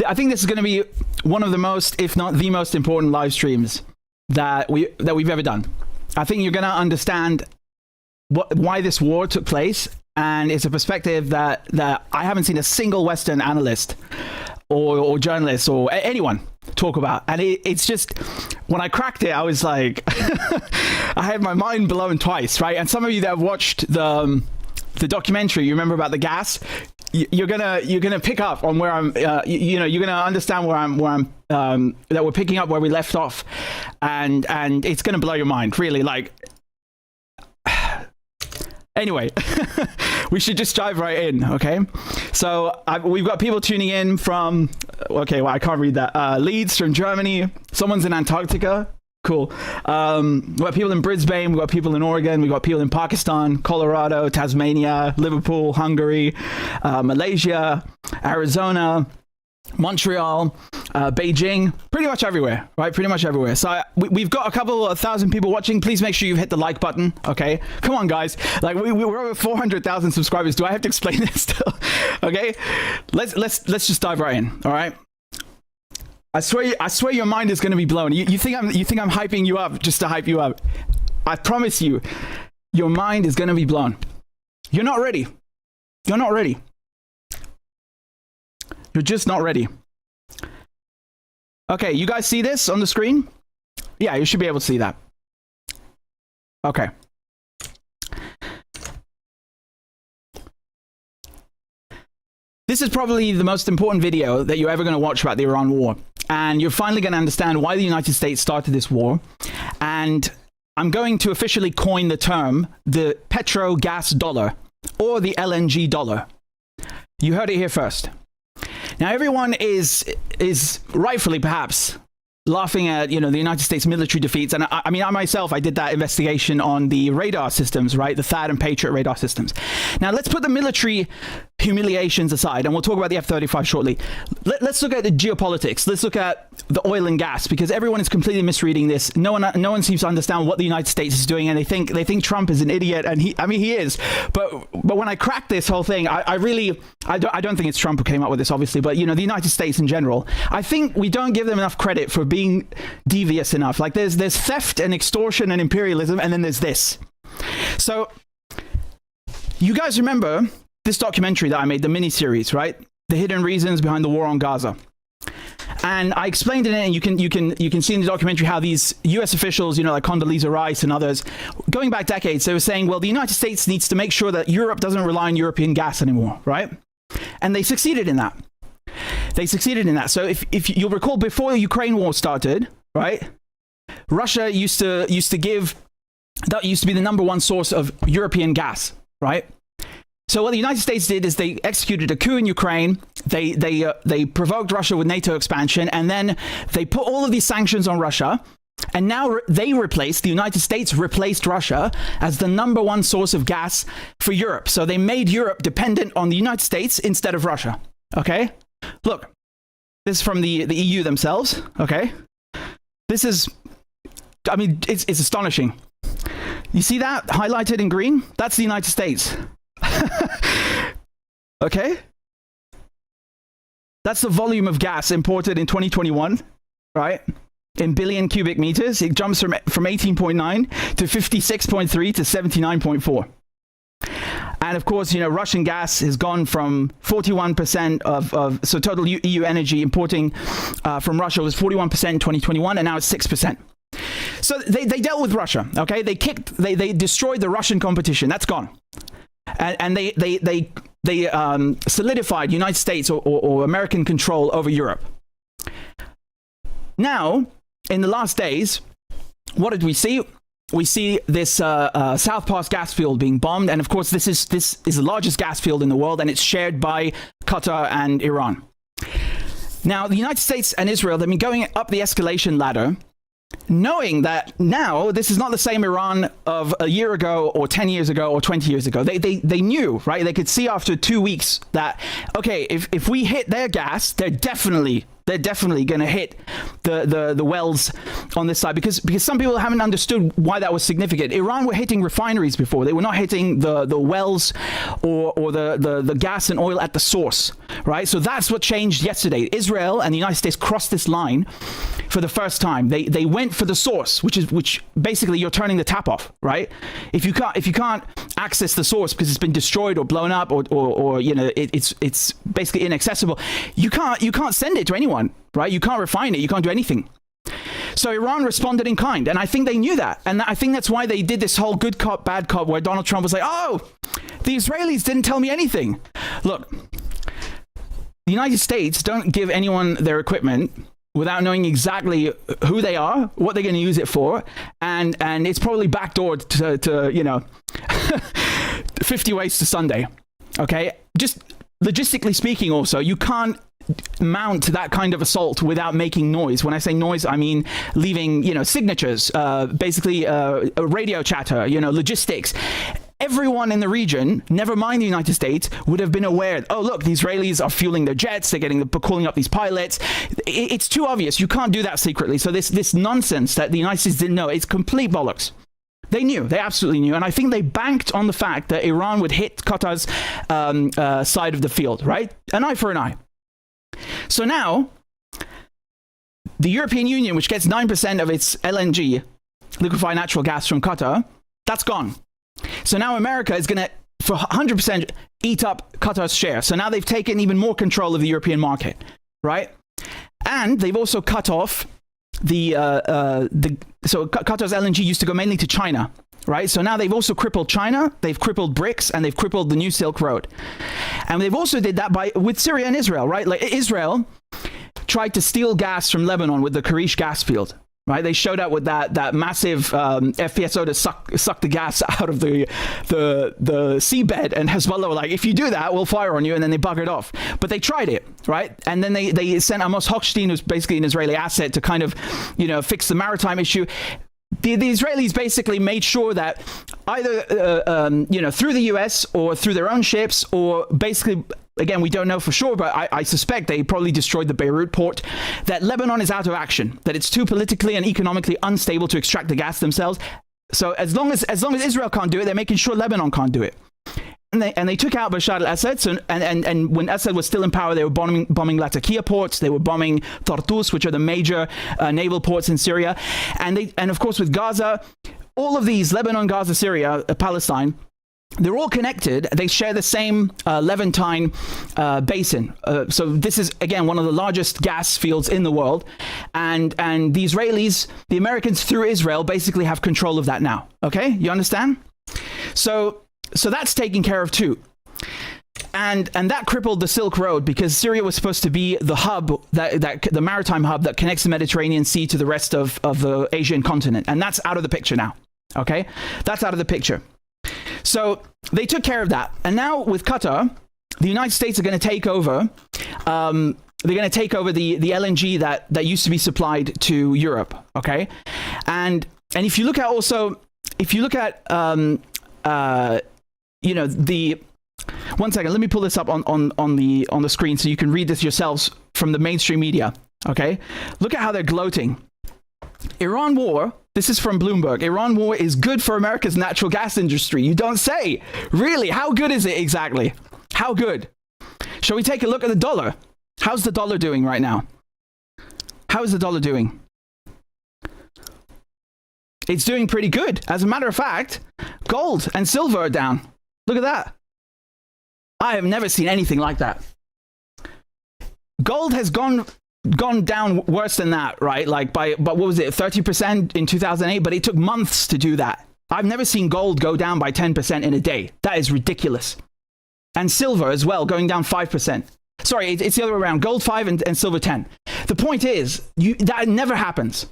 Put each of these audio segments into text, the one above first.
I think this is going to be one of the most, if not the most important live streams that we've ever done. I think you're going to understand why this war took place, and it's a perspective that I haven't seen a single Western analyst or journalist or anyone talk about. And it's just, when I cracked it, I was like, I had my mind blown twice, right? And some of you that have watched the documentary, you remember about the gas, you're gonna pick up on where I'm, you're gonna understand where I'm that we're picking up where we left off, and it's gonna blow your mind, really. Like, anyway, we should just dive right in, okay? So we've got people tuning in from, okay, well, I can't read that. Leeds from Germany. Someone's in Antarctica. Cool. We've got people in Brisbane. We've got people in Oregon. We've got people in Pakistan, Colorado, Tasmania, Liverpool, Hungary, Malaysia, Arizona, Montreal, Beijing, pretty much everywhere, right? Pretty much everywhere. So we've got a couple of thousand people watching. Please make sure you hit the like button, okay? Come on, guys. Like, we're over 400,000 subscribers. Do I have to explain this still? Okay, let's just dive right in. All right. I swear your mind is going to be blown. You think I'm hyping you up just to hype you up? I promise you, your mind is going to be blown. You're not ready. You're not ready. You're just not ready. Okay, you guys see this on the screen? Yeah, you should be able to see that. Okay. This is probably the most important video that you're ever going to watch about the Iran war. And you're finally going to understand why the United States started this war. And I'm going to officially coin the term the petro gas dollar, or the LNG dollar. You heard it here first. Now, everyone is rightfully perhaps laughing at, the United States military defeats. And I mean, I myself, I did that investigation on the radar systems, right? The THAAD and Patriot radar systems. Now, let's put the military humiliations aside, and we'll talk about the F-35 shortly. Let's look at the geopolitics. Let's look at the oil and gas, because everyone is completely misreading this. No one seems to understand what the United States is doing, and they think Trump is an idiot, and he is. But when I cracked this whole thing, I don't think it's Trump who came up with this, obviously, but the United States in general, I think we don't give them enough credit for being devious enough. Like, there's theft and extortion and imperialism, and then there's this. So you guys remember this documentary that I made, the mini-series, right? The hidden reasons behind the war on Gaza. And I explained in it, and you can see in the documentary how these US officials, like Condoleezza Rice and others, going back decades, they were saying, well, the United States needs to make sure that Europe doesn't rely on European gas anymore, right? And they succeeded in that. They succeeded in that. So if you'll recall, before the Ukraine war started, right, Russia used to give, that used to be the #1 source of European gas, right? So what the United States did is they executed a coup in Ukraine. They provoked Russia with NATO expansion, and then they put all of these sanctions on Russia. And now the United States replaced Russia as the #1 source of gas for Europe. So they made Europe dependent on the United States instead of Russia. Okay? Look, this is from the EU themselves. Okay? This is, I mean, it's astonishing. You see that highlighted in green? That's the United States. Okay? That's the volume of gas imported in 2021, right? In billion cubic meters. It jumps from 18.9 to 56.3 to 79.4. And of course, Russian gas has gone from 41% of so total EU energy importing from Russia was 41% in 2021, and now it's 6%. So they dealt with Russia, okay? They destroyed the Russian competition. That's gone. And they solidified United States or American control over Europe. Now, in the last days, what did we see? We see this South Pass gas field being bombed, and of course, this is the largest gas field in the world, and it's shared by Qatar and Iran. Now, the United States and Israel, they've been going up the escalation ladder, knowing that now this is not the same Iran of a year ago or 10 years ago or 20 years ago. They knew, right? They could see after 2 weeks that, okay, if we hit their gas, they're definitely They're definitely going to hit the wells on this side, because some people haven't understood why that was significant. Iran were hitting refineries before. They were not hitting the wells or the gas and oil at the source, right? So that's what changed yesterday. Israel and the United States crossed this line for the first time. They went for the source, which basically you're turning the tap off, right? If you can't access the source because it's been destroyed or blown up or you know, it's basically inaccessible, you can't send it to anyone, right? You can't refine it, you can't do anything. So Iran responded in kind, and I think they knew that, and I think that's why they did this whole good cop bad cop, where Donald Trump was like, oh, the Israelis didn't tell me anything. Look, the United States don't give anyone their equipment without knowing exactly who they are, what they're going to use it for, and it's probably backdoored to you know 50 ways to Sunday. Okay, just logistically speaking, also, you can't mount that kind of assault without making noise. When I say noise, I mean leaving, you know, signatures, basically radio chatter, you know, logistics. Everyone in the region, never mind the United States, would have been aware, oh, look, the Israelis are fueling their jets, they're calling up these pilots. It's too obvious. You can't do that secretly. So this nonsense that the United States didn't know, it's complete bollocks. They knew. They absolutely knew. And I think they banked on the fact that Iran would hit Qatar's side of the field, right? An eye for an eye. So now, the European Union, which gets 9% of its LNG, liquefied natural gas from Qatar, that's gone. So now America is going to, for 100%, eat up Qatar's share. So now they've taken even more control of the European market, right? And they've also cut off so Qatar's LNG used to go mainly to China, right? So now they've also crippled China, they've crippled BRICS, and they've crippled the New Silk Road. And they've also did that with Syria and Israel, right? Like Israel tried to steal gas from Lebanon with the Karish gas field, right? They showed up with that massive FPSO to suck the gas out of the seabed, and Hezbollah were like, if you do that, we'll fire on you, and then they buggered off. But they tried it, right? And then they sent Amos Hochstein, who's basically an Israeli asset, to kind of, you know, fix the maritime issue. The Israelis basically made sure that either, you know, through the US or through their own ships, or basically, again, we don't know for sure, but I suspect they probably destroyed the Beirut port, that Lebanon is out of action, that it's too politically and economically unstable to extract the gas themselves. So as long as Israel can't do it, they're making sure Lebanon can't do it. And they took out Bashar al-Assad. So, and when Assad was still in power, they were bombing Latakia ports. They were bombing Tartus, which are the major naval ports in Syria. And of course, with Gaza, all of these, Lebanon, Gaza, Syria, Palestine, they're all connected. They share the same Levantine basin. So this is, again, one of the largest gas fields in the world. And the Israelis, the Americans through Israel, basically have control of that now. Okay? You understand? So that's taken care of too. And that crippled the Silk Road, because Syria was supposed to be the hub, the maritime hub that connects the Mediterranean Sea to the rest of the Asian continent. And that's out of the picture now. Okay? That's out of the picture. So they took care of that. And now with Qatar, the United States are going to take over. They're going to take over the LNG that used to be supplied to Europe. Okay? And if you look at you know, one second, let me pull this up on the screen so you can read this yourselves from the mainstream media. Okay? Look at how they're gloating. Iran war, this is from Bloomberg. Iran war is good for America's natural gas industry. You don't say. Really? How good is it exactly? How good? Shall we take a look at the dollar? How's the dollar doing right now? How is the dollar doing? It's doing pretty good. As a matter of fact, gold and silver are down. Look at that. I have never seen anything like that. Gold has gone down worse than that, right? Like but what was it, 30% in 2008? But it took months to do that. I've never seen gold go down by 10% in a day. That is ridiculous. And silver as well, going down 5%. Sorry, it's the other way around. Gold 5 and silver 10. The point is, that never happens.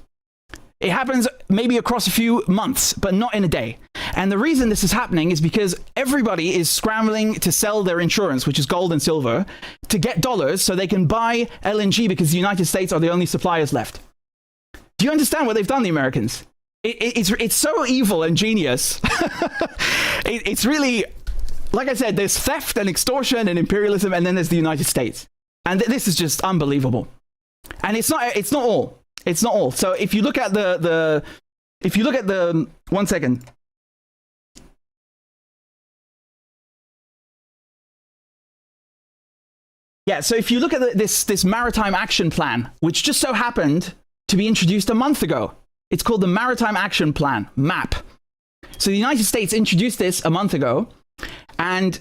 It happens maybe across a few months, but not in a day. And the reason this is happening is because everybody is scrambling to sell their insurance, which is gold and silver, to get dollars so they can buy LNG, because the United States are the only suppliers left. Do you understand what they've done, the Americans? It's so evil and genius. It's really, like I said, there's theft and extortion and imperialism, and then there's the United States. And this is just unbelievable. And it's not all. It's not all. So if you look at the one second. Yeah, so if you look at this Maritime Action Plan, which just so happened to be introduced a month ago. It's called the Maritime Action Plan, MAP. So the United States introduced this a month ago, and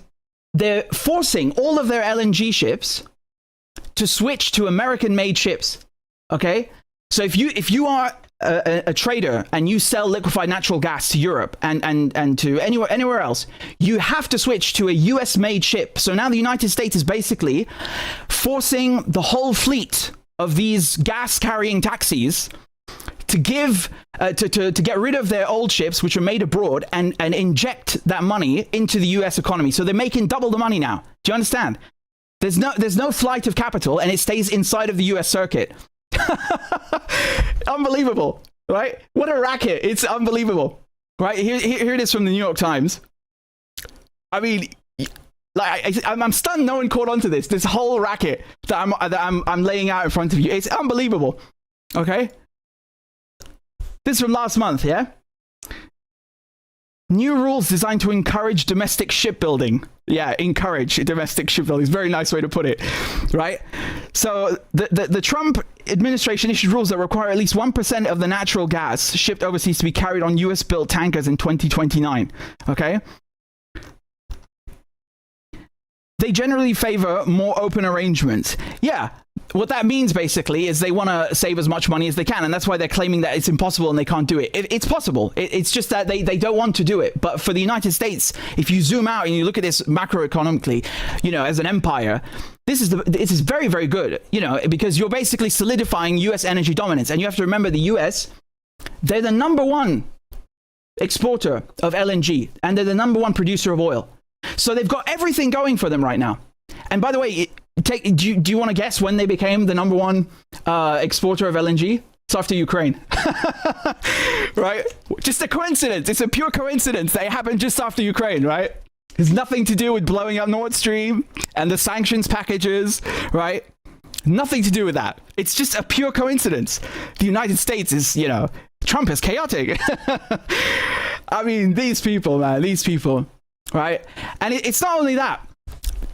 they're forcing all of their LNG ships to switch to American-made ships, okay? So if you are a trader and you sell liquefied natural gas to Europe and to anywhere else, you have to switch to a US-made ship. So now the United States is basically forcing the whole fleet of these gas-carrying taxis to give to get rid of their old ships, which are made abroad, and inject that money into the US economy. So they're making double the money now. Do you understand? There's no flight of capital, and it stays inside of the US circuit. Unbelievable, right? What a racket. It's unbelievable, right? Here it is from the New York Times. I mean, like, I'm stunned no one caught on to this whole racket that I'm laying out in front of you. It's unbelievable, okay? This is from last month, yeah? New rules designed to encourage domestic shipbuilding. Yeah, encourage domestic shipbuilding. It's a very nice way to put it, right? So the Trump administration issued rules that require at least 1% of the natural gas shipped overseas to be carried on US-built tankers in 2029, okay? They generally favor more open arrangements. Yeah, what that means basically is they want to save as much money as they can, and that's why they're claiming that it's impossible and they can't do it. It's possible. It's just that they don't want to do it. But for the United States, if you zoom out and you look at this macroeconomically, you know, as an empire, this is very, very good, you know, because you're basically solidifying US energy dominance. And you have to remember the US, they're the #1 exporter of LNG, and they're the #1 producer of oil. So they've got everything going for them right now. And by the way, do you want to guess when they became the #1 exporter of LNG? It's after Ukraine. Right? Just a coincidence. It's a pure coincidence that it happened just after Ukraine, right? It's nothing to do with blowing up Nord Stream and the sanctions packages, right? Nothing to do with that. It's just a pure coincidence. The United States is, you know, Trump is chaotic. I mean, these people, man, these people. Right? And it's not only that.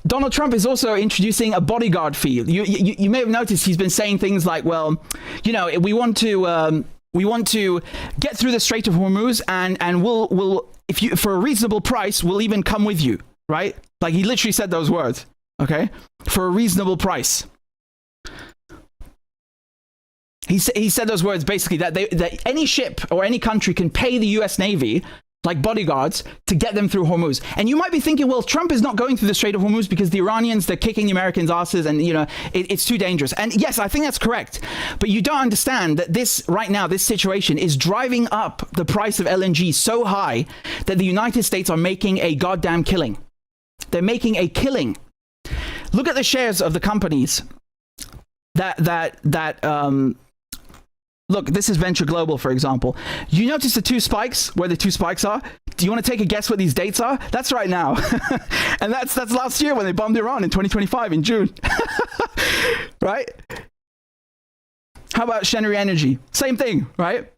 Donald Trump is also introducing a bodyguard fee. You may have noticed he's been saying things like, well, you know, we want to get through the Strait of Hormuz, and we'll if you, for a reasonable price, we'll even come with you, right? Like, he literally said those words, okay? For a reasonable price. He said those words basically that any ship or any country can pay the US Navy, like bodyguards, to get them through Hormuz. And you might be thinking, well, Trump is not going through the Strait of Hormuz because the Iranians, they're kicking the Americans' asses, and, you know, it's too dangerous. And yes, I think that's correct. But you don't understand that this, right now, this situation is driving up the price of LNG so high that the United States are making a goddamn killing. They're making a killing. Look at the shares of the companies look, this is Venture Global, for example. You notice the two spikes, where the two spikes are? Do you want to take a guess what these dates are? That's right now. And that's last year when they bombed Iran in 2025, in June. Right? How about Shenry Energy? Same thing, right?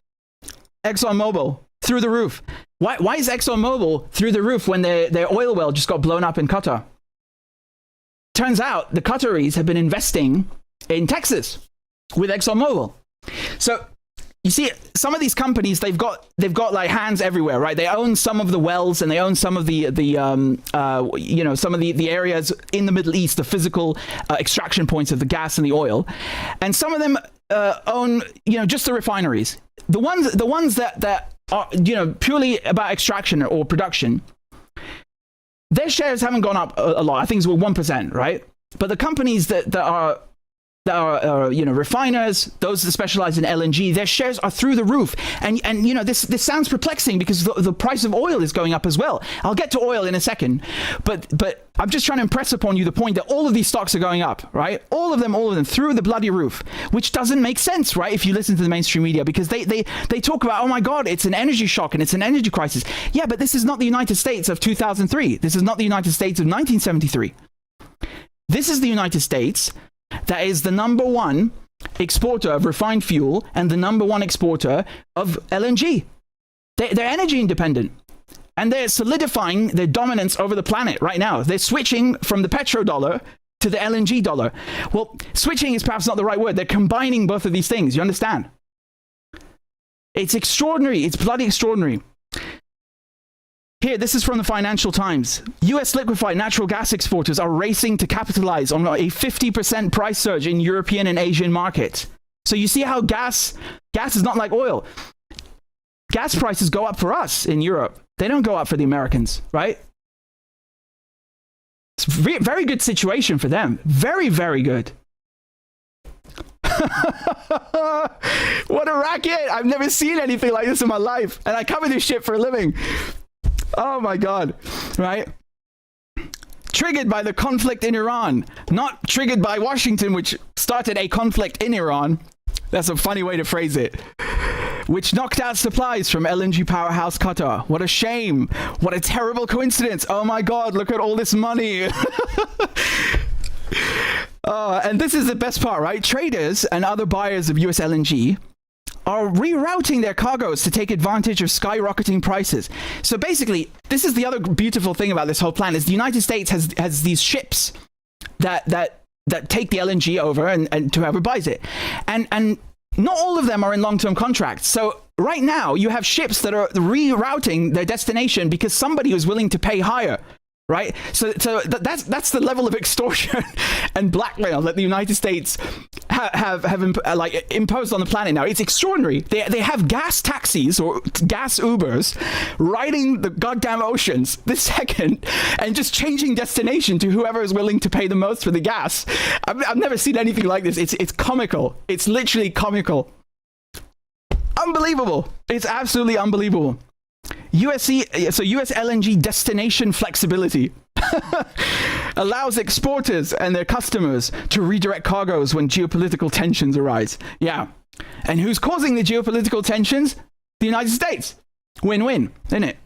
ExxonMobil, through the roof. Why is ExxonMobil through the roof when their oil well just got blown up in Qatar? Turns out the Qataris have been investing in Texas with ExxonMobil. So you see, some of these companies, they've got like hands everywhere, right? They own some of the wells, and they own some of the you know, some of the areas in the Middle East, the physical extraction points of the gas and the oil, and some of them own, you know, just the refineries. The ones that are, you know, purely about extraction or production, their shares haven't gone up a lot. I think it's 1%, right? But the companies that are you know, refiners, those that specialize in LNG, their shares are through the roof. And you know, this sounds perplexing because the price of oil is going up as well. I'll get to oil in a second, but I'm just trying to impress upon you the point that all of these stocks are going up, right? All of them through the bloody roof, which doesn't make sense, right? If you listen to the mainstream media, because they talk about, oh my God, it's an energy shock and it's an energy crisis. Yeah, but this is not the United States of 2003. This is not the United States of 1973. This is the United States that is the #1 exporter of refined fuel and the number one exporter of LNG. They're energy independent. And they're solidifying their dominance over the planet right now. They're switching from the petrodollar to the LNG dollar. Well, switching is perhaps not the right word. They're combining both of these things. You understand? It's extraordinary. It's bloody extraordinary. Here, this is from the Financial Times. US liquefied natural gas exporters are racing to capitalize on a 50% price surge in European and Asian markets. So you see how gas is not like oil. Gas prices go up for us in Europe. They don't go up for the Americans, right? It's a very good situation for them. Very, very good. What a racket! I've never seen anything like this in my life. And I cover this shit for a living. Oh my God, right? Triggered by the conflict in Iran. Not triggered by Washington, which started a conflict in Iran. That's a funny way to phrase it. Which knocked out supplies from LNG powerhouse Qatar. What a shame. What a terrible coincidence. Oh my God, look at all this money. And this is the best part, right? Traders and other buyers of US LNG are rerouting their cargoes to take advantage of skyrocketing prices. So basically, this is the other beautiful thing about this whole plan, is the United States has these ships that take the LNG over and to whoever buys it. And not all of them are in long-term contracts. So right now you have ships that are rerouting their destination because somebody was willing to pay higher, right? So that's the level of extortion and blackmail that the United States have imposed on the planet now. It's extraordinary. They have gas taxis or gas Ubers riding the goddamn oceans this second and just changing destination to whoever is willing to pay the most for the gas. I've never seen anything like this. It's comical. It's literally comical. Unbelievable. It's absolutely unbelievable. US LNG destination flexibility allows exporters and their customers to redirect cargoes when geopolitical tensions arise. Yeah. And who's causing the geopolitical tensions? The United States. Win-win, isn't it?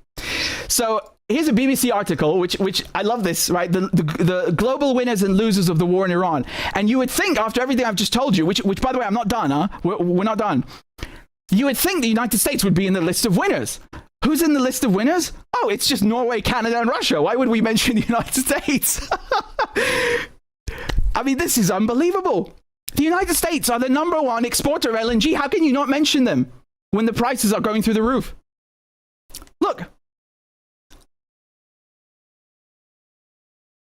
So here's a BBC article, which I love this, right? The global winners and losers of the war in Iran. And you would think, after everything I've just told you, which by the way, I'm not done, huh? We're not done. You would think the United States would be in the list of winners. Who's in the list of winners? Oh, it's just Norway, Canada, and Russia. Why would we mention the United States? I mean, this is unbelievable. The United States are the number one exporter of LNG. How can you not mention them when the prices are going through the roof? Look.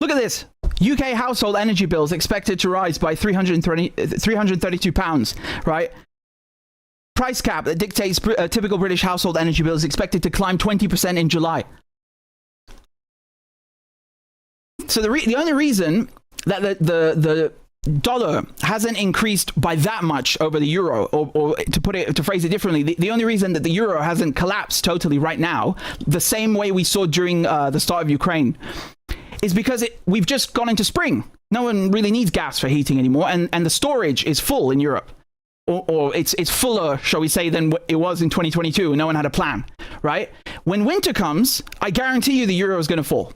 Look at this. UK household energy bills expected to rise by £332, right? Price cap that dictates a typical British household energy bill is expected to climb 20% in July. So the only reason that the dollar hasn't increased by that much over the euro, or to phrase it differently, the only reason that the euro hasn't collapsed totally right now, the same way we saw during the start of Ukraine, is because we've just gone into spring. No one really needs gas for heating anymore, and the storage is full in Europe. Or it's fuller, shall we say, than it was in 2022, and no one had a plan, right? When winter comes, I guarantee you the euro is going to fall,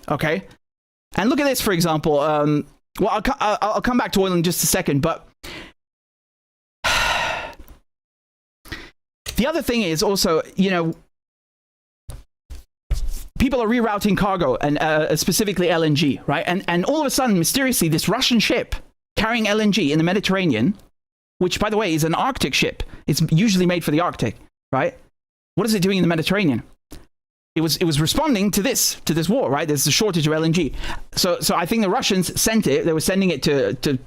okay? And look at this, for example. Well, I'll come back to oil in just a second, but the other thing is also, you know, people are rerouting cargo, and specifically LNG, right? And all of a sudden, mysteriously, this Russian ship carrying LNG in the Mediterranean, which, by the way, is an Arctic ship. It's usually made for the Arctic, right? What is it doing in the Mediterranean? It was responding to this war, right? There's a shortage of LNG. So I think the Russians sent it. They were sending it to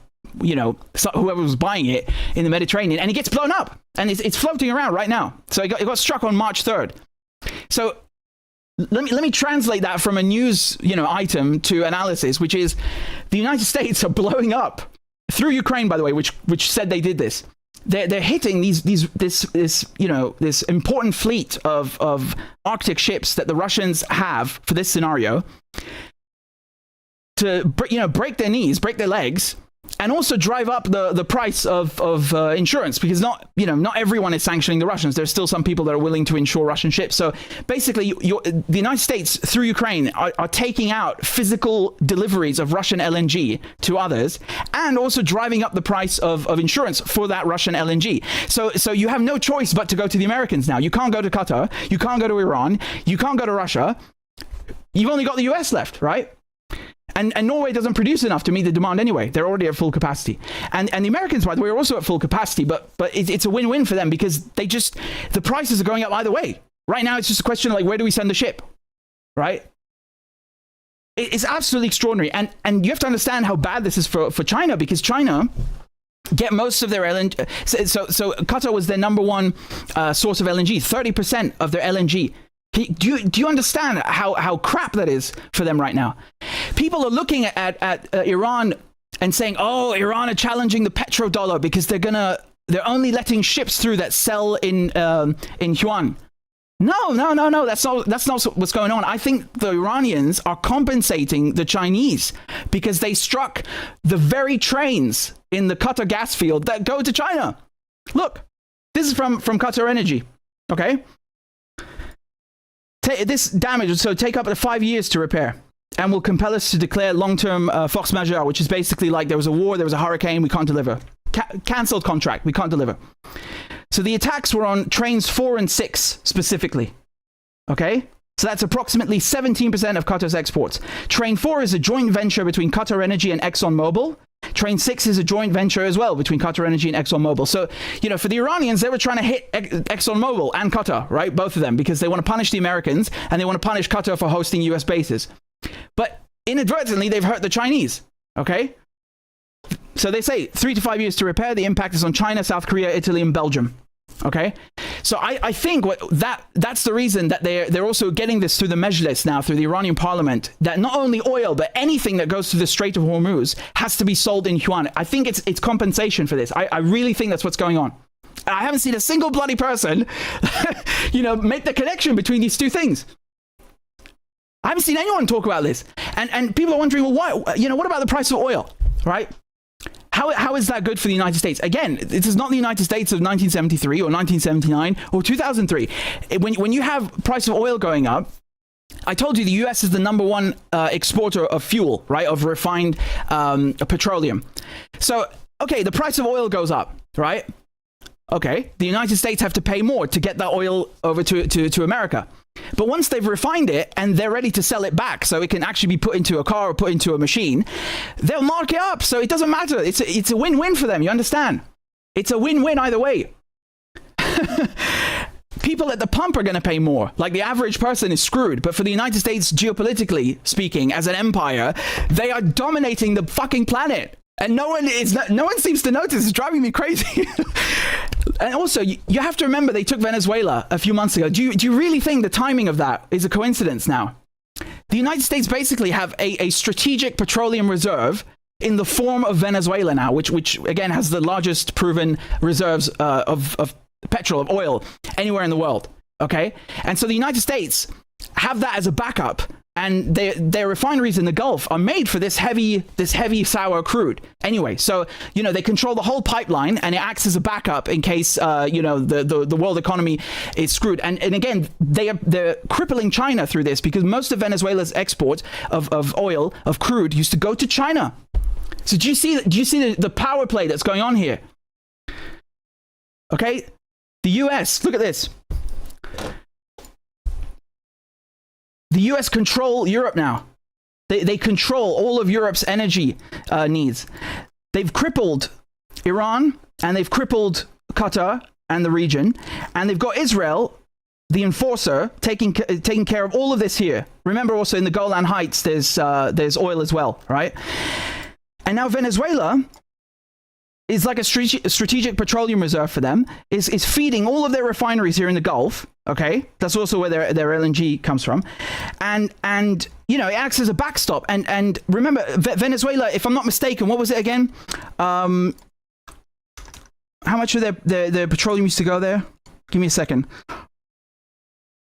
you know, whoever was buying it in the Mediterranean, and it gets blown up, and it's floating around right now. So it got struck on March 3rd. So let me translate that from a news, you know, item to analysis, which is the United States are blowing up. Through Ukraine, by the way, which said they did this. They're hitting this important fleet of Arctic ships that the Russians have for this scenario to break their knees, break their legs, and also drive up the price of insurance, because not everyone is sanctioning the Russians. There's still some people that are willing to insure Russian ships. So basically, the United States through Ukraine are taking out physical deliveries of Russian LNG to others, and also driving up the price of insurance for that Russian LNG. So you have no choice but to go to the Americans now. You can't go to Qatar. You can't go to Iran. You can't go to Russia. You've only got the US left, right? And Norway doesn't produce enough to meet the demand anyway. They're already at full capacity. And the Americans, by the way, are also at full capacity, but it's a win-win for them, because the prices are going up either way. Right now, it's just a question of, like, where do we send the ship, right? It's absolutely extraordinary. And you have to understand how bad this is for China, because China get most of their LNG. So Qatar was their number one source of LNG, 30% of their LNG. Do you understand how crap that is for them right now? People are looking at Iran and saying, "Oh, Iran are challenging the petrodollar because they're only letting ships through that sell in yuan." No. That's not what's going on. I think the Iranians are compensating the Chinese because they struck the very trains in the Qatar gas field that go to China. Look, this is from Qatar Energy. Okay. This damage will take up to 5 years to repair, and will compel us to declare long-term force majeure, which is basically like there was a war, there was a hurricane, we can't deliver. Cancelled contract, we can't deliver. So the attacks were on trains 4 and 6 specifically. Okay? So that's approximately 17% of Qatar's exports. Train 4 is a joint venture between Qatar Energy and ExxonMobil. Train 6 is a joint venture as well between Qatar Energy and ExxonMobil. So, for the Iranians, they were trying to hit ExxonMobil and Qatar, right? Both of them, because they want to punish the Americans and they want to punish Qatar for hosting US bases. But inadvertently, they've hurt the Chinese, okay? So they say 3 to 5 years to repair. The impact is on China, South Korea, Italy, and Belgium. Okay, so I think that's the reason that they're also getting this through the Mejlis now, through the Iranian parliament, that not only oil but anything that goes through the Strait of Hormuz has to be sold in yuan. I think it's compensation for this. I really think that's what's going on. I haven't seen a single bloody person, make the connection between these two things. I haven't seen anyone talk about this, and people are wondering, well, why? What about the price of oil, right? How is that good for the United States? Again, this is not the United States of 1973 or 1979 or 2003. When you have price of oil going up, I told you the US is the number one exporter of fuel, right, of refined petroleum. So, okay, the price of oil goes up, right? Okay, the United States have to pay more to get that oil over to America. But once they've refined it and they're ready to sell it back so it can actually be put into a car or put into a machine, they'll mark it up. So it doesn't matter. It's a win-win for them. You understand? It's a win-win either way. People at the pump are going to pay more. Like, the average person is screwed. But for the United States, geopolitically speaking, as an empire, they are dominating the fucking planet. And no one seems to notice. It's driving me crazy. And also, you have to remember, they took Venezuela a few months ago. Do you really think the timing of that is a coincidence now? The United States basically have a strategic petroleum reserve in the form of Venezuela now, which again has the largest proven reserves of petrol, of oil, anywhere in the world. Okay? And so the United States have that as a backup. And their refineries in the Gulf are made for this heavy sour crude. Anyway, so they control the whole pipeline, and it acts as a backup in case the world economy is screwed. And again, they're crippling China through this, because most of Venezuela's export of oil, of crude, used to go to China. So do you see the power play that's going on here? Okay, the U.S. Look at this. The US control Europe now. They control all of Europe's energy needs. They've crippled Iran, and they've crippled Qatar and the region, and they've got Israel, the enforcer, taking care of all of this here. Remember, also in the Golan Heights, there's oil as well, right? And now Venezuela is like a strategic petroleum reserve for them, is feeding all of their refineries here in the Gulf. Okay, that's also where their LNG comes from, and it acts as a backstop. And remember, Venezuela, if I'm not mistaken, what was it again? How much of their petroleum used to go there? Give me a second.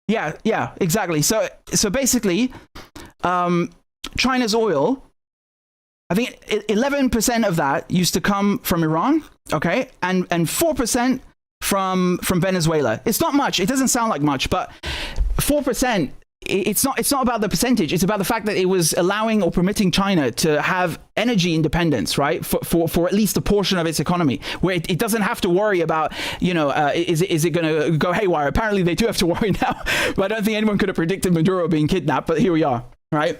Yeah, exactly. So basically, China's oil I think 11% of that used to come from Iran, okay, and 4% from Venezuela. It's not much. It doesn't sound like much, but 4%. It's not about the percentage. It's about the fact that it was allowing or permitting China to have energy independence, right? For at least a portion of its economy, where it doesn't have to worry about, is it going to go haywire? Apparently they do have to worry now, but I don't think anyone could have predicted Maduro being kidnapped, but here we are, right?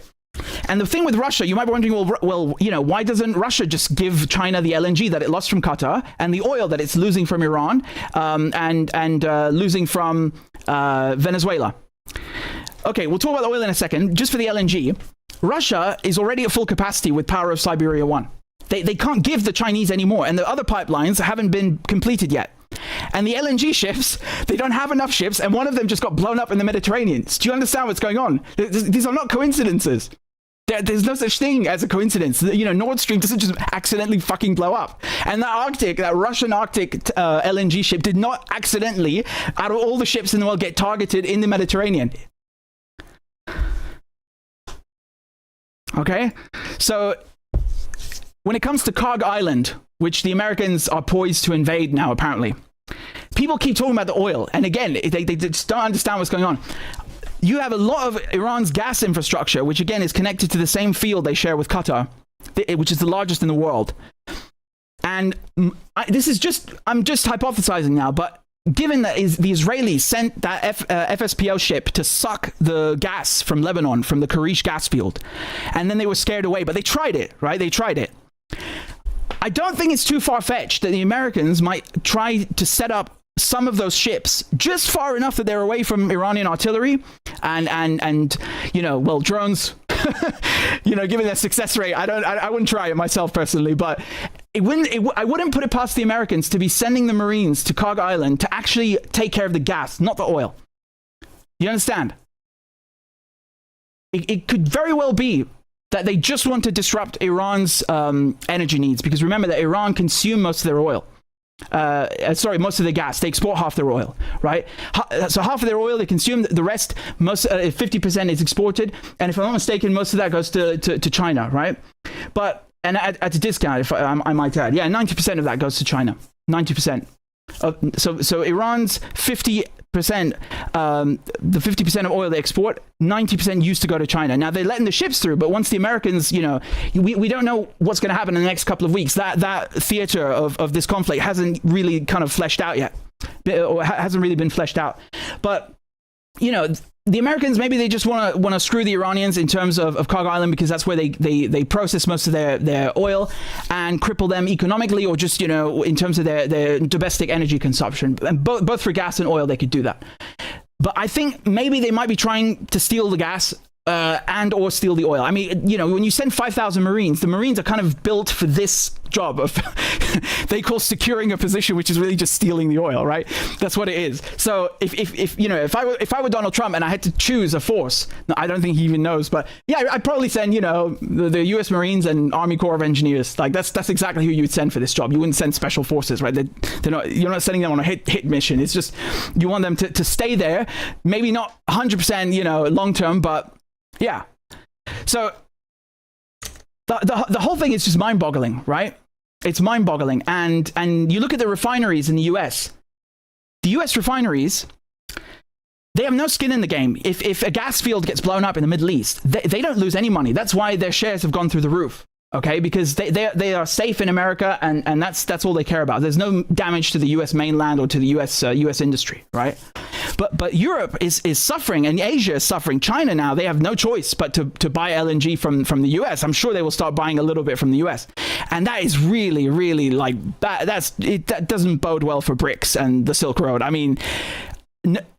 And the thing with Russia, you might be wondering, well, why doesn't Russia just give China the LNG that it lost from Qatar and the oil that it's losing from Iran and losing from Venezuela? Okay, we'll talk about the oil in a second. Just for the LNG, Russia is already at full capacity with Power of Siberia 1. They can't give the Chinese anymore, and the other pipelines haven't been completed yet. And the LNG ships, they don't have enough ships, and one of them just got blown up in the Mediterranean. Do you understand what's going on? These are not coincidences. There's no such thing as a coincidence. Nord Stream doesn't just accidentally fucking blow up. And that Russian Arctic LNG ship did not accidentally, out of all the ships in the world, get targeted in the Mediterranean. Okay? So, when it comes to Kog Island, which the Americans are poised to invade now, apparently, people keep talking about the oil. And again, they just don't understand what's going on. You have a lot of Iran's gas infrastructure, which again is connected to the same field they share with Qatar, which is the largest in the world. And I'm just hypothesizing now, but given that the Israelis sent that FSPO ship to suck the gas from Lebanon, from the Karish gas field, and then they were scared away, but they tried it, right? They tried it. I don't think it's too far-fetched that the Americans might try to set up some of those ships just far enough that they're away from Iranian artillery and drones. Given their success rate, I wouldn't try it myself personally, but I wouldn't put it past the Americans to be sending the Marines to Kog Island to actually take care of the gas, not the oil. You understand? It could very well be that they just want to disrupt Iran's energy needs, because remember that Iran consume most of their oil. Most of their gas. They export half their oil, right? So half of their oil they consume. The rest, 50% is exported. And if I'm not mistaken, most of that goes to China, right? But at a discount, if I might add, 90% of that goes to China. 90%. So Iran's 50%, the 50% of oil they export, 90% used to go to China. Now they're letting the ships through, but once the Americans, we don't know what's going to happen in the next couple of weeks. That theater of this conflict hasn't really kind of fleshed out yet, or hasn't really been fleshed out. But the Americans, maybe they just want to screw the Iranians in terms of Kog Island, because that's where they process most of their oil, and cripple them economically, or just in terms of their domestic energy consumption. And both for gas and oil they could do that. But I think maybe they might be trying to steal the gas and or steal the oil. I mean, when you send 5,000 Marines, the Marines are kind of built for this job of they call securing a position, which is really just stealing the oil, right? That's what it is. So if I were Donald Trump and I had to choose a force, I don't think he even knows, but yeah, I'd probably send the U.S. Marines and Army Corps of Engineers. Like that's exactly who you would send for this job. You wouldn't send special forces, right? You're not sending them on a hit mission. It's just you want them to stay there, maybe not 100% long term, but yeah. So the whole thing is just mind-boggling, right? It's mind-boggling. And you look at the refineries in the US. The US refineries, they have no skin in the game. If a gas field gets blown up in the Middle East, they don't lose any money. That's why their shares have gone through the roof. Okay, because they are safe in America, and that's all they care about. There's no damage to the U.S. mainland or to the U.S. industry, right? But Europe is suffering, and Asia is suffering. China now, they have no choice but to buy LNG from the U.S. I'm sure they will start buying a little bit from the U.S. And that is really, really like that doesn't bode well for BRICS and the Silk Road. I mean,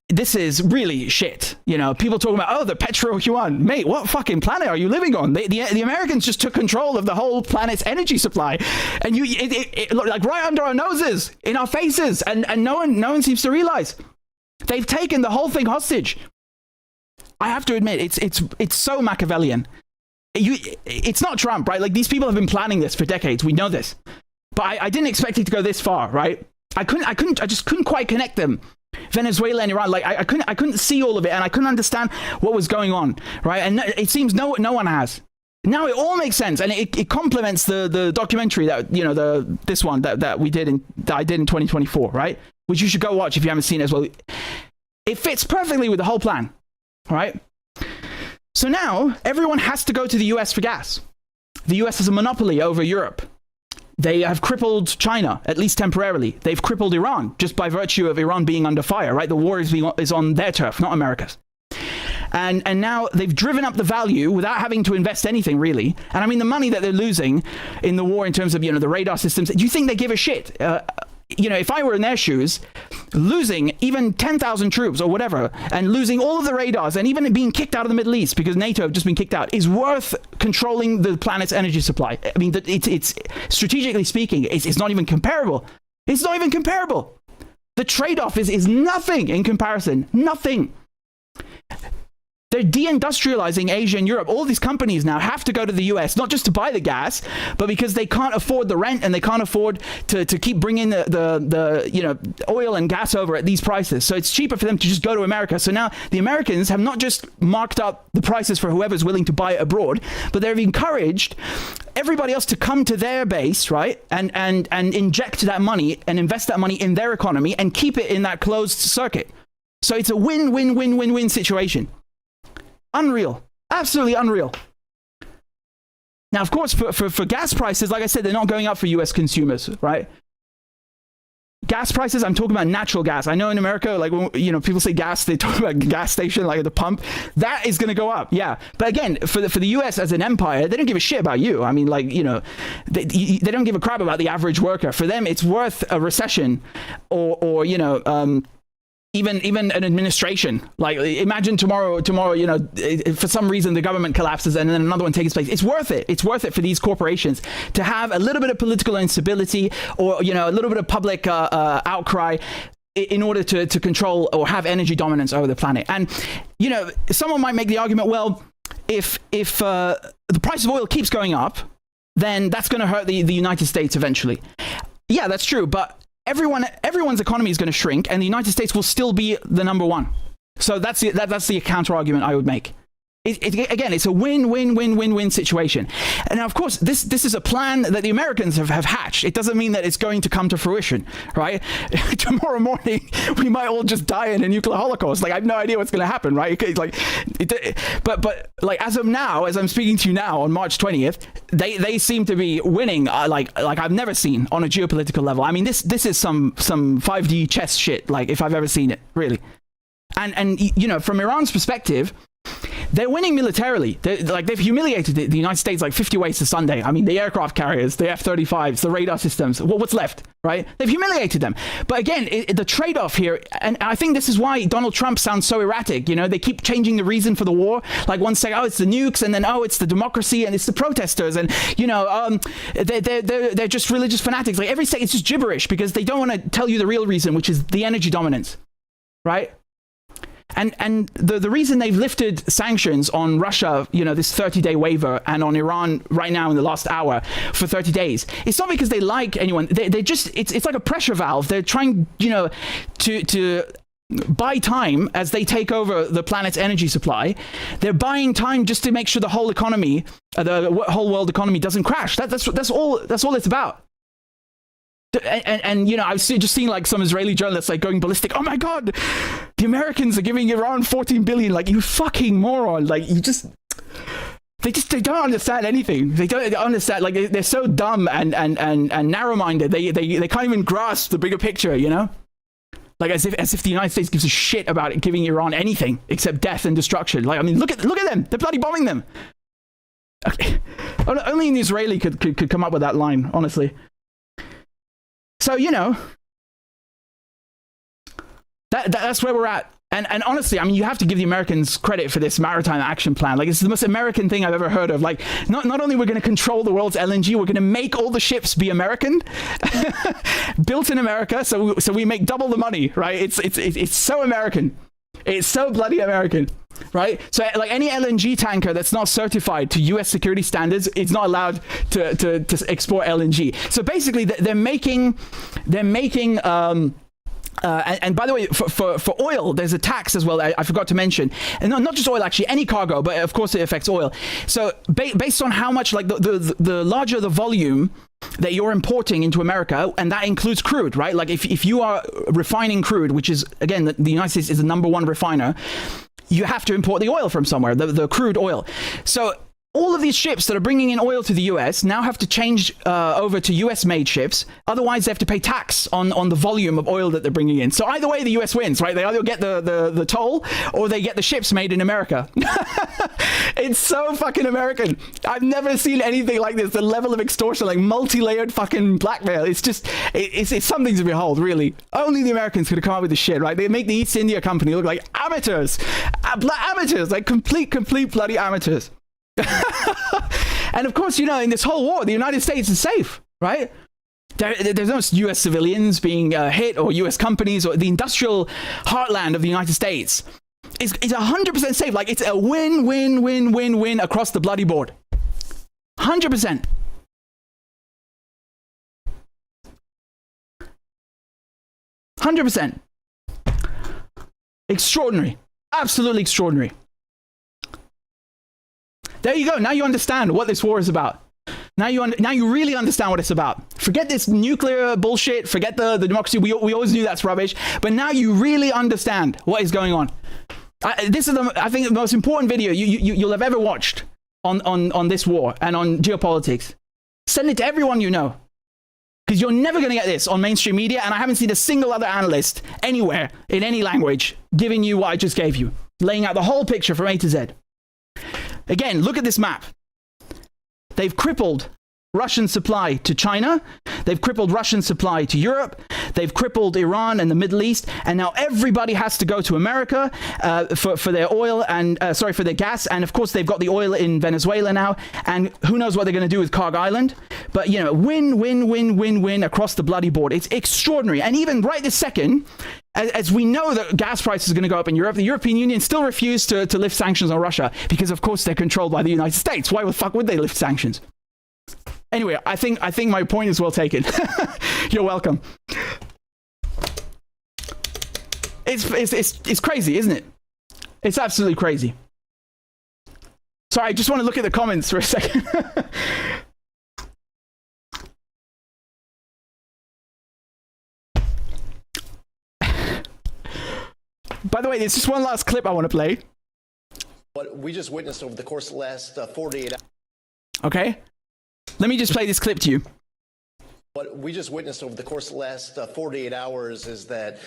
this is really shit. People talking about, the petro yuan. Mate, what fucking planet are you living on? The Americans just took control of the whole planet's energy supply. And it like right under our noses, in our faces. And no one seems to realize. They've taken the whole thing hostage. I have to admit, it's so Machiavellian. It's not Trump, right? Like, these people have been planning this for decades. We know this. But I didn't expect it to go this far, right? I just couldn't quite connect them. Venezuela and Iran, like I couldn't see all of it, and I couldn't understand what was going on, right? And it seems no one has. Now it all makes sense, and it complements the documentary that, you know, this one that I did in 2024, right? Which you should go watch if you haven't seen it as well. It fits perfectly with the whole plan, right? So now everyone has to go to the US for gas. The US has a monopoly over Europe. They have crippled China, at least temporarily. They've crippled Iran just by virtue of Iran being under fire, right? The war is on their turf, not America's. And now they've driven up the value without having to invest anything, really. And I mean, the money that they're losing in the war in terms of, you know, the radar systems, do you think they give a shit? You know, if I were in their shoes, losing even 10,000 troops or whatever, and losing all of the radars, and even being kicked out of the Middle East because NATO have just been kicked out, is worth controlling the planet's energy supply. I mean, it's strategically speaking, it's not even comparable. It's not even comparable. The trade-off is nothing in comparison. Nothing. They're deindustrializing Asia and Europe. All these companies now have to go to the US, not just to buy the gas, but because they can't afford the rent and they can't afford to keep bringing the you know, oil and gas over at these prices. So it's cheaper for them to just go to America. So now the Americans have not just marked up the prices for whoever's willing to buy it abroad, but they've encouraged everybody else to come to their base, right? And inject that money and invest that money in their economy and keep it in that closed circuit. So it's a win-win-win-win-win situation. Unreal. Absolutely unreal. Now, of course, for gas prices, like I said, they're not going up for US consumers, right? Gas prices, I'm talking about natural gas. I know in America, like, you know, people say gas, they talk about gas station, like at the pump. That is going to go up, yeah. But again, for the US as an empire, they don't give a shit about you. I mean, like, you know, they don't give a crap about the average worker. For them, it's worth a recession or you know, even an administration. Like, imagine tomorrow, you know, for some reason the government collapses and then another one takes place. It's worth it. It's worth it for these corporations to have a little bit of political instability or, you know, a little bit of public outcry in order to control or have energy dominance over the planet. And, you know, someone might make the argument, well, if the price of oil keeps going up, then that's going to hurt the United States eventually. Yeah, that's true. But everyone's economy is going to shrink, and the United States will still be the number one. So that's the counter argument I would make. Again, it's a win-win-win-win-win situation. And now, of course, this is a plan that the Americans have hatched. It doesn't mean that it's going to come to fruition, right? Tomorrow morning, we might all just die in a nuclear holocaust. Like, I have no idea what's going to happen, right? But like, as of now, as I'm speaking to you now on March 20th, they seem to be winning like I've never seen on a geopolitical level. I mean, this is some 5D chess shit, like, if I've ever seen it, really. And you know, from Iran's perspective, they're winning militarily. They've humiliated the United States like 50 ways to Sunday. I mean, the aircraft carriers, the F-35s, the radar systems, what's left, right? They've humiliated them. But again, the trade-off here, and I think this is why Donald Trump sounds so erratic. You know, they keep changing the reason for the war. Like, one second, oh, it's the nukes, and then, oh, it's the democracy, and it's the protesters, and, you know, they're just religious fanatics. Like, every second, it's just gibberish because they don't want to tell you the real reason, which is the energy dominance, right? And the reason they've lifted sanctions on Russia, you know, this 30-day waiver, and on Iran right now in the last hour for 30 days, it's not because they like anyone. They just, it's like a pressure valve. They're trying, you know, to buy time as they take over the planet's energy supply. They're buying time just to make sure the whole economy, the whole world economy doesn't crash. That's all it's about. And you know, I've just seen like some Israeli journalists like going ballistic. Oh my God, the Americans are giving Iran 14 billion. Like, you fucking moron. Like, they don't understand anything. They don't understand. Like, they're so dumb and narrow-minded. They can't even grasp the bigger picture, you know? Like, as if the United States gives a shit about it, giving Iran anything except death and destruction. Like, I mean, look at them. They're bloody bombing them. Okay. Only an Israeli could come up with that line, honestly. So, you know, that's where we're at. And honestly, I mean, you have to give the Americans credit for this maritime action plan. Like, it's the most American thing I've ever heard of. Like, not only we're going to control the world's LNG, we're going to make all the ships be American, built in America, so we make double the money, right? It's so American. It's so bloody American, right? So, like, any LNG tanker that's not certified to US security standards, it's not allowed to export LNG. So basically, they're making And by the way, for oil, there's a tax as well. I forgot to mention, and not just oil, actually, any cargo, but of course it affects oil. So based on how much, like the larger the volume that you're importing into America, and that includes crude, right? Like if you are refining crude, which is, again, the United States is the #1 refiner, you have to import the oil from somewhere, the crude oil. So all of these ships that are bringing in oil to the US now have to change over to US-made ships. Otherwise, they have to pay tax on the volume of oil that they're bringing in. So either way, the US wins, right? They either get the toll or they get the ships made in America. It's so fucking American. I've never seen anything like this. The level of extortion, like multi-layered fucking blackmail. It's just, it's something to behold, really. Only the Americans could have come up with this shit, right? They make the East India Company look like amateurs. Amateurs, like complete bloody amateurs. And of course, you know, in this whole war, the United States is safe, right? There's no US civilians being hit, or US companies, or the industrial heartland of the United States is 100% safe. Like, it's a win across the bloody board. 100%. Extraordinary. Absolutely extraordinary. There you go. Now you understand what this war is about. Now you really understand what it's about. Forget this nuclear bullshit. Forget the democracy. We always knew that's rubbish. But now you really understand what is going on. This is, I think, the most important video you'll have ever watched on this war and on geopolitics. Send it to everyone you know. Because you're never going to get this on mainstream media. And I haven't seen a single other analyst anywhere in any language giving you what I just gave you. Laying out the whole picture from A to Z. Again, look at this map. They've crippled Russian supply to China. They've crippled Russian supply to Europe. They've crippled Iran and the Middle East. And now everybody has to go to America for their oil and, for their gas. And of course, they've got the oil in Venezuela now. And who knows what they're going to do with Kharg Island. But, you know, win across the bloody board. It's extraordinary. And even right this second, as we know that gas prices are going to go up in Europe, the European Union still refused to lift sanctions on Russia because, of course, they're controlled by the United States. Why the fuck would they lift sanctions? Anyway, I think my point is well taken. You're welcome. It's crazy, isn't it? It's absolutely crazy. Sorry, I just want to look at the comments for a second. By the way, there's just one last clip I want to play. What we just witnessed over the course of the last 48 hours. Okay. Let me just play this clip to you. What we just witnessed over the course of the last 48 hours is that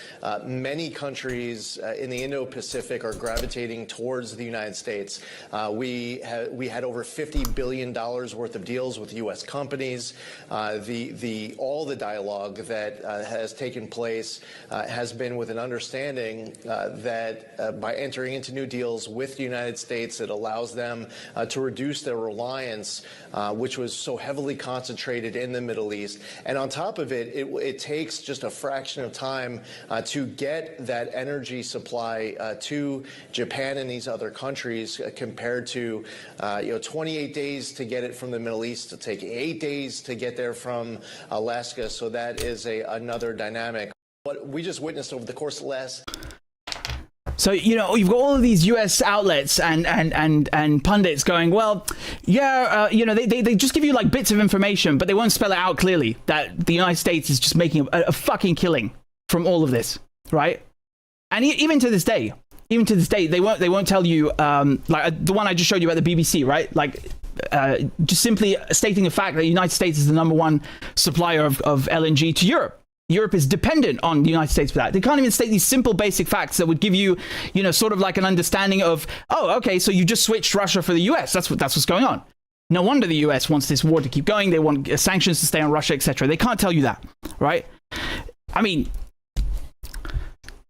many countries in the Indo-Pacific are gravitating towards the United States. We had over $50 billion worth of deals with U.S. companies. All the dialogue that has taken place has been with an understanding that by entering into new deals with the United States, it allows them to reduce their reliance, which was so heavily concentrated in the Middle East. And on top of it, it takes just a fraction of time to get that energy supply to Japan and these other countries compared to 28 days to get it from the Middle East, to take 8 days to get there from Alaska. So that is another dynamic. What we just witnessed over the course of the last... So, you know, you've got all of these US outlets and pundits going, well, yeah, you know, they just give you like bits of information, but they won't spell it out clearly that the United States is just making a fucking killing from all of this, right? And even to this day, they won't tell you, like the one I just showed you about the BBC, right? Like, just simply stating the fact that the United States is the #1 supplier of LNG to Europe. Europe is dependent on the United States for that. They can't even state these simple basic facts that would give you, you know, sort of like an understanding of, oh, okay, so you just switched Russia for the US. That's what's going on. No wonder the US wants this war to keep going. They want sanctions to stay on Russia, etc. They can't tell you that, right? I mean,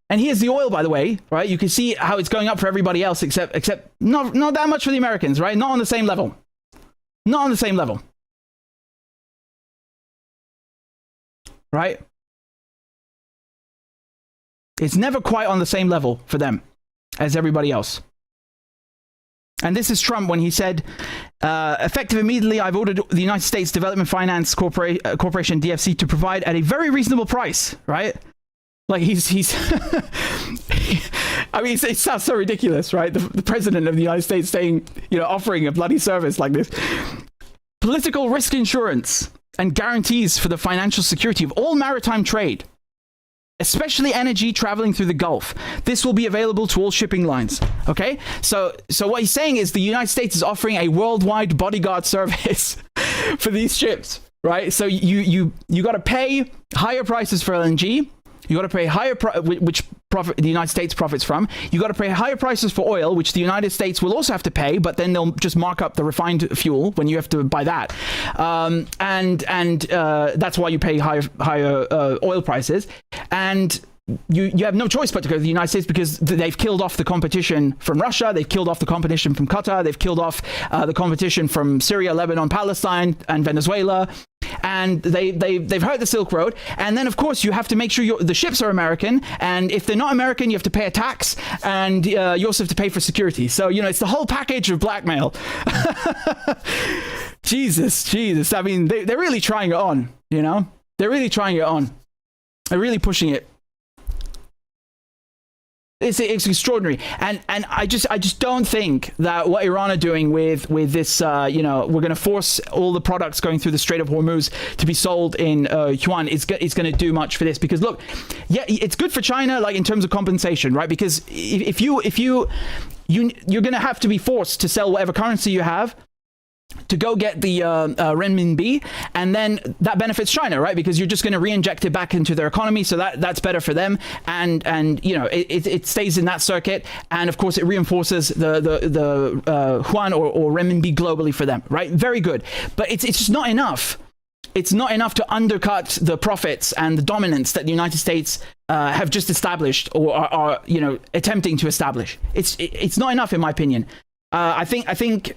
and here's the oil, by the way, right? You can see how it's going up for everybody else, except not that much for the Americans, right? Not on the same level. Not on the same level. Right? It's never quite on the same level for them as everybody else. And this is Trump when he said, effective immediately, I've ordered the United States Development Finance Corporation, DFC, to provide at a very reasonable price, right? Like he's I mean, it sounds so ridiculous, right? The president of the United States saying, offering a bloody service like this. Political risk insurance and guarantees for the financial security of all maritime trade, especially energy traveling through the Gulf. This will be available to all shipping lines. Okay? So what he's saying is the United States is offering a worldwide bodyguard service for these ships, right? So you got to pay higher prices for LNG. You got to pay higher which profit the United States profits from. You got to pay higher prices for oil, which the United States will also have to pay, but then they'll just mark up the refined fuel when you have to buy that. And that's why you pay higher oil prices. And you have no choice but to go to the United States because they've killed off the competition from Russia. They've killed off the competition from Qatar. They've killed off the competition from Syria, Lebanon, Palestine, and Venezuela. And they've hurt the Silk Road. And then, of course, you have to make sure the ships are American. And if they're not American, you have to pay a tax. And you also have to pay for security. So, it's the whole package of blackmail. Jesus. I mean, they're really trying it on, They're really trying it on. They're really pushing it. It's extraordinary, and I just don't think that what Iran are doing with this, we're going to force all the products going through the Strait of Hormuz to be sold in yuan is going to do much for this. Because look, yeah, it's good for China, like in terms of compensation, right? Because if you're going to have to be forced to sell whatever currency you have to go get the renminbi, and then that benefits China, right? Because you're just going to re-inject it back into their economy, so that's better for them, and it stays in that circuit, and of course it reinforces the yuan or renminbi globally for them, right? Very good, but it's just not enough. It's not enough to undercut the profits and the dominance that the United States have just established or are attempting to establish. It's not enough, in my opinion. I think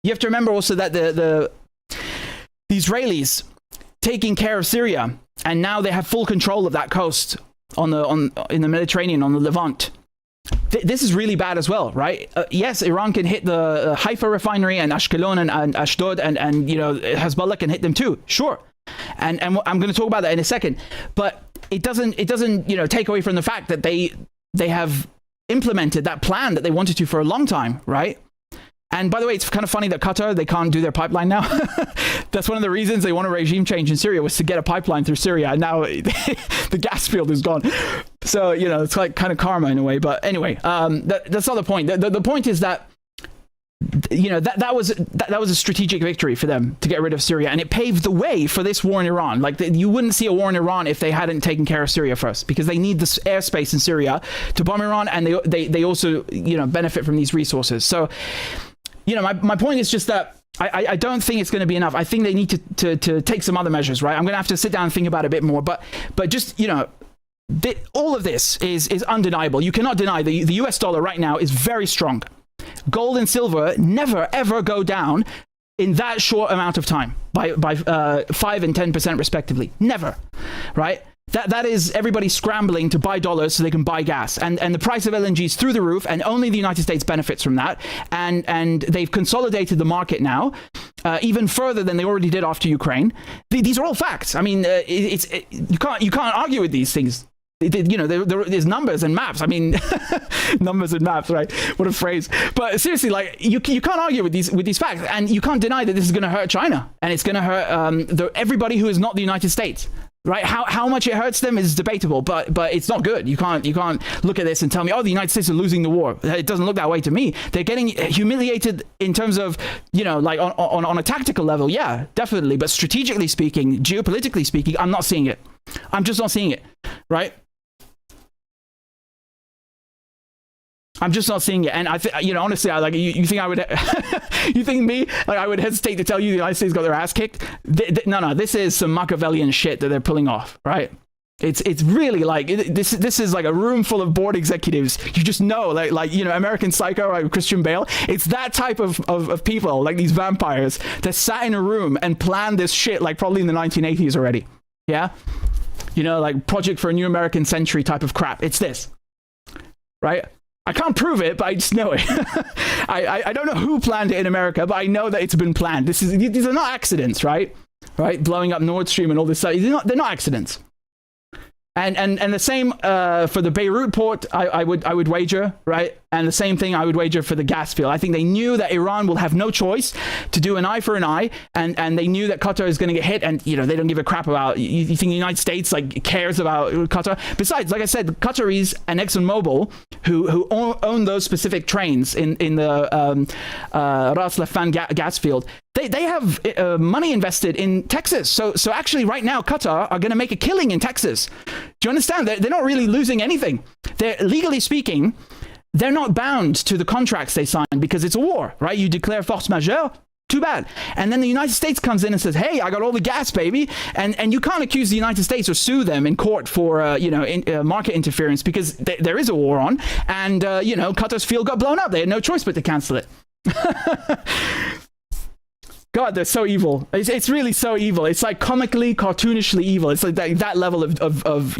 you have to remember also that the Israelis taking care of Syria, and now they have full control of that coast in the Mediterranean, on the Levant. This is really bad as well, right? Yes, Iran can hit the Haifa refinery and Ashkelon and Ashdod, and Hezbollah can hit them too, sure. And I'm going to talk about that in a second. But it doesn't take away from the fact that they have implemented that plan that they wanted to for a long time, right? And by the way, it's kind of funny that Qatar, they can't do their pipeline now. That's one of the reasons they want a regime change in Syria, was to get a pipeline through Syria. And now the gas field is gone. So, it's like kind of karma in a way. But anyway, that's not the point. The point is that, that was a strategic victory for them to get rid of Syria. And it paved the way for this war in Iran. Like, you wouldn't see a war in Iran if they hadn't taken care of Syria first, because they need this airspace in Syria to bomb Iran. And they also, benefit from these resources. So, my point is just that I don't think it's going to be enough. I think they need to take some other measures, right? I'm going to have to sit down and think about it a bit more. But just, all of this is undeniable. You cannot deny the US dollar right now is very strong. Gold and silver never, ever go down in that short amount of time by 5 and 10% respectively. Never, right? That is everybody scrambling to buy dollars so they can buy gas, and the price of LNG is through the roof, and only the United States benefits from that. And they've consolidated the market now even further than they already did after Ukraine. These are all facts. I mean, you can't argue with these things. There's numbers and maps. I mean, numbers and maps, right? What a phrase. But seriously, like, you can't argue with these facts, and you can't deny that this is going to hurt China, and it's going to hurt everybody who is not the United States. Right? How much it hurts them is debatable, but it's not good. You can't look at this and tell me, the United States are losing the war. It doesn't look that way to me. They're getting humiliated in terms of, like on a tactical level, yeah, definitely. But strategically speaking, geopolitically speaking, I'm not seeing it. I'm just not seeing it, right? I'm just not seeing it. And I think, honestly, you think I would, you think me, like, I would hesitate to tell you the United States got their ass kicked? No, this is some Machiavellian shit that they're pulling off, right? It's really like, this is like a room full of board executives. You just know, like American Psycho, like Christian Bale. It's that type of people, like these vampires, that sat in a room and planned this shit, like probably in the 1980s already. Yeah? Like Project for a New American Century type of crap. It's this, right? I can't prove it, but I just know it. I don't know who planned it in America, but I know that it's been planned. These are not accidents, right? Right? Blowing up Nord Stream and all this stuff. They're not accidents. And the same for the Beirut port, I would wager, right? And the same thing I would wager for the gas field. I think they knew that Iran will have no choice to do an eye for an eye, and they knew that Qatar is going to get hit, and they don't give a crap about. You think the United States cares about Qatar? Besides, like I said, the Qataris and ExxonMobil, who own those specific trains in the Ras Laffan gas field, they have money invested in Texas. So actually, right now, Qatar are going to make a killing in Texas. Do you understand? They're not really losing anything. They're, legally speaking, they're not bound to the contracts they signed because it's a war, right? You declare force majeure, too bad. And then the United States comes in and says, hey, I got all the gas, baby. And you can't accuse the United States or sue them in court for, market interference because there is a war on. And, Qatar's field got blown up. They had no choice but to cancel it. God, they're so evil. It's really so evil. It's like comically, cartoonishly evil. It's like that level of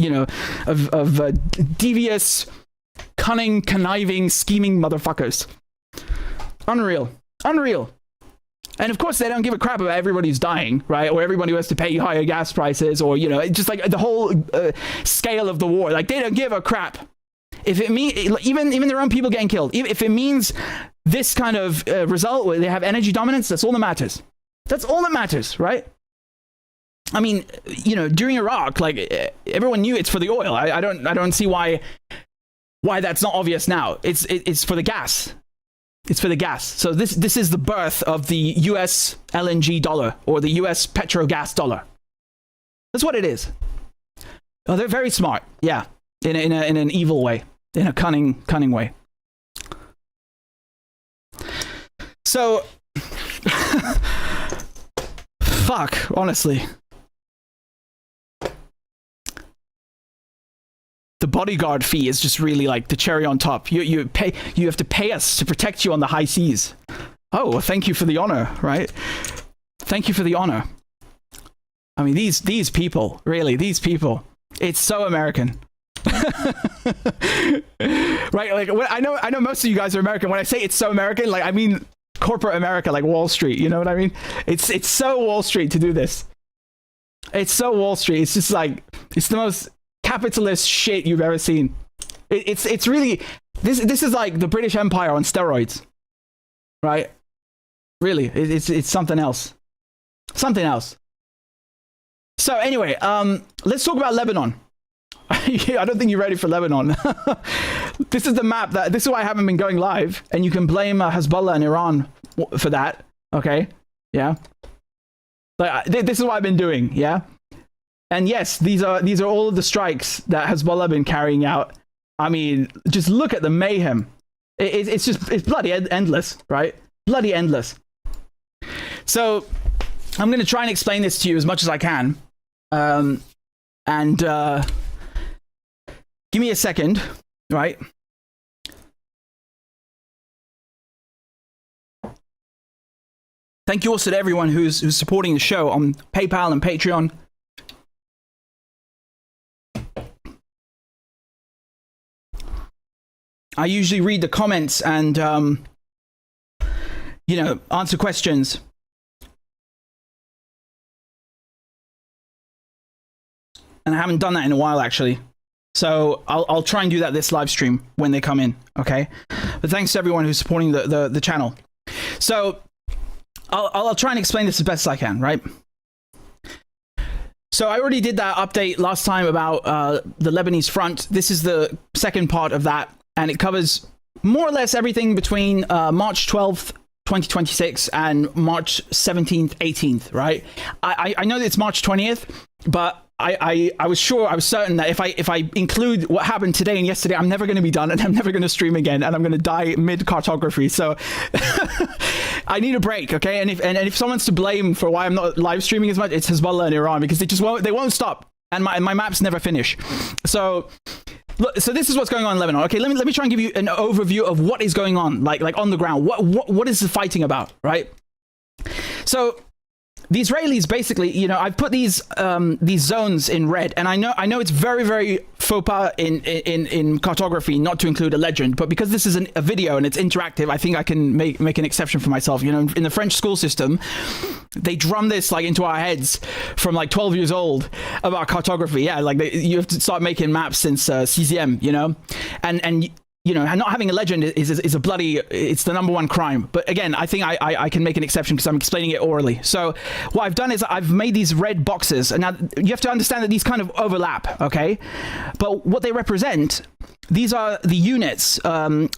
devious, cunning, conniving, scheming motherfuckers. Unreal. And of course, they don't give a crap about everybody who's dying, right? Or everybody who has to pay higher gas prices, or just like the whole scale of the war. Like, they don't give a crap. If it means even their own people getting killed, if it means this kind of result where they have energy dominance, that's all that matters. That's all that matters, right? I mean, during Iraq, like, everyone knew it's for the oil. I don't see why that's not obvious now. It's for the gas. It's for the gas. So this is the birth of the US LNG dollar, or the US petrogas dollar. That's what it is. Oh, they're very smart. Yeah, in an evil way, in a cunning way. So, fuck, honestly. The bodyguard fee is just really like the cherry on top. You have to pay us to protect you on the high seas. Oh, well, thank you for the honor, right? Thank you for the honor. I mean, these people, really, these people. It's so American. Right? Like, I know most of you guys are American. When I say it's so American, like, I mean corporate America, like Wall Street. You know what I mean? It's so Wall Street to do this. It's so Wall Street. It's just like, it's the most capitalist shit you've ever seen. It's really, this is like the British Empire on steroids, right? Really, it's something else. Something else. So anyway, let's talk about Lebanon. I don't think you're ready for Lebanon. This is the map this is why I haven't been going live, and you can blame Hezbollah and Iran for that. Okay, yeah. Like, this is what I've been doing. Yeah. And yes, these are all of the strikes that Hezbollah have been carrying out. I mean, just look at the mayhem. It's bloody endless, right? Bloody endless. So I'm going to try and explain this to you as much as I can. Give me a second, right? Thank you also to everyone who's supporting the show on PayPal and Patreon. I usually read the comments and, answer questions. And I haven't done that in a while, actually. So I'll try and do that this live stream when they come in, okay? But thanks to everyone who's supporting the channel. So I'll try and explain this as best as I can, right? So I already did that update last time about the Lebanese front. This is the second part of that. And it covers more or less everything between March 12th, 2026 and March 17th, 18th, right? I know that it's March 20th, but I was certain that if I include what happened today and yesterday, I'm never going to be done, and I'm never going to stream again, and I'm going to die mid-cartography. So I need a break, okay? And if someone's to blame for why I'm not live streaming as much, it's Hezbollah and Iran, because they won't stop, and my maps never finish. So look, so this is what's going on in Lebanon. Okay, let me try and give you an overview of what is going on, like on the ground. What is the fighting about, right? So the Israelis basically, you know, I've put these zones in red, and I know it's very, very faux pas in cartography not to include a legend, but because this is a video and it's interactive, I think I can make an exception for myself. You know, in the French school system, they drum this like into our heads from like 12 years old about cartography. Yeah, like you have to start making maps since 6e, you know, and you know, not having a legend is a bloody, it's the #1 crime. But again, I think I can make an exception because I'm explaining it orally. So what I've done is I've made these red boxes. And now you have to understand that these kind of overlap, okay? But what they represent, these are the units or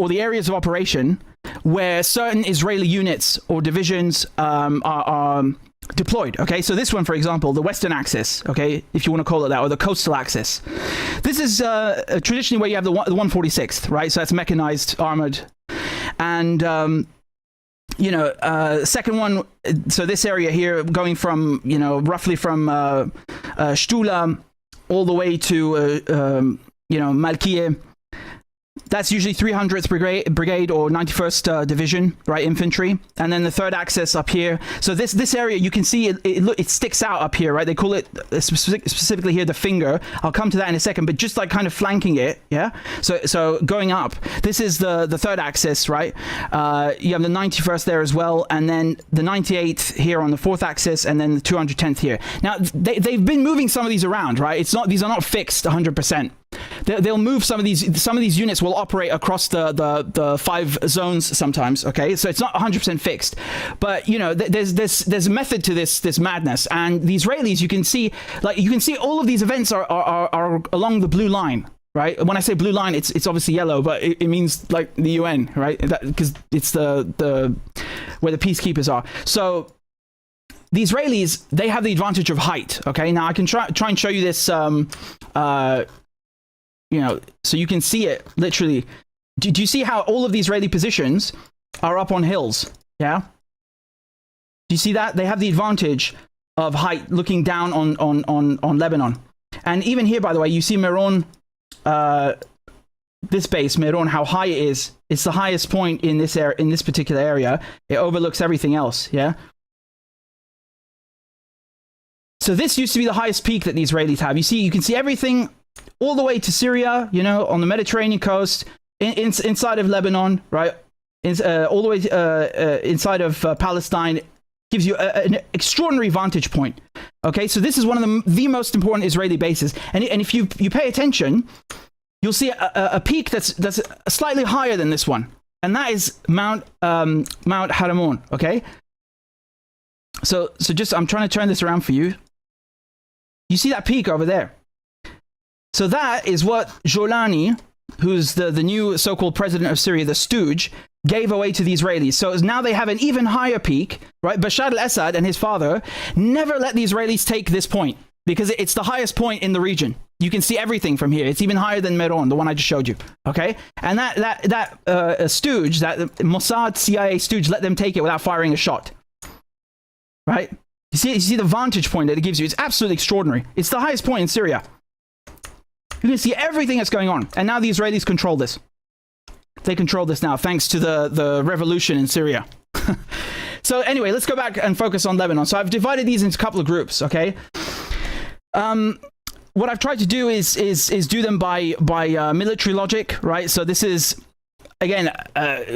the areas of operation where certain Israeli units or divisions are deployed. Okay, so this one, for example, the Western Axis, okay, if you want to call it that, or the Coastal Axis. This is traditionally where you have the 146th, right? So that's mechanized, armored. And, you know, second one, so this area here going from, you know, roughly from Stula all the way to, you know, Malkieh. That's usually 300th Brigade or 91st Division, right, infantry. And then the third axis up here. So this area, you can see it sticks out up here, right? They call it specifically here the finger. I'll come to that in a second, but just like kind of flanking it, yeah? So going up, this is the third axis, right? You have the 91st there as well, and then the 98th here on the fourth axis, and then the 210th here. Now, they've been moving some of these around, right? These are not fixed 100%. They'll move some of these units will operate across the 5 zones sometimes, okay? So it's not 100% fixed. But, you know, there's a method to this madness. And the Israelis, you can see all of these events are along the blue line, right? When I say blue line, it's obviously yellow, but it means like the UN, right? Because it's the where the peacekeepers are. So the Israelis, they have the advantage of height, okay? Now I can try and show you this you know, so you can see it literally. Do you see how all of the Israeli positions are up on hills? Yeah. Do you see that? They have the advantage of height looking down on Lebanon. And even here, by the way, you see Meron, this base, Meron, how high it is. It's the highest point in this area, in this particular area. It overlooks everything else. Yeah. So this used to be the highest peak that the Israelis have. You can see everything all the way to Syria, you know, on the Mediterranean coast, inside of Lebanon, right? All the way inside of Palestine, gives you an extraordinary vantage point. Okay, so this is one of the most important Israeli bases. And if you pay attention, you'll see a peak that's slightly higher than this one. And that is Mount Haramon, okay? So just, I'm trying to turn this around for you. You see that peak over there? So that is what Jolani, who's the new so-called president of Syria, the stooge, gave away to the Israelis. So now they have an even higher peak, right? Bashar al-Assad and his father never let the Israelis take this point because it's the highest point in the region. You can see everything from here. It's even higher than Meron, the one I just showed you, okay? And that stooge, that Mossad CIA stooge, let them take it without firing a shot, right? You see the vantage point that it gives you. It's absolutely extraordinary. It's the highest point in Syria. You can see everything that's going on. And now the Israelis control this. They control this now, thanks to the revolution in Syria. So anyway, let's go back and focus on Lebanon. So I've divided these into a couple of groups, okay? What I've tried to do is do them by military logic, right? So this is, again,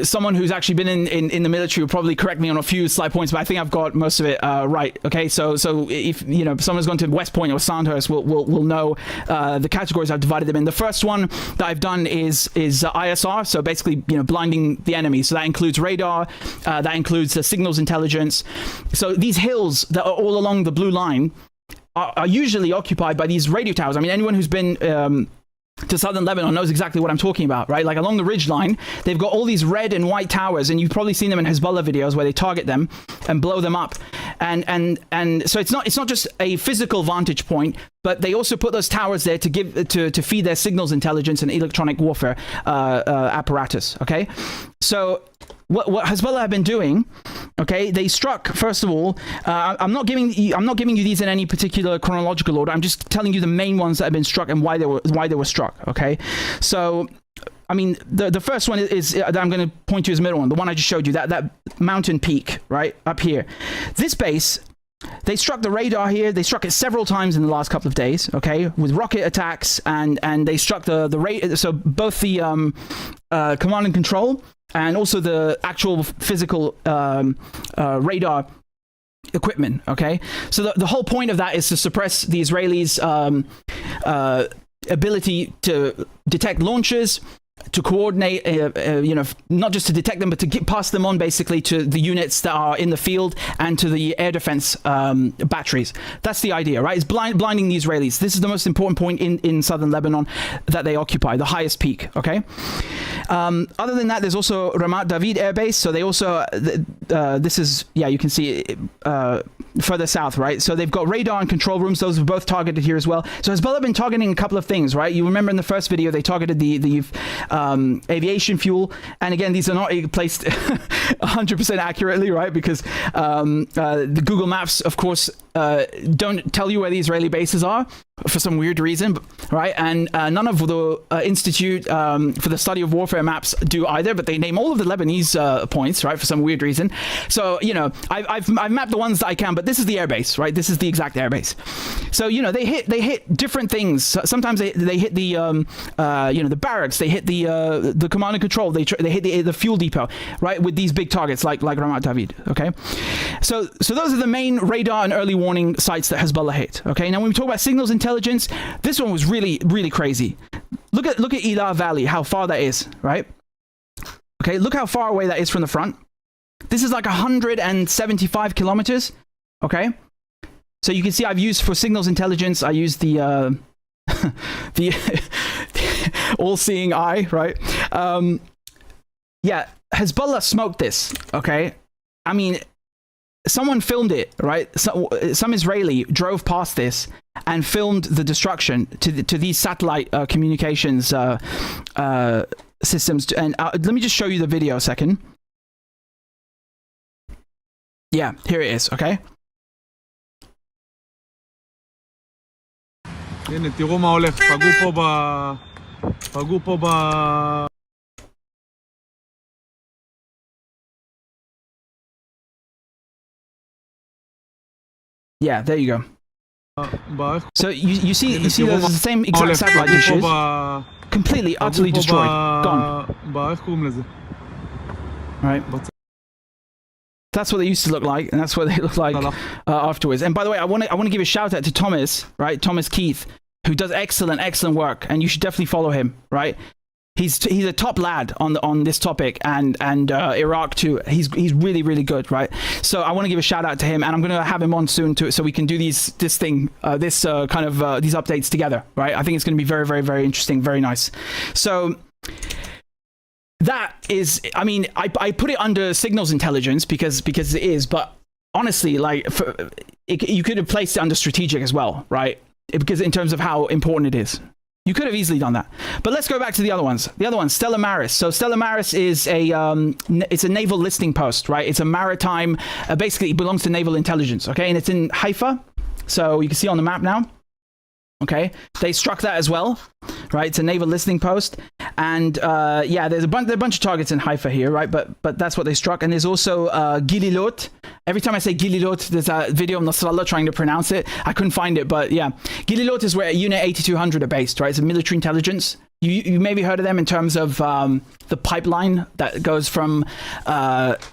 someone who's actually been in the military will probably correct me on a few slight points, but I think I've got most of it right. Okay, so if you know someone's gone to West Point or Sandhurst, will know the categories I've divided them in. The first one that I've done is ISR, so basically blinding the enemy. So that includes radar, that includes the signals intelligence. So these hills that are all along the blue line are usually occupied by these radio towers. I mean, anyone who's been to southern Lebanon knows exactly what I'm talking about, right? Like along the ridge line, they've got all these red and white towers, and you've probably seen them in Hezbollah videos where they target them and blow them up. And so it's not just a physical vantage point, but they also put those towers there to feed their signals intelligence and electronic warfare apparatus. Okay, so what Hezbollah have been doing, okay, they struck, first of all, I'm not giving you these in any particular chronological order. I'm just telling you the main ones that have been struck and why they were struck, okay? So, I mean, the first one is that I'm going to point to as middle one, the one I just showed you, that mountain peak, right, up here. This base they struck the radar here. They struck it several times in the last couple of days, okay, with rocket attacks, and they struck so both the command and control and also the actual physical radar equipment, okay? So the whole point of that is to suppress the Israelis' ability to detect launches, to coordinate, not just to detect them, but to get past them on basically to the units that are in the field and to the air defense batteries. That's the idea, right? It's blinding the Israelis. This is the most important point in southern Lebanon that they occupy, the highest peak, okay? Other than that, there's also Ramat David Air Base. So they also, this is, you can see further south, right? So they've got radar and control rooms. Those are both targeted here as well. So Hezbollah have been targeting a couple of things, right? You remember in the first video, they targeted the aviation fuel. And again, these are not placed 100% accurately, right? Because the Google Maps, of course, don't tell you where the Israeli bases are for some weird reason, right? And none of the Institute for the Study of Warfare maps do either, but they name all of the Lebanese points, right, for some weird reason. So, I've mapped the ones that I can, but this is the airbase, right? This is the exact airbase. So, they hit different things. Sometimes they hit the barracks, they hit the command and control, they hit the fuel depot, right, with these big targets like Ramat David, okay? So those are the main radar and early warning sites that Hezbollah hit, okay? Now, when we talk about signals intelligence, this one was really, really crazy. Look at Elah Valley, how far that is, right? Okay, look how far away that is from the front. This is like 175 kilometers, okay? So you can see I've used for signals intelligence, I used the all-seeing eye, right? Hezbollah smoked this, okay? I mean, someone filmed it, right? Some Israeli drove past this and filmed the destruction to these satellite communications systems. And let me just show you the video a second. Yeah, here it is, okay? הנה, תראו מה הולך, פגעו פה ב... Yeah, there you go. So you see those are the same exact satellite dishes, completely, utterly destroyed, gone. Right. That's what they used to look like, and that's what they look like afterwards. And by the way, I want to give a shout out to Thomas, right? Thomas Keith, who does excellent work, and you should definitely follow him, right? He's a top lad on this topic, and Iraq too. He's really, really good, right? So I want to give a shout out to him, and I'm going to have him on soon so we can do these updates together, right? I think it's going to be very, very, very interesting, very nice. So that is, I mean, I put it under signals intelligence because it is, but honestly, you could have placed it under strategic as well, right? Because in terms of how important it is. You could have easily done that. But let's go back to the other ones. The other one, Stella Maris. So Stella Maris is it's a naval listing post, right? It's a maritime, basically it belongs to naval intelligence, okay? And it's in Haifa. So you can see on the map now. Okay, they struck that as well, right? It's a naval listening post, and there's a bunch of targets in Haifa here, right? But that's what they struck, and there's also Gililot. Every time I say Gililot, there's a video of Nasrallah trying to pronounce it. I couldn't find it, but yeah, Gililot is where Unit 8200 are based, right? It's a military intelligence. You maybe heard of them in terms of the pipeline that goes from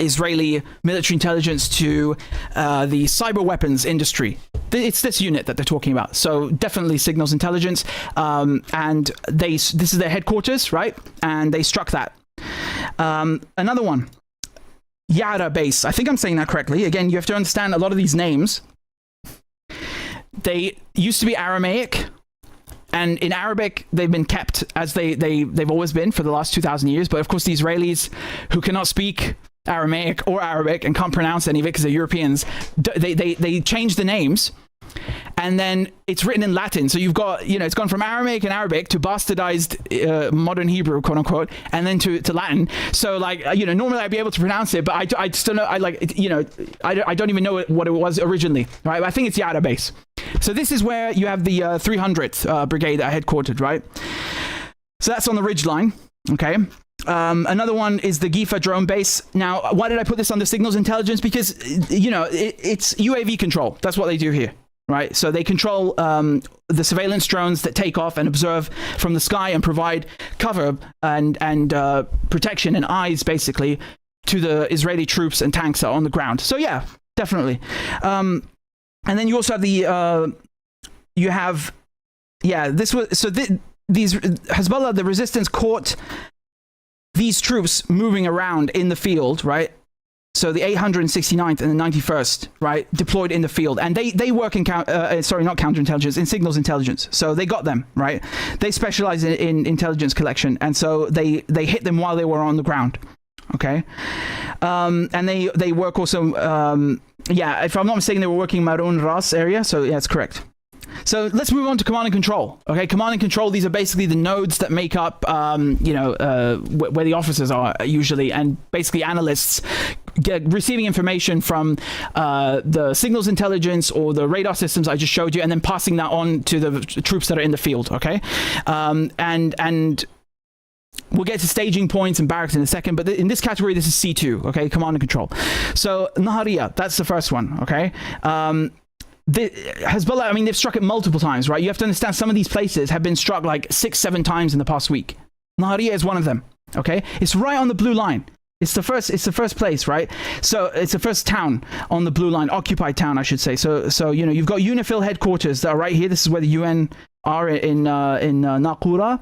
Israeli military intelligence to the cyber weapons industry. It's this unit that they're talking about. So definitely signals intelligence. And this is their headquarters, right? And they struck that. Another one, Yara base. I think I'm saying that correctly. Again, you have to understand a lot of these names. They used to be Aramaic. And in Arabic, they've been kept as they've always been for the last 2,000 years. But of course, the Israelis who cannot speak Aramaic or Arabic and can't pronounce any of it because they're Europeans, they changed the names. And then it's written in Latin. So you've got, it's gone from Aramaic and Arabic to bastardized modern Hebrew, quote unquote, and then to Latin. So normally I'd be able to pronounce it, but I just don't know. I don't even know what it was originally, right? But I think it's Yara base. So this is where you have the 300th Brigade that are headquartered, right? So that's on the ridge line, okay? Another one is the Gifa drone base. Now, why did I put this under signals intelligence? Because, you know, it's UAV control. That's what they do here, right? So they control the surveillance drones that take off and observe from the sky and provide cover and protection and eyes, basically, to the Israeli troops and tanks that are on the ground. So, yeah, definitely. And then you also have the, these Hezbollah, the resistance caught these troops moving around in the field, right? So the 869th and the 91st, right, deployed in the field, and they work in not counterintelligence, in signals intelligence. So they got them, right? They specialize in intelligence collection, and so they hit them while they were on the ground. Okay, and they work also. If I'm not mistaken, they were working in Marun Ras area. So yeah, it's correct. So let's move on to command and control. Okay, command and control, these are basically the nodes that make up, where the officers are usually, and basically analysts receiving information from the signals intelligence or the radar systems I just showed you, and then passing that on to the troops that are in the field, okay? And we'll get to staging points and barracks in a second, but in this category, this is C2, okay, command and control. So Nahariya, that's the first one, okay? Hezbollah, I mean, they've struck it multiple times, right? You have to understand some of these places have been struck like 6-7 times in the past week. Nahariya is one of them, okay? It's right on the blue line. It's the first place, right? So it's the first town on the blue line, occupied town, I should say. So you know, you've got UNIFIL headquarters that are right here. This is where the UN are in Naqoura,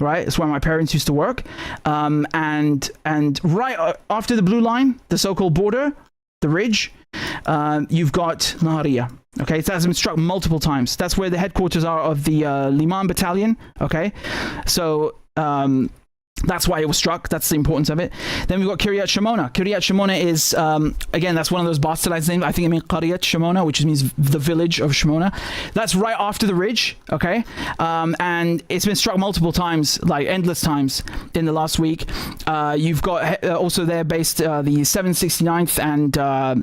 right? It's where my parents used to work. And right after the blue line, the so-called border, the ridge, you've got Nahariya. Okay, so that's been struck multiple times. That's where the headquarters are of the Liman battalion. Okay, so that's why it was struck. That's the importance of it. Then we've got Kiryat Shimona. Kiryat Shimona is, again, that's one of those bastardized names. I think it means Qaryat Shimona, which means the village of Shimona. That's right after the ridge, okay? And it's been struck multiple times, like endless times in the last week. You've got also there based the 769th, and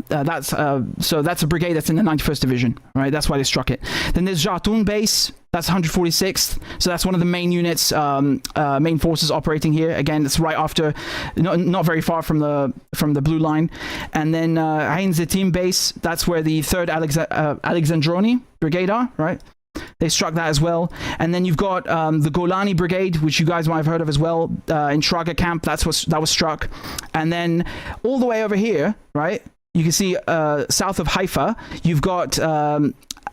that's a brigade that's in the 91st Division, right? That's why they struck it. Then there's Jatun base. That's 146th. So that's one of the main units, main forces operating here. Again, it's right after, not very far from the blue line. And then Ain Zetim base, that's where the 3rd Alexandroni Brigade are, right? They struck that as well. And then you've got the Golani Brigade, which you guys might have heard of as well, in Shraga camp. That was struck. And then all the way over here, right? You can see south of Haifa, you've got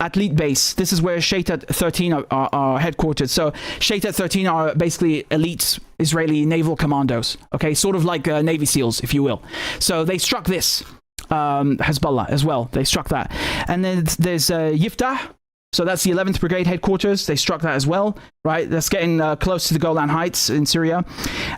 Athlete base. This is where Shaitat 13 are headquartered. So Shaitat 13 are basically elite Israeli naval commandos. Okay, sort of like Navy SEALs, if you will. So they struck this, Hezbollah as well. They struck that. And then there's Yiftah. So that's the 11th Brigade headquarters. They struck that as well, right? That's getting close to the Golan Heights in Syria.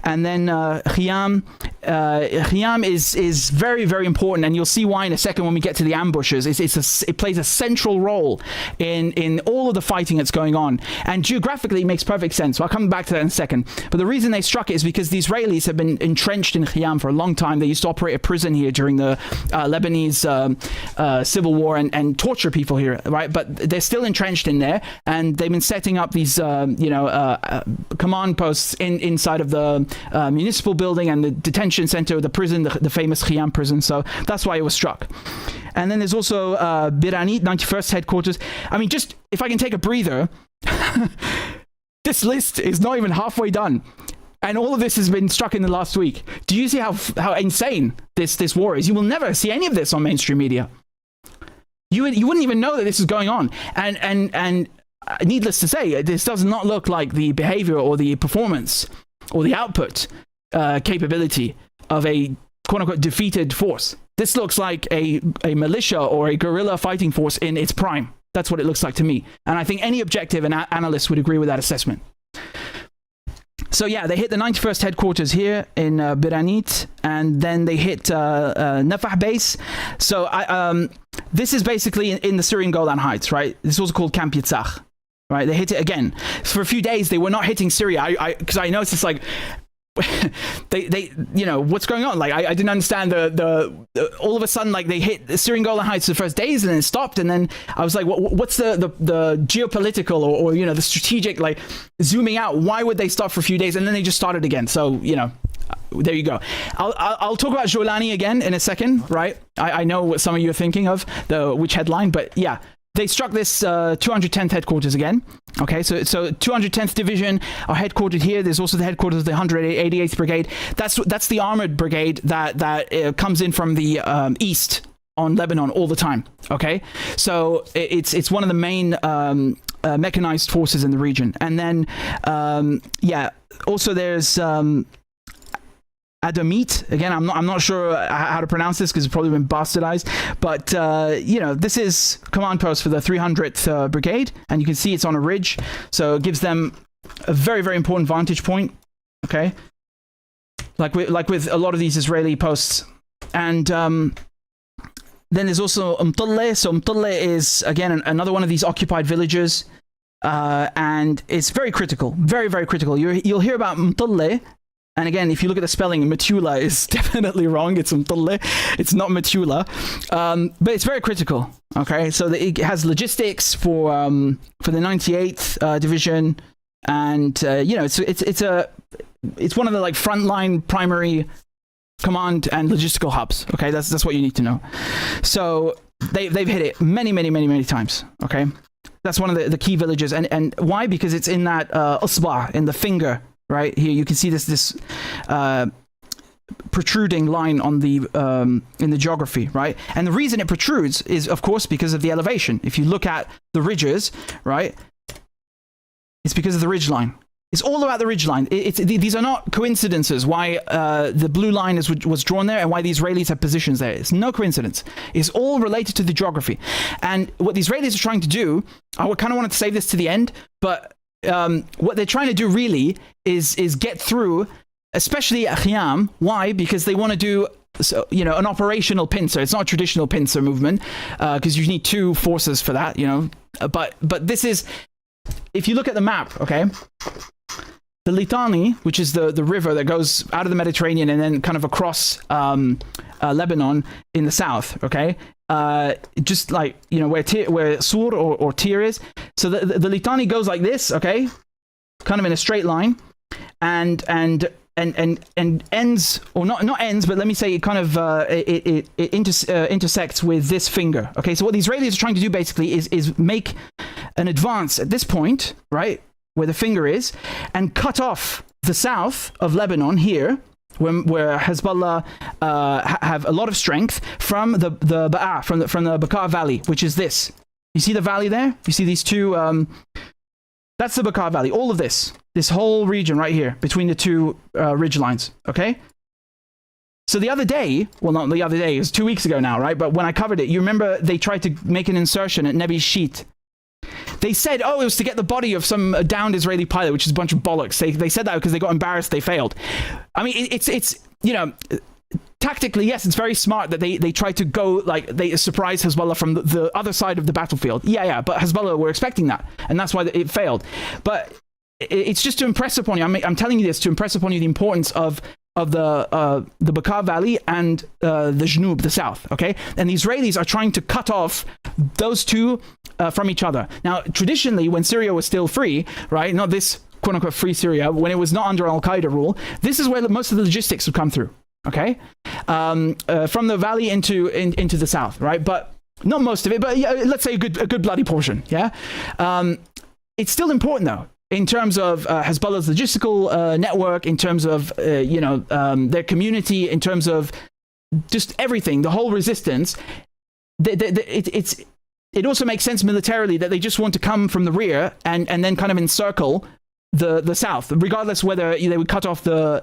And then Khiyam. Khiyam is very, very important, and you'll see why in a second when we get to the ambushes. It plays a central role in all of the fighting that's going on. And geographically, it makes perfect sense. So I'll come back to that in a second. But the reason they struck it is because the Israelis have been entrenched in Khiyam for a long time. They used to operate a prison here during the Lebanese civil war and torture people here, right? But they're still entrenched in there, and they've been setting up these command posts inside of the municipal building and the detention center of the prison, the famous Khiyam prison. So that's why it was struck. And then there's also Biranit 91st headquarters. I mean, just if I can take a breather, this list is not even halfway done, and all of this has been struck in the last week. Do you see how insane this war is? You will never see any of this on mainstream media. You wouldn't even know that this is going on. And needless to say, this does not look like the behavior or the performance or the output capability of a quote-unquote defeated force. This looks like a militia or a guerrilla fighting force in its prime. That's what it looks like to me. And I think any objective analyst would agree with that assessment. So yeah, they hit the 91st headquarters here in Biranit, and then they hit Nafah base. So this is basically in the Syrian Golan Heights, right? This was called Camp Yitzhak, right? They hit it again. For a few days, they were not hitting Syria. Because I noticed it's like, they what's going on? Like I didn't understand the all of a sudden, like they hit the Syrian Golan Heights the first days and then it stopped, and then I was like, what's the geopolitical or the strategic, like zooming out, why would they stop for a few days and then they just started again? So there you go. I'll talk about Jolani again in a second, right? I know what some of you are thinking of, which headline, but yeah. They struck this 210th headquarters again. Okay, so 210th Division are headquartered here. There's also the headquarters of the 188th Brigade. That's the armored brigade that comes in from the east on Lebanon all the time. Okay, so it's one of the main mechanized forces in the region. And then also there's Adamit. Again, I'm not sure how to pronounce this because it's probably been bastardized, but this is command post for the 300th Brigade, and you can see it's on a ridge, so it gives them a very, very important vantage point. Okay, like with a lot of these Israeli posts. And then there's also Mtulle. So Mtulle is again another one of these occupied villages, and it's very critical, very, very critical. You'll hear about Mtulle. And again, if you look at the spelling, Metula is definitely wrong. It's Mtulle. It's not Metula. But it's very critical. Okay, so it has logistics for the 98th Division, and it's one of the like frontline primary command and logistical hubs. Okay, that's what you need to know. So they've hit it many times. Okay, that's one of the key villages, and why? Because it's in that usba, in the finger. Right here, you can see this protruding line on the in the geography, right? And the reason it protrudes is, of course, because of the elevation. If you look at the ridges, right, it's because of the ridge line. It's all about the ridge line. These are not coincidences. Why the blue line was drawn there and why the Israelis have positions there. It's no coincidence. It's all related to the geography. And what the Israelis are trying to do, I kind of wanted to save this to the end, but what they're trying to do really is get through, especially at Khiam. Why? Because they want to do an operational pincer. It's not a traditional pincer movement because you need two forces for that. But this is, if you look at the map, okay, the Litani, which is the river that goes out of the Mediterranean and then kind of across Lebanon in the south, okay. Just like where Sur or Tir is. So the Litani goes like this, okay, kind of in a straight line, and ends, or not ends, but let me say it kind of it intersects with this finger. Okay, so what the Israelis are trying to do basically is make an advance at this point, right, where the finger is, and cut off the south of Lebanon here, where Hezbollah have a lot of strength from the Ba'a, from the Bekaa Valley, which is this. You see the valley there? You see these two? That's the Bekaa Valley. All of this whole region right here between the two ridge lines. Okay. So the other day, well, not the other day, it was 2 weeks ago now, right? But when I covered it, you remember they tried to make an insertion at Nebi Sheet. They said, it was to get the body of some downed Israeli pilot, which is a bunch of bollocks. They said that because they got embarrassed, they failed. I mean, it's tactically, yes, it's very smart that they try to go, like, they surprise Hezbollah from the other side of the battlefield. Yeah, but Hezbollah were expecting that, and that's why it failed. But it's just to impress upon you, I'm telling you this to impress upon you the importance of the Bekaa Valley and the Jnub, the south, okay? And the Israelis are trying to cut off those two from each other. Now, traditionally, when Syria was still free, right, not this quote-unquote free Syria, when it was not under Al-Qaeda rule, this is where most of the logistics would come through, okay? From the valley into the south, right? But not most of it, but yeah, let's say a good bloody portion, yeah? It's still important, though, in terms of Hezbollah's logistical network, in terms of their community, in terms of just everything, the whole resistance. It also makes sense militarily that they just want to come from the rear and then kind of encircle the south, regardless whether they would cut off the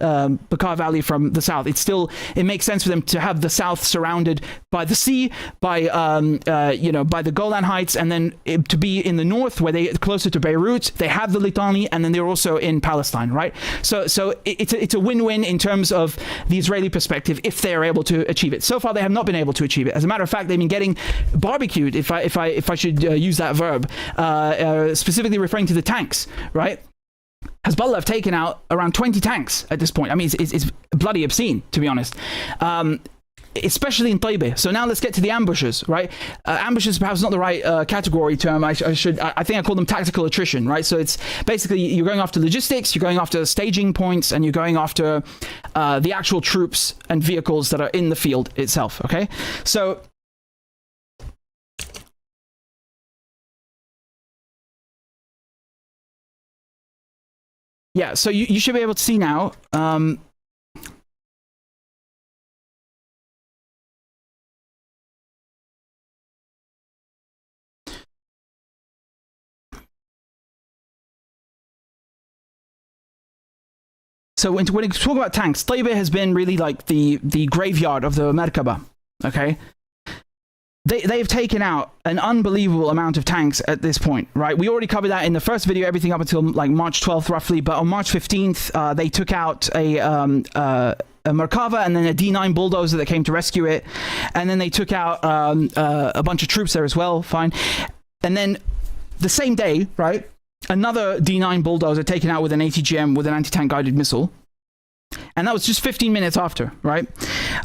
Bekaa Valley from the south. It makes sense for them to have the south surrounded by the sea, by the Golan Heights, and then to be in the north where they closer to Beirut. They have the Litani, and then they're also in Palestine, right? So it's a win-win in terms of the Israeli perspective if they are able to achieve it. So far, they have not been able to achieve it. As a matter of fact, they've been getting barbecued, if I should use that verb, specifically referring to the tanks, right? Hezbollah have taken out around 20 tanks at this point. I mean, it's bloody obscene, to be honest. especially in Taybeh. So now let's get to the ambushes, right? Ambushes perhaps not the right category term. I think I call them tactical attrition, right? So it's basically you're going after logistics, you're going after staging points, and you're going after the actual troops and vehicles that are in the field itself, okay? So yeah, so you should be able to see now. So when we talk about tanks, Taybeh has been really like the graveyard of the Merkaba, okay? They've taken out an unbelievable amount of tanks at this point, right? We already covered that in the first video, everything up until like March 12th roughly, but on March 15th, they took out a Merkava and then a D9 bulldozer that came to rescue it, and then they took out a bunch of troops there as well, fine. And then the same day, right? Another D9 bulldozer taken out with an ATGM with an anti-tank guided missile, and that was just 15 minutes after, right?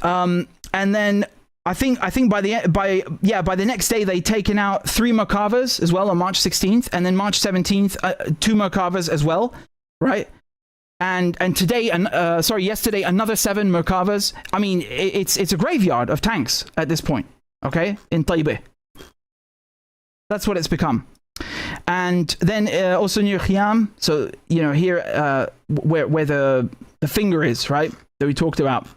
And then I think by the next day they'd taken out 3 Merkavas as well on March 16th, and then March 17th 2 Merkavas as well, right? And today, yesterday another 7 Merkavas. I mean, it's a graveyard of tanks at this point, okay? In Taybeh, that's what it's become. And then also near Khiam, so you know here where the finger is, right, that we talked about.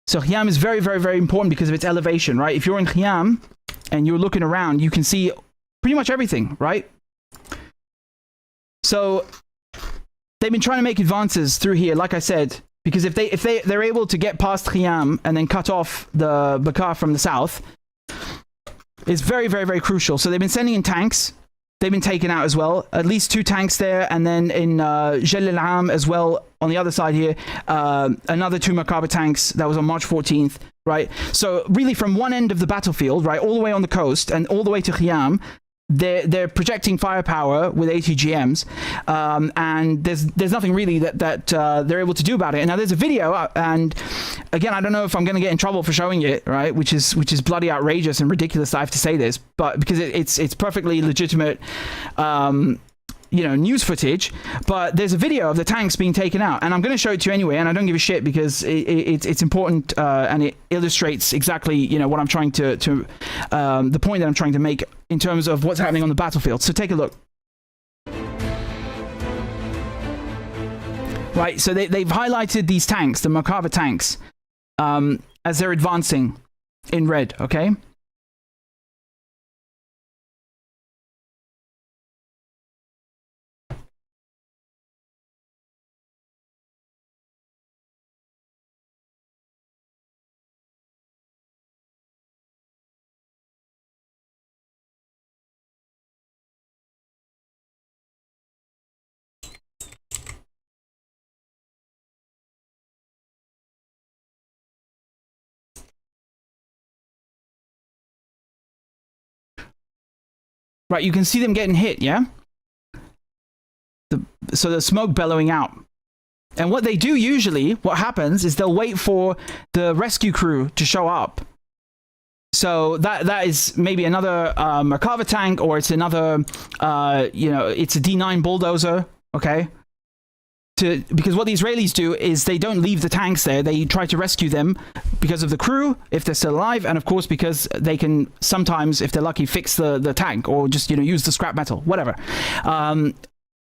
So Khiam is very, very, very important because of its elevation, right? If you're in Khiam and you're looking around, you can see pretty much everything, right? So they've been trying to make advances through here, like I said, because if they're able to get past Khiam and then cut off the Bekaa from the south, it's very, very, very crucial. So they've been sending in tanks. They've been taken out as well. At least 2 tanks there. And then in Jel al-Am as well, on the other side here, another 2 Merkava tanks. That was on March 14th, right? So really from one end of the battlefield, right, all the way on the coast and all the way to Khiam, they're projecting firepower with ATGMs, and there's nothing really that they're able to do about it. And now there's a video, and again, I don't know if I'm going to get in trouble for showing it, right? Which is bloody outrageous and ridiculous that I have to say this, but because it's perfectly legitimate, you know, news footage. But there's a video of the tanks being taken out, and I'm going to show it to you anyway. And I don't give a shit because it's important, and it illustrates exactly, you know, what I'm trying to the point that I'm trying to make in terms of what's happening on the battlefield. So take a look. Right, so they've highlighted these tanks, the Merkava tanks, as they're advancing in red, okay? Right, you can see them getting hit, yeah? So the smoke bellowing out. And what they do usually, what happens is they'll wait for the rescue crew to show up. So that is maybe another Merkava tank, or it's another, you know, it's a D9 bulldozer, okay? Because what the Israelis do is they don't leave the tanks there. They try to rescue them because of the crew, if they're still alive, and of course because they can sometimes, if they're lucky, fix the tank, or just, you know, use the scrap metal, whatever.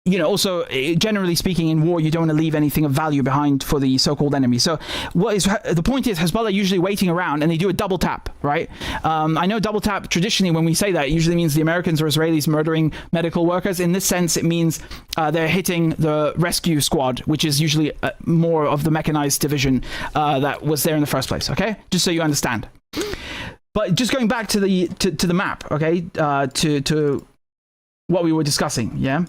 You know, also, generally speaking, in war, you don't want to leave anything of value behind for the so-called enemy. So the point is, Hezbollah are usually waiting around, and they do a double tap, right? I know double tap, traditionally, when we say that, it usually means the Americans or Israelis murdering medical workers. In this sense, it means they're hitting the rescue squad, which is usually more of the mechanized division that was there in the first place, okay? Just so you understand. But just going back to the map, okay? To what we were discussing, yeah?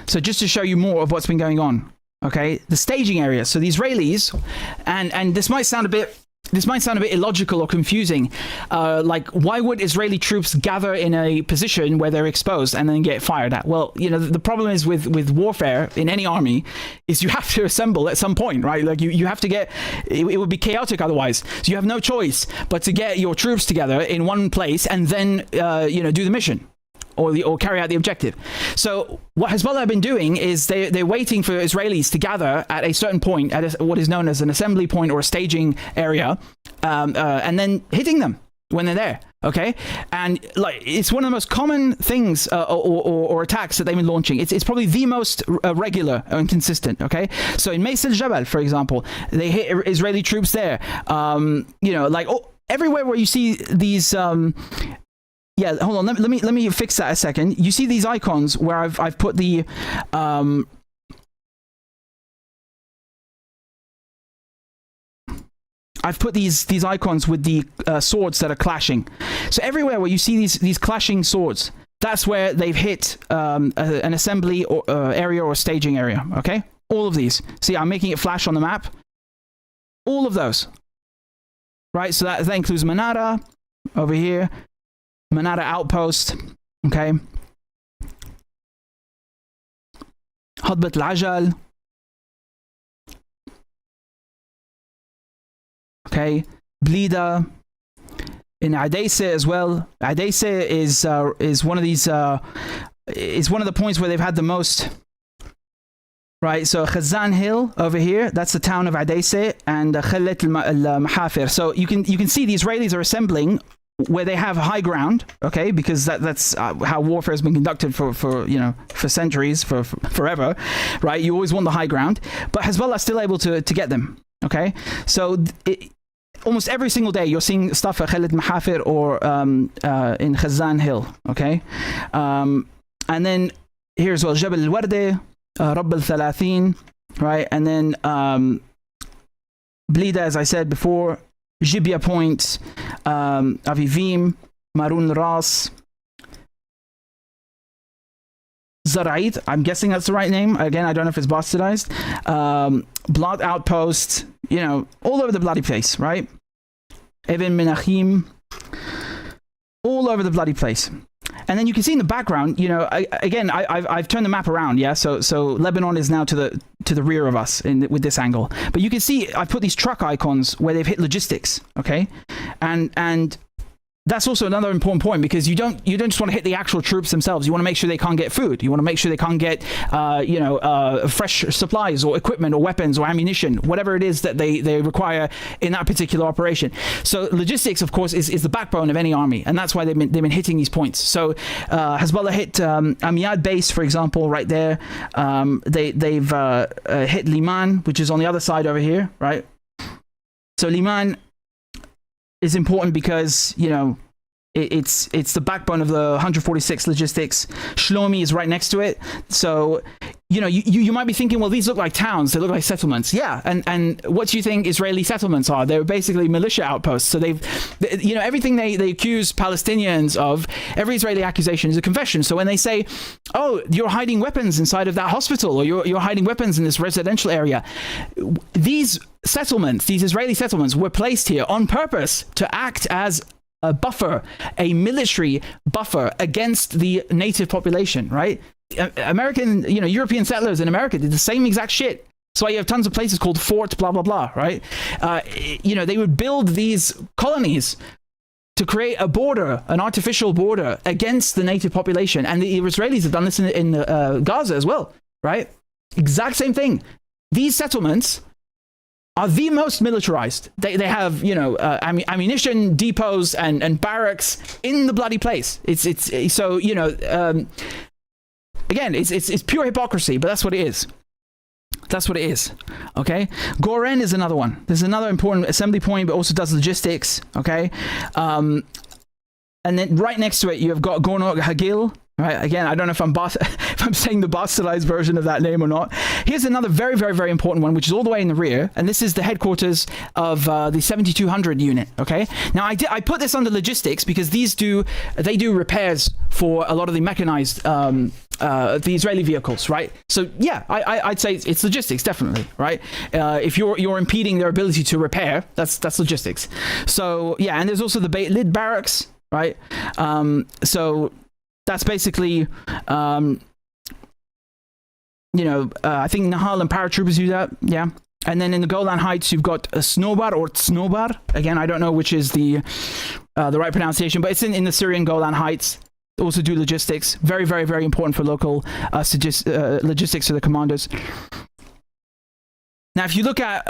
So just to show you more of what's been going on, okay? The staging area. So the Israelis, and this might sound a bit this might sound a bit illogical or confusing. Like, why would Israeli troops gather in a position where they're exposed and then get fired at? Well, you know, the problem is with warfare in any army is you have to assemble at some point, right? Like, you have to get, it would be chaotic otherwise. So you have no choice but to get your troops together in one place and then, you know, do the mission. Or carry out the objective. So what Hezbollah have been doing is they're waiting for Israelis to gather at a certain point, at what is known as an assembly point or a staging area, and then hitting them when they're there. Okay, and like it's one of the most common things or attacks that they've been launching. It's probably the most regular and consistent. Okay, so in Mays al-Jabal, for example, they hit Israeli troops there. You know, like everywhere where you see these. Yeah, hold on. Let me fix that a second. You see these icons where I've put the I've put these icons with the swords that are clashing. So everywhere where you see these clashing swords, that's where they've hit an assembly or area or staging area. Okay, all of these. See, I'm making it flash on the map. All of those. Right. So that includes Manara over here. Manara outpost, okay. Hadbat al-Ajal, okay. Blida in Adaysa as well. Adaysa is one of these. Is one of the points where they've had the most. Right, so Khazan Hill over here, that's the town of Adaysa, and Khalat al-Mahafir. So you can see the Israelis are assembling where they have high ground, okay, because that's how warfare has been conducted for you know, for centuries, for forever, right? You always want the high ground, but Hezbollah is still able to get them, okay? So almost every single day you're seeing stuff at Khalid Mahafir or in Khazan Hill, okay? And then here's well Jabal al-Wardi, Rabb al-Thalathin, right? And then Blida, as I said before, Jibya Point, Avivim, Marun Ras, Zara'id, I'm guessing that's the right name. Again, I don't know if it's bastardized. Blot Outpost, you know, all over the bloody place, right? Even Menachim, all over the bloody place. And then you can see in the background, you know, I've turned the map around, yeah. So Lebanon is now to the rear of us with this angle. But you can see I've put these truck icons where they've hit logistics, okay, and that's also another important point, because you don't just want to hit the actual troops themselves. You want to make sure they can't get food. You want to make sure they can't get you know, fresh supplies or equipment or weapons or ammunition, whatever it is that they require in that particular operation. So logistics, of course, is the backbone of any army, and that's why they've been hitting these points. So Hezbollah hit Amiyad base, for example, right there. They've hit Liman, which is on the other side over here, right? So Liman is important because, you know, it's the backbone of the 146 logistics. Shlomi is right next to it. So, you know, you might be thinking, well, these look like towns, they look like settlements. Yeah, and what do you think Israeli settlements are? They're basically militia outposts. So you know, everything they accuse Palestinians of, every Israeli accusation is a confession. So when they say, oh, you're hiding weapons inside of that hospital, or you're hiding weapons in this residential area, these settlements, these Israeli settlements, were placed here on purpose to act as a buffer, a military buffer against the native population, right? American, you know, European settlers in America did the same exact shit. That's why you have tons of places called Fort blah blah blah, right? You know, they would build these colonies to create a border, an artificial border against the native population, and the Israelis have done this in Gaza as well, right? Exact same thing. These settlements are the most militarized. They have, you know, ammunition depots and barracks in the bloody place. It's so, you know, again, it's pure hypocrisy, but that's what it is. That's what it is. Okay. Goren is another one. There's another important assembly point, but also does logistics. Okay. And then right next to it, you have got Gornot Hagil. Right. Again, I don't know if I'm I'm saying the bastardized version of that name or not. Here's another very, very, very important one, which is all the way in the rear, and this is the headquarters of the 7200 unit. Okay, now I put this under logistics because they do repairs for a lot of the mechanized the Israeli vehicles, right? So yeah, I'd say it's logistics, definitely, right? If you're impeding their ability to repair, that's logistics. So yeah, and there's also the Beit Lid barracks, right? So that's basically, I think Nahal and paratroopers do that, yeah. And then in the Golan Heights, you've got a Snobar or Tsnobar. Again, I don't know which is the right pronunciation, but it's in the Syrian Golan Heights. Also do logistics. Very, very, very important for local logistics for the commanders. Now, if you look at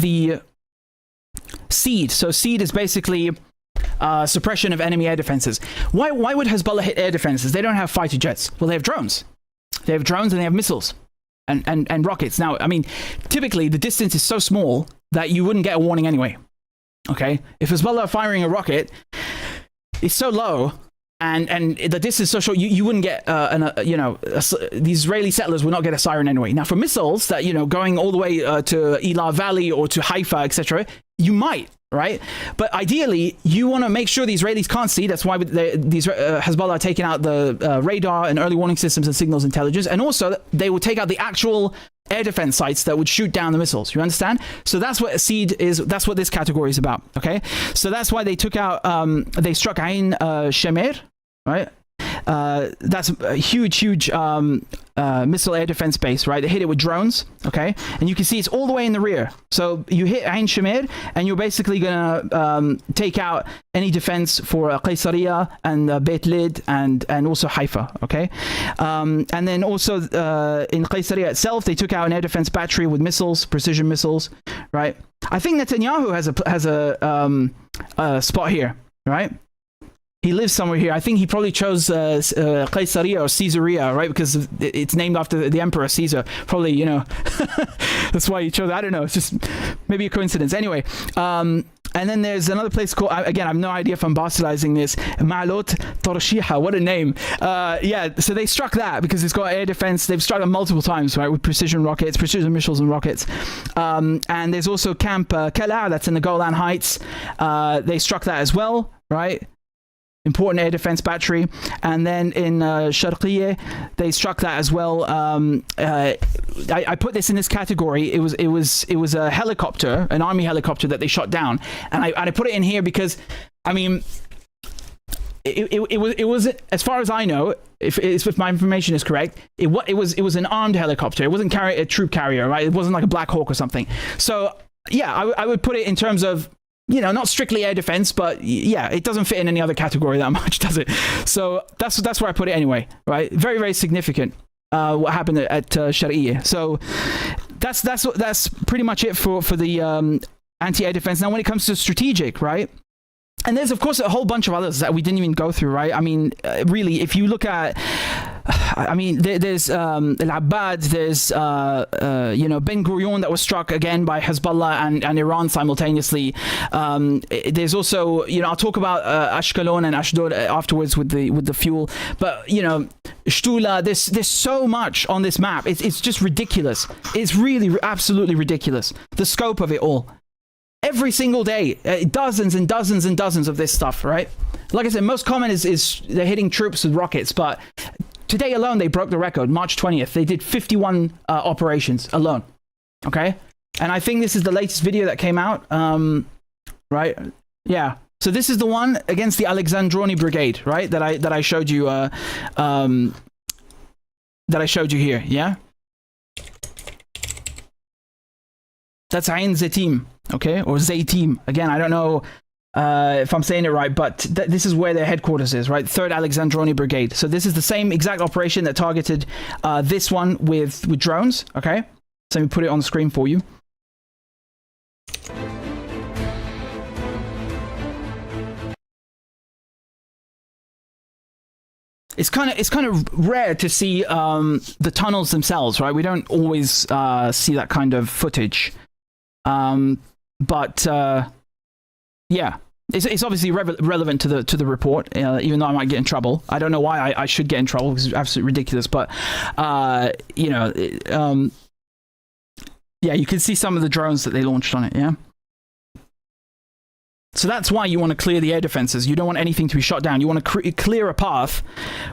the SEAD. So SEAD is basically suppression of enemy air defenses. Why would Hezbollah hit air defenses? They don't have fighter jets. Well, they have drones. They have drones and they have missiles and rockets. Now, I mean, typically the distance is so small that you wouldn't get a warning anyway. Okay? If Hezbollah are firing a rocket, it's so low and the distance is so short, you wouldn't get the Israeli settlers would not get a siren anyway. Now, for missiles that, going all the way to Elah Valley or to Haifa, etc., you might, right? But ideally, you want to make sure the Israelis can't see. That's why these Hezbollah are taking out the radar and early warning systems and signals intelligence. And also, they will take out the actual air defense sites that would shoot down the missiles. You understand? So that's what SEAD is. That's what this category is about. Okay. So that's why they took out, they struck Ain Shemer, right? That's a huge missile air defense base, right? They hit it with drones, okay? And you can see it's all the way in the rear. So you hit Ain Shemer, and you're basically gonna take out any defense for Qaysariya and Beit Lid and also Haifa, okay? And then also in Qaysariya itself, they took out an air defense battery with missiles, precision missiles, right? I think Netanyahu has a spot here, right? He lives somewhere here. I think he probably chose Qaysariya or Caesarea, right? Because it's named after the emperor Caesar. Probably, that's why he chose. I don't know. It's just maybe a coincidence. Anyway, and then there's another place called, again, I have no idea if I'm bastardizing this, Ma'alot Tarshiha. What a name. Yeah, so they struck that because it's got air defense. They've struck it multiple times, right, with precision rockets, precision missiles and rockets. And there's also Camp Kala, that's in the Golan Heights. They struck that as well, right? Important air defense battery. And then in Sharqiyeh, they struck that as well. I put this in this category. It was a helicopter, an army helicopter that they shot down, and I put it in here because, I mean, it was as far as I know, if my information is correct, it was an armed helicopter. It wasn't a troop carrier, right? It wasn't like a Black Hawk or something. So yeah, I would put it in terms of, not strictly air defense, but yeah, it doesn't fit in any other category that much, does it? So that's where I put it anyway, right? Very, very significant what happened at Sharqiyeh. So that's pretty much it for the anti-air defense. Now, when it comes to strategic, right? And there's, of course, a whole bunch of others that we didn't even go through, right? I mean, really, if you look at, there's Al-Abbad, there's, Ben Gurion that was struck again by Hezbollah and Iran simultaneously. There's also, I'll talk about Ashkelon and Ashdod afterwards with the fuel. But, Shtula, there's so much on this map. It's just ridiculous. It's really absolutely ridiculous, the scope of it all. Every single day, dozens and dozens and dozens of this stuff, right? Like I said, most common is they're hitting troops with rockets, but today alone, they broke the record. March 20th, they did 51 operations alone, okay? And I think this is the latest video that came out, right? Yeah. So this is the one against the Alexandroni Brigade, right? That I showed you, here, yeah? That's Ain Zetim, okay? Or Zaytim. Again, I don't know if I'm saying it right, but this is where their headquarters is, right? 3rd Alexandroni Brigade. So this is the same exact operation that targeted this one with drones, okay? So let me put it on the screen for you. It's kind of rare to see the tunnels themselves, right? We don't always see that kind of footage. But yeah, It's obviously relevant to the report, even though I might get in trouble. I don't know why I should get in trouble because it's absolutely ridiculous. But you know, yeah, you can see some of the drones that they launched on it. Yeah. So that's why you want to clear the air defenses. You don't want anything to be shot down. You want to clear a path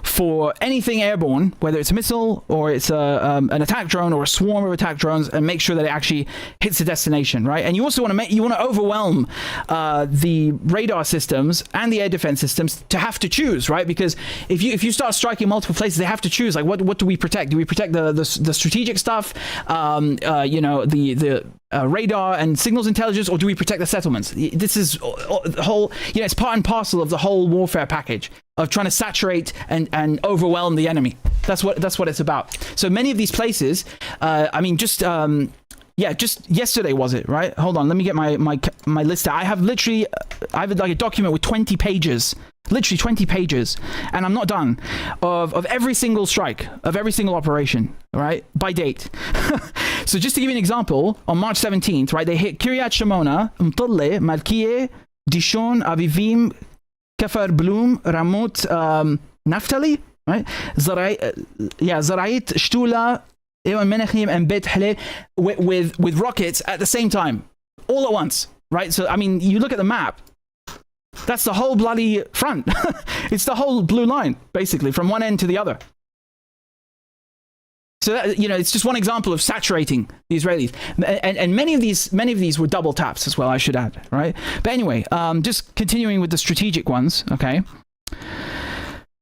for anything airborne, whether it's a missile or it's an attack drone or a swarm of attack drones, and make sure that it actually hits the destination, right? And you also want to overwhelm the radar systems and the air defense systems to have to choose, right? Because if you start striking multiple places, they have to choose. Like, what do we protect? Do we protect the strategic stuff? You know, the radar and signals intelligence, or do we protect the settlements? This is the whole, you know, it's part and parcel of the whole warfare package of trying to saturate and overwhelm the enemy. That's what it's about. So many of these places, I mean, just yesterday was it, right? Hold on, let me get my list out. I have like a document with 20 pages, literally 20 pages, and I'm not done, of every single strike, of every single operation, right, by date. So just to give you an example, on March 17th, right, they hit Kiryat Shimona, Mtolle, Malkiye, Dishon, Avivim, Kafar Bloom, Ramot, Naftali, right? Zarayit, Shtula, Menachem, and Bet Halel, with rockets at the same time, all at once, right? So, I mean, you look at the map, that's the whole bloody front. It's the whole blue line, basically, from one end to the other. So that, you know, it's just one example of saturating the Israelis, and many of these were double taps as well, I should add, right? But anyway, just continuing with the strategic ones, okay.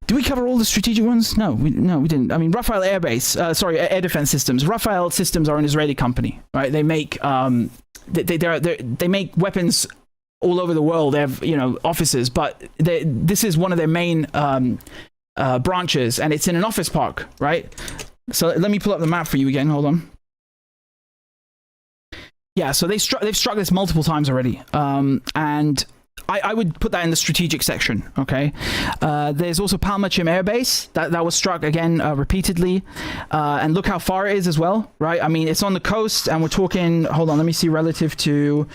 Did we cover all the strategic ones? No, we didn't. I mean, Rafael air defense systems. Rafael systems are an Israeli company, right? They make they make weapons all over the world. They have, you know, offices, but this is one of their main branches, and it's in an office park, right? So let me pull up the map for you again. Hold on. Yeah, so they've struck this multiple times already, and I would put that in the strategic section. Okay. There's also Palmachim Air Base that was struck again repeatedly, and look how far it is as well, right? I mean, it's on the coast, and we're talking. Hold on, let me see relative to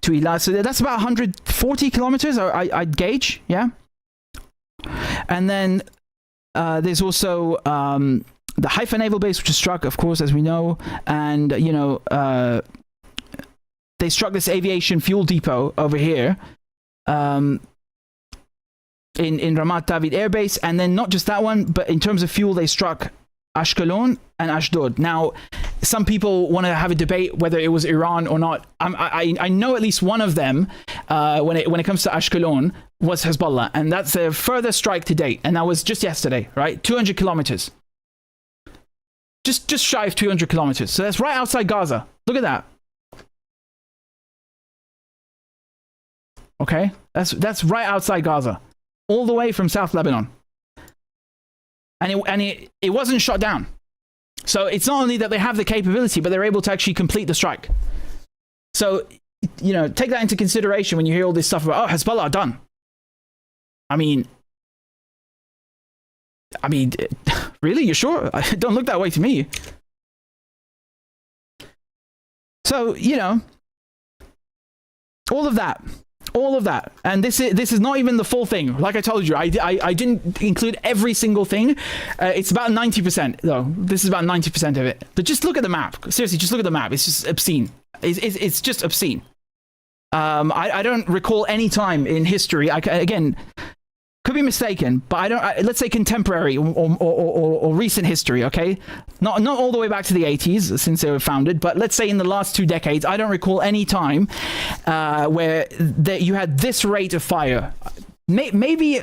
Eilat. So that's about 140 kilometers. I'd gauge, yeah. And then there's also the Haifa Naval Base, which was struck, of course, as we know, and you know, they struck this aviation fuel depot over here, in Ramat David Air Base, and then not just that one, but in terms of fuel, they struck Ashkelon and Ashdod. Now, some people want to have a debate whether it was Iran or not. I know at least one of them, when it comes to Ashkelon, was Hezbollah, and that's a further strike to date, and that was just yesterday, right? 200 kilometers. Just shy of 200 kilometers. So that's right outside Gaza. Look at that. Okay, that's right outside Gaza, all the way from South Lebanon, and it wasn't shot down. So it's not only that they have the capability, but they're able to actually complete the strike. So, you know, take that into consideration when you hear all this stuff about, oh, Hezbollah are done. I mean, really? You sure? It don't look that way to me. So, you know, all of that, and this is not even the full thing. Like I told you, I didn't include every single thing. It's about 90% though. This is about 90% of it. But just look at the map. Seriously, just look at the map. It's just obscene. It's just obscene. I don't recall any time in history. Again, could be mistaken, but let's say contemporary or recent history, okay? Not all the way back to the 80s, since they were founded, but let's say in the last 2 decades, I don't recall any time where you had this rate of fire. Maybe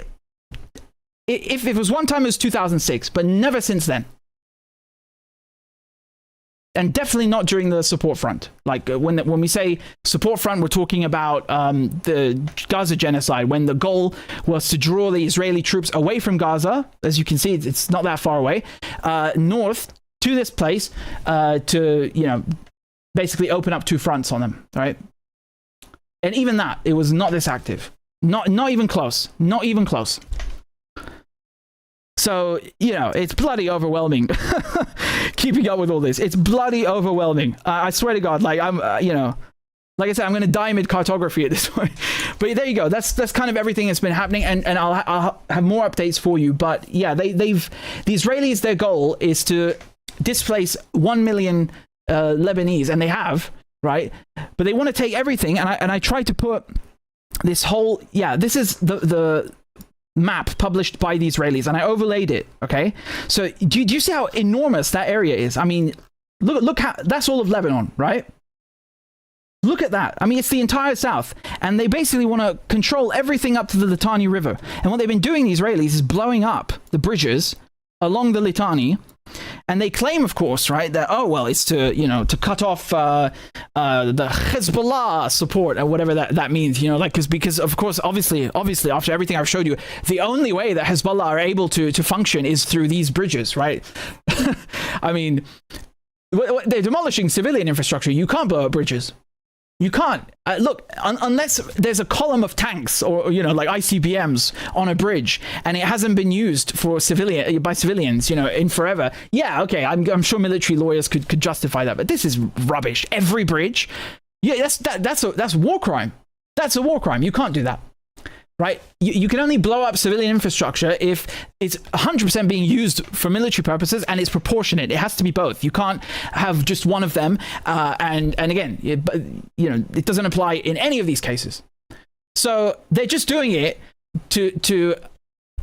if it was one time, it was 2006, but never since then. And definitely not during the support front. Like when we say support front, we're talking about the Gaza genocide, when the goal was to draw the Israeli troops away from Gaza. As you can see, it's not that far away, north to this place, to, you know, basically open up 2 fronts on them, right? And even that, it was not this active. Not even close. Not even close. So, you know, it's bloody overwhelming. Keeping up with all this, it's bloody overwhelming. I swear to God, like, I'm, you know, Like I said, I'm going to die mid cartography at this point. But there you go. That's kind of everything that's been happening, and I'll have more updates for you. But yeah, the Israelis, their goal is to displace 1 million Lebanese, and they have, right? But they want to take everything, and I tried to put this whole, this is the map published by the Israelis, and I overlaid it. Okay, so do you see how enormous that area is? I mean, look how that's all of Lebanon, right? Look at that. I mean, it's the entire south. And they basically want to control everything up to the Litani River. And what they've been doing, the Israelis, is blowing up the bridges along the Litani. And they claim, of course, right, that, oh, well, it's to, to cut off the Hezbollah support or whatever that means, like, because, of course, obviously, after everything I've showed you, the only way that Hezbollah are able to function is through these bridges, right? I mean, they're demolishing civilian infrastructure. You can't blow up bridges. You can't. Look, unless there's a column of tanks or, like ICBMs on a bridge and it hasn't been used for by civilians, in forever. Yeah, okay, I'm sure military lawyers could justify that, but this is rubbish. Every bridge. Yeah, that's war crime. That's a war crime. You can't do that. Right? You can only blow up civilian infrastructure if it's 100% being used for military purposes and it's proportionate. It has to be both. You can't have just one of them. And again, it doesn't apply in any of these cases. So they're just doing it to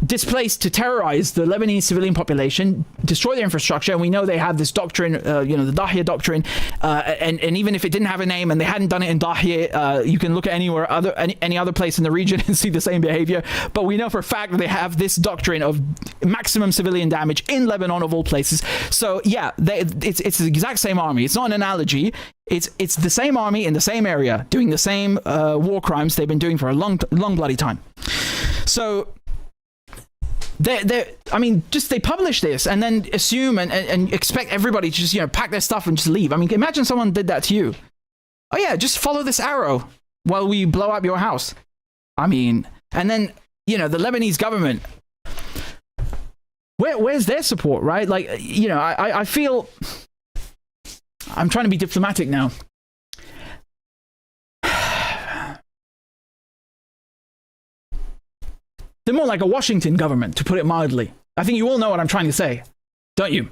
displace, to terrorize the Lebanese civilian population, destroy their infrastructure. And we know they have this doctrine, the Dahiyya doctrine. And even if it didn't have a name and they hadn't done it in Dahiyya, you can look at any other place in the region and see the same behavior. But we know for a fact that they have this doctrine of maximum civilian damage in Lebanon of all places. So yeah, it's the exact same army. It's not an analogy. It's the same army in the same area doing the same war crimes they've been doing for a long bloody time. So they publish this and then assume and expect everybody to just, pack their stuff and just leave. I mean, imagine someone did that to you. Oh yeah, just follow this arrow while we blow up your house. I mean, and then, the Lebanese government, where's their support, right? Like, I feel, I'm trying to be diplomatic now. They're more like a Washington government, to put it mildly. I think you all know what I'm trying to say, don't you?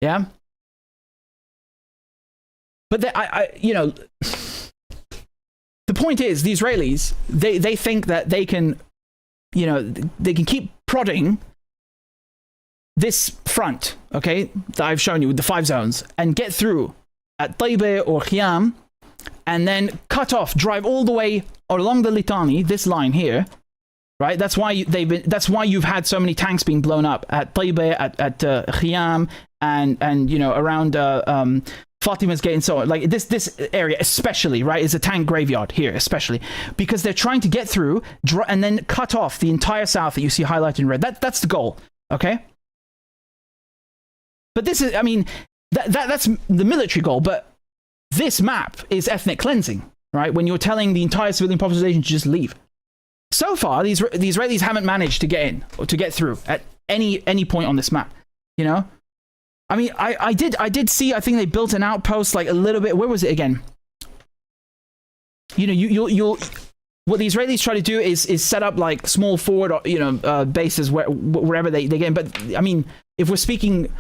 Yeah? But the point is, the Israelis, they think that they can, they can keep prodding this front, okay, that I've shown you with the 5 zones, and get through at Taybeh or Khiyam, and then cut off, drive all the way along the Litani, this line here. Right, that's why that's why you've had so many tanks being blown up at Taybeh, at Khiyam, and around Fatima's Gate and so on. Like this area especially, right, is a tank graveyard here, especially because they're trying to get through and then cut off the entire south that you see highlighted in red. That's the goal, okay? But this is, I mean, that's the military goal. But this map is ethnic cleansing, right? When you're telling the entire civilian population to just leave. So far, the Israelis haven't managed to get in or to get through at any point on this map. I mean, I did see. I think they built an outpost like a little bit. Where was it again? You'll what the Israelis try to do is set up like small forward bases wherever they get in. But I mean, if we're speaking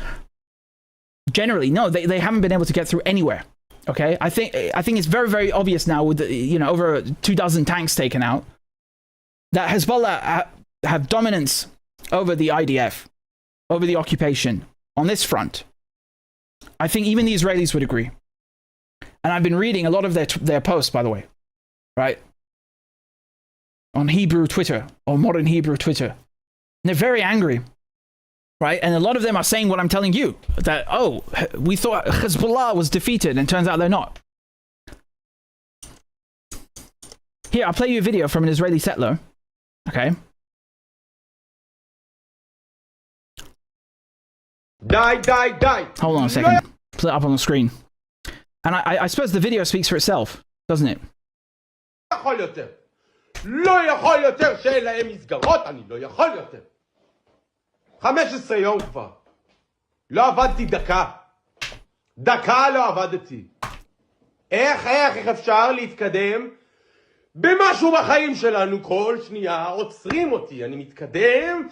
generally, no, they haven't been able to get through anywhere. Okay, I think it's very, very obvious now with over 24 tanks taken out, that Hezbollah have dominance over the IDF, over the occupation on this front. I think even the Israelis would agree. And I've been reading a lot of their posts, by the way, right? On Hebrew Twitter, or modern Hebrew Twitter. And they're very angry, right? And a lot of them are saying what I'm telling you, that, oh, we thought Hezbollah was defeated, and turns out they're not. Here, I'll play you a video from an Israeli settler. Okay. Die. Hold on a second. Put it up on the screen. And I suppose the video speaks for itself, doesn't it? לא יכול יותר שאין להם מסגרות, אני לא יכול יותר. 15 יום כבר. לא עבדתי דקה. דקה לא עבדתי. איך אפשר להתקדם במשהו בחיים שלנו? כל שנייה עוצרים אותי, אני מתקדם,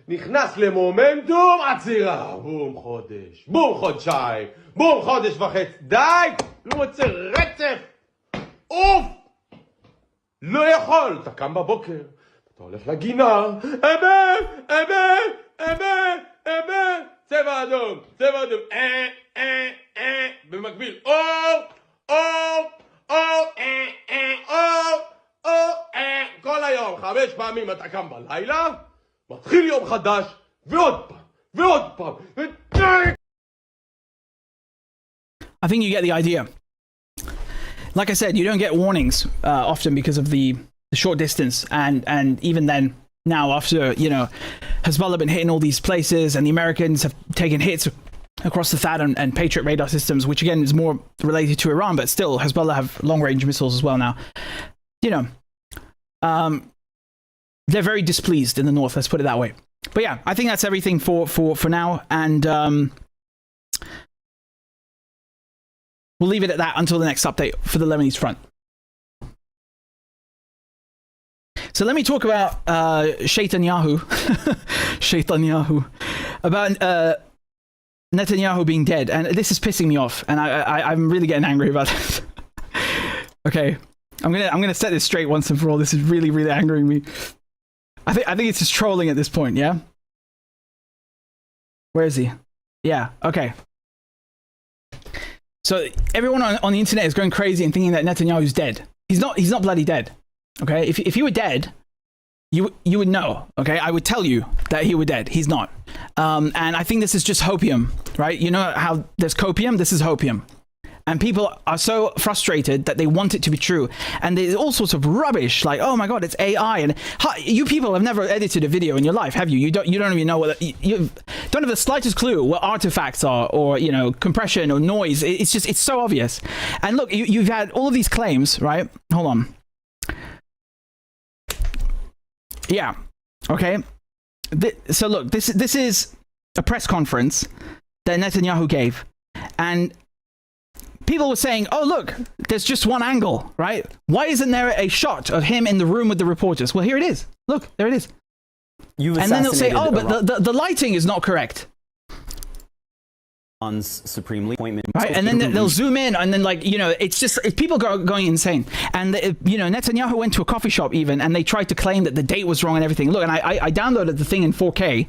נכנס למומנטום עצירה, בום חודש, בום חודשיים, בום חודש וחצי, די, לא רוצה רצף, אוף, לא יכול. אתה קם בבוקר, אתה הולך לגינה, צבע אדום, במקביל, כל היום, 5 פעמים אתה קם בלילה, מתחיל יום חדש, ועוד פעם, I think you get the idea. Like I said, you don't get warnings often because of the short distance, and even then, now after, you know, Hezbollah been hitting all these places, and the Americans have taken hits across the THAAD and Patriot radar systems, which again is more related to Iran, but still Hezbollah have long-range missiles as well now. You know, they're very displeased in the north, let's put it that way. But yeah, I think that's everything for now, and we'll leave it at that until the next update for the Lebanese front. So let me talk about Shaitanyahu, about Netanyahu being dead, and this is pissing me off, and I'm really getting angry about this. Okay, I'm gonna set this straight once and for all. This is really angering me. I think it's just trolling at this point. Yeah. Where is he? Yeah. Okay. So everyone on the internet is going crazy and thinking that Netanyahu's dead. He's not bloody dead. Okay, if he were dead, you would know. Okay, I would tell you that he were dead. He's not. And I think this is just hopium, right? You know how there's copium? This is hopium. And people are so frustrated that they want it to be true. And there's all sorts of rubbish, like, oh my God, it's AI. And you people have never edited a video in your life, have you? You don't even know what, you don't have the slightest clue what artifacts are, or, you know, compression or noise. It's so obvious. And look, you've had all of these claims, right? Hold on. Yeah. Okay. So look, this is a press conference that Netanyahu gave, and people were saying, oh look, there's just one angle, right? Why isn't there a shot of him in the room with the reporters? Well, here it is. Look, there it is. And then they'll say, oh, but the lighting is not correct. Supreme appointment, right? And then they'll zoom in, and then, like, you know, it's just people going insane. And you know, Netanyahu went to a coffee shop even, and they tried to claim that the date was wrong and everything. Look, and I downloaded the thing in 4K,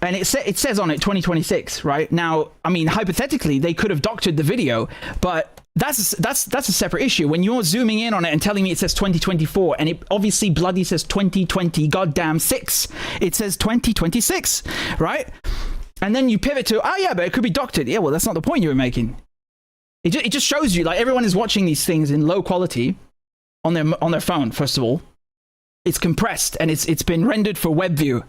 and it says on it 2026, right? Now, I mean, hypothetically, they could have doctored the video, but that's a separate issue. When you're zooming in on it and telling me it says 2024, and it obviously bloody says 2020 goddamn 6, it says 2026, right? And then you pivot to, oh yeah, but it could be doctored. Yeah, well, that's not the point you were making. It just shows you, like, everyone is watching these things in low quality on their phone. First of all, it's compressed and it's been rendered for web view.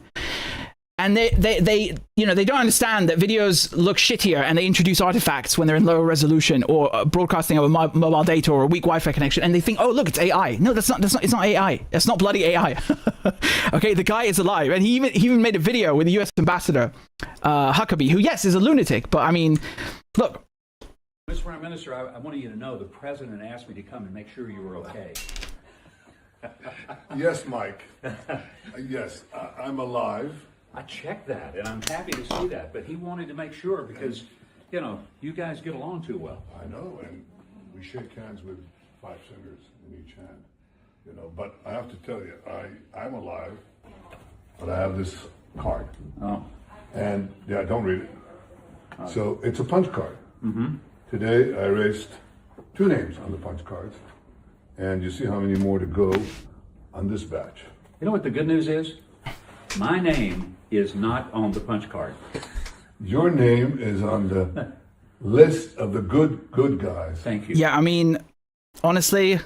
And they you know, they don't understand that videos look shittier, and they introduce artifacts when they're in lower resolution, or broadcasting over mobile data or a weak Wi-Fi connection, and they think, oh look, it's AI. No, it's not AI. It's not bloody AI. Okay, the guy is alive, and he even made a video with the US ambassador, Huckabee, who, yes, is a lunatic, but I mean, look. Mr. Prime Minister, I wanted you to know the president asked me to come and make sure you were okay. Yes, Mike. Yes, I'm alive. I checked that, and I'm happy to see that. But he wanted to make sure because, you know, you guys get along too well. I know, and we shake hands with 5 fingers in each hand. You know, but I have to tell you, I'm alive, but I have this card. Oh. And yeah, don't read it. So it's a punch card. Mm-hmm. Today I erased 2 names on the punch cards, and you see how many more to go on this batch. You know what the good news is? My name is not on the punch card. Your name is on the list of the good guys. Thank you. Yeah, I mean, honestly,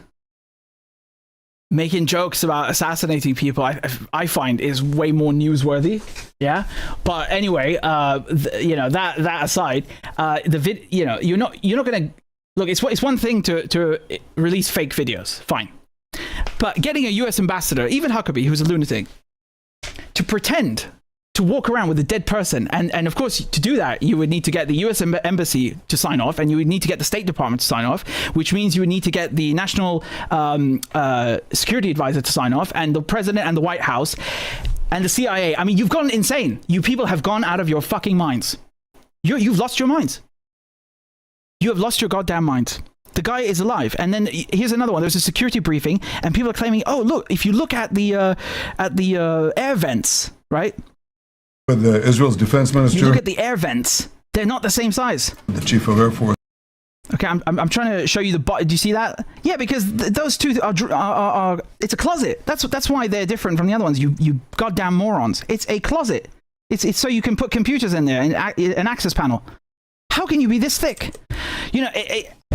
making jokes about assassinating people, I find is way more newsworthy. Yeah, but anyway, you know, that aside, you know, you're not gonna look. It's one thing to release fake videos, fine, but getting a US ambassador, even Huckabee, who's a lunatic, to pretend to walk around with a dead person. And of course, to do that, you would need to get the US embassy to sign off, and you would need to get the State Department to sign off, which means you would need to get the National Security Advisor to sign off, and the President and the White House, and the CIA. I mean, you've gone insane. You people have gone out of your fucking minds. You've lost your minds. You have lost your goddamn minds. The guy is alive. And then here's another one. There's a security briefing, and people are claiming, oh, look, if you look at the air vents, right? With Israel's defense minister, you look at the air vents, they're not the same size. the chief of Air Force. Okay, I'm trying to show you the do you see that? Yeah, because those two are it's a closet. That's why they're different from the other ones. You goddamn morons. It's a closet. It's so you can put computers in there and an access panel. How can you be this thick? You know,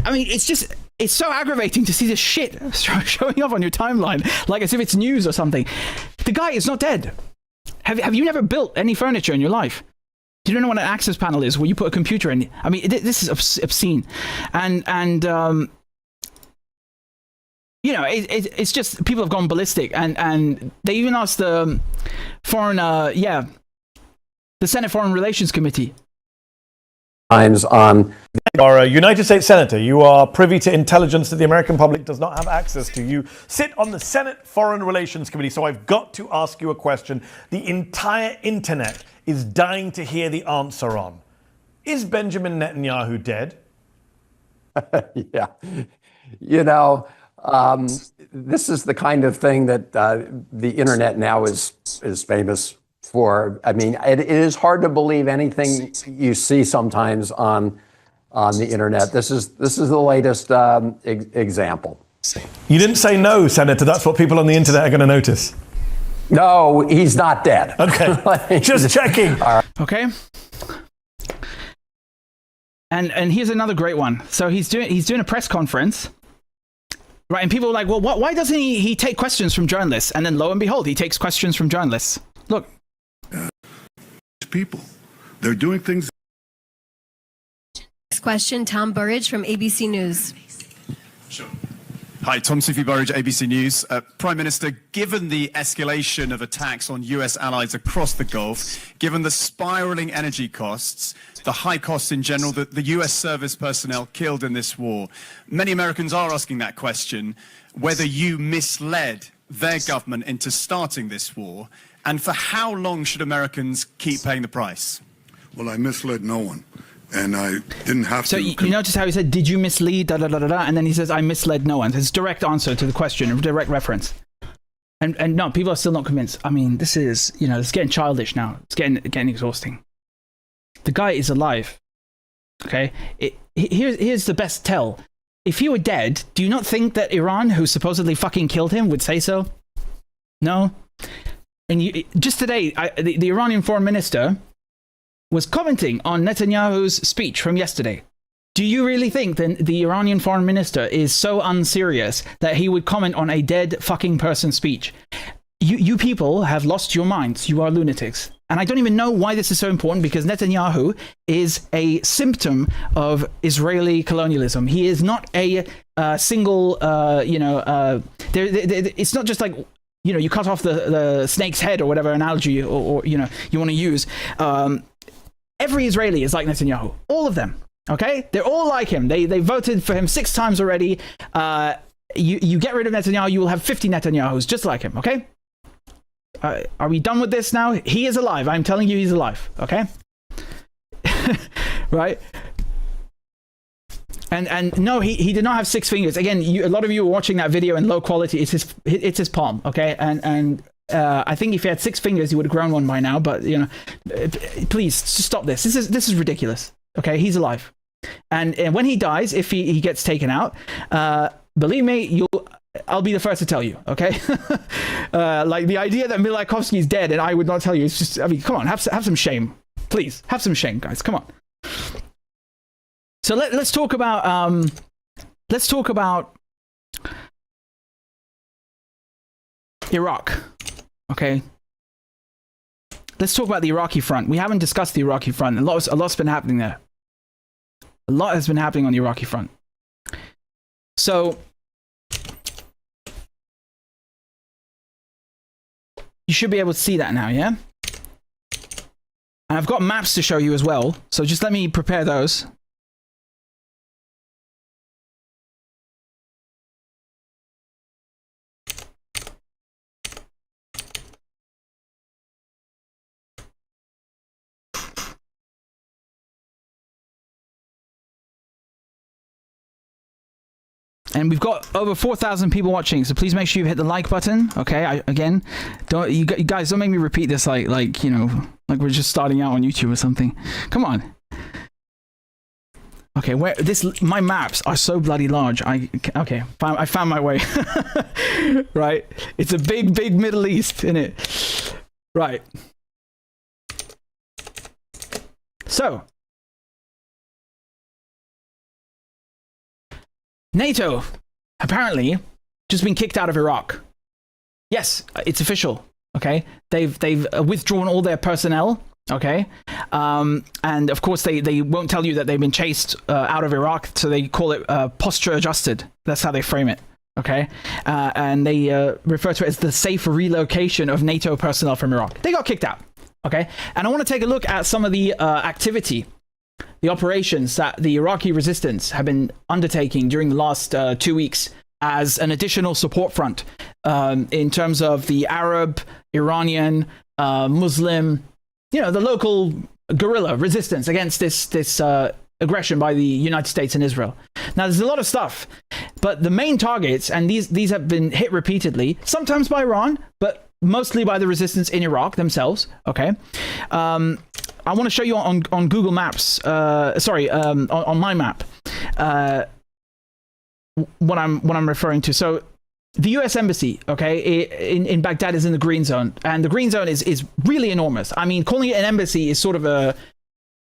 I mean, it's so aggravating to see this shit showing up on your timeline, like as if it's news or something. The guy is not dead. Have you never built any furniture in your life? You don't know what an access panel is, where you put a computer in. I mean, this is obscene, and you know, it's just people have gone ballistic, and they even asked the the Senate Foreign Relations Committee. Times on. You are a United States Senator. You are privy to intelligence that the American public does not have access to. You sit on the Senate Foreign Relations Committee. So I've got to ask you a question the entire internet is dying to hear the answer on. Is Benjamin Netanyahu dead? Yeah. You know, this is the kind of thing that the internet now is famous for. I mean, it is hard to believe anything you see sometimes on the internet. This is the latest example. You didn't say no, Senator. That's what people on the internet are going to notice. No, he's not dead. Okay, just checking. Okay. And here's another great one. So he's doing a press conference, right? And people are like, well, why doesn't he take questions from journalists? And then lo and behold, he takes questions from journalists. Look. People, they're doing things. Next question, Tom Burridge from ABC News. Sure. Hi, Tom Sufi Burridge, ABC News. Prime Minister, given the escalation of attacks on US allies across the Gulf, given the spiraling energy costs, the high costs in general, the US service personnel killed in this war, many Americans are asking that question, whether you misled their government into starting this war, and for how long should Americans keep paying the price? Well, I misled no one, and I didn't have so to. So you notice how he said, did you mislead, da, da, da, da, da, and then he says, I misled no one. It's direct answer to the question, a direct reference. And no, people are still not convinced. I mean, this is, you know, it's getting childish now. It's getting exhausting. The guy is alive, okay? Here's the best tell. If he were dead, do you not think that Iran, who supposedly fucking killed him, would say so? No? And just today, the Iranian foreign minister was commenting on Netanyahu's speech from yesterday. Do you really think that the Iranian foreign minister is so unserious that he would comment on a dead fucking person's speech? You people have lost your minds. You are lunatics. And I don't even know why this is so important, because Netanyahu is a symptom of Israeli colonialism. He is not a single, it's not just like, you know, you cut off the snake's head or whatever analogy or you know, you want to use. Every Israeli is like Netanyahu. All of them. Okay? They're all like him. They voted for him 6 times already. You get rid of Netanyahu, you will have 50 Netanyahus just like him. Okay? Are we done with this now? He is alive. I'm telling you, he's alive. Okay? Right? And no, he did not have 6 fingers. Again, a lot of you are watching that video in low quality. It's his palm, okay? And I think if he had 6 fingers, he would have grown one by now. But you know, please stop this. This is ridiculous. Okay, he's alive, and when he dies, if he gets taken out, believe me, I'll be the first to tell you. Okay, like the idea that Milakovsky is dead and I would not tell you. It's just, I mean, come on, have some shame, please. Have some shame, guys. Come on. So let's talk about Iraq. Okay. Let's talk about the Iraqi front. We haven't discussed the Iraqi front. A lot's been happening there. A lot has been happening on the Iraqi front. So you should be able to see that now, yeah? And I've got maps to show you as well. So just let me prepare those. And we've got over 4,000 people watching, so please make sure you hit the like button. Okay, again, don't you guys don't make me repeat this like you know, like we're just starting out on YouTube or something. Come on. Okay, where my maps are so bloody large. I found my way. Right, it's a big Middle East, isn't it? Right. So. NATO, apparently, just been kicked out of Iraq. Yes, it's official. Okay, they've withdrawn all their personnel. Okay, and of course they won't tell you that they've been chased out of Iraq, so they call it posture adjusted. That's how they frame it. Okay, and they refer to it as the safe relocation of NATO personnel from Iraq. They got kicked out. Okay, and I want to take a look at some of the activity. The operations that the Iraqi resistance have been undertaking during the last 2 weeks as an additional support front in terms of the Arab, Iranian, Muslim, you know, the local guerrilla resistance against this aggression by the United States and Israel. Now, there's a lot of stuff, but the main targets, and these have been hit repeatedly, sometimes by Iran, but mostly by the resistance in Iraq themselves. Okay. I want to show you on Google Maps, on my map, what I'm referring to. So the US Embassy, okay, in Baghdad is in the green zone, and the green zone is really enormous. I mean, calling it an embassy is sort of a,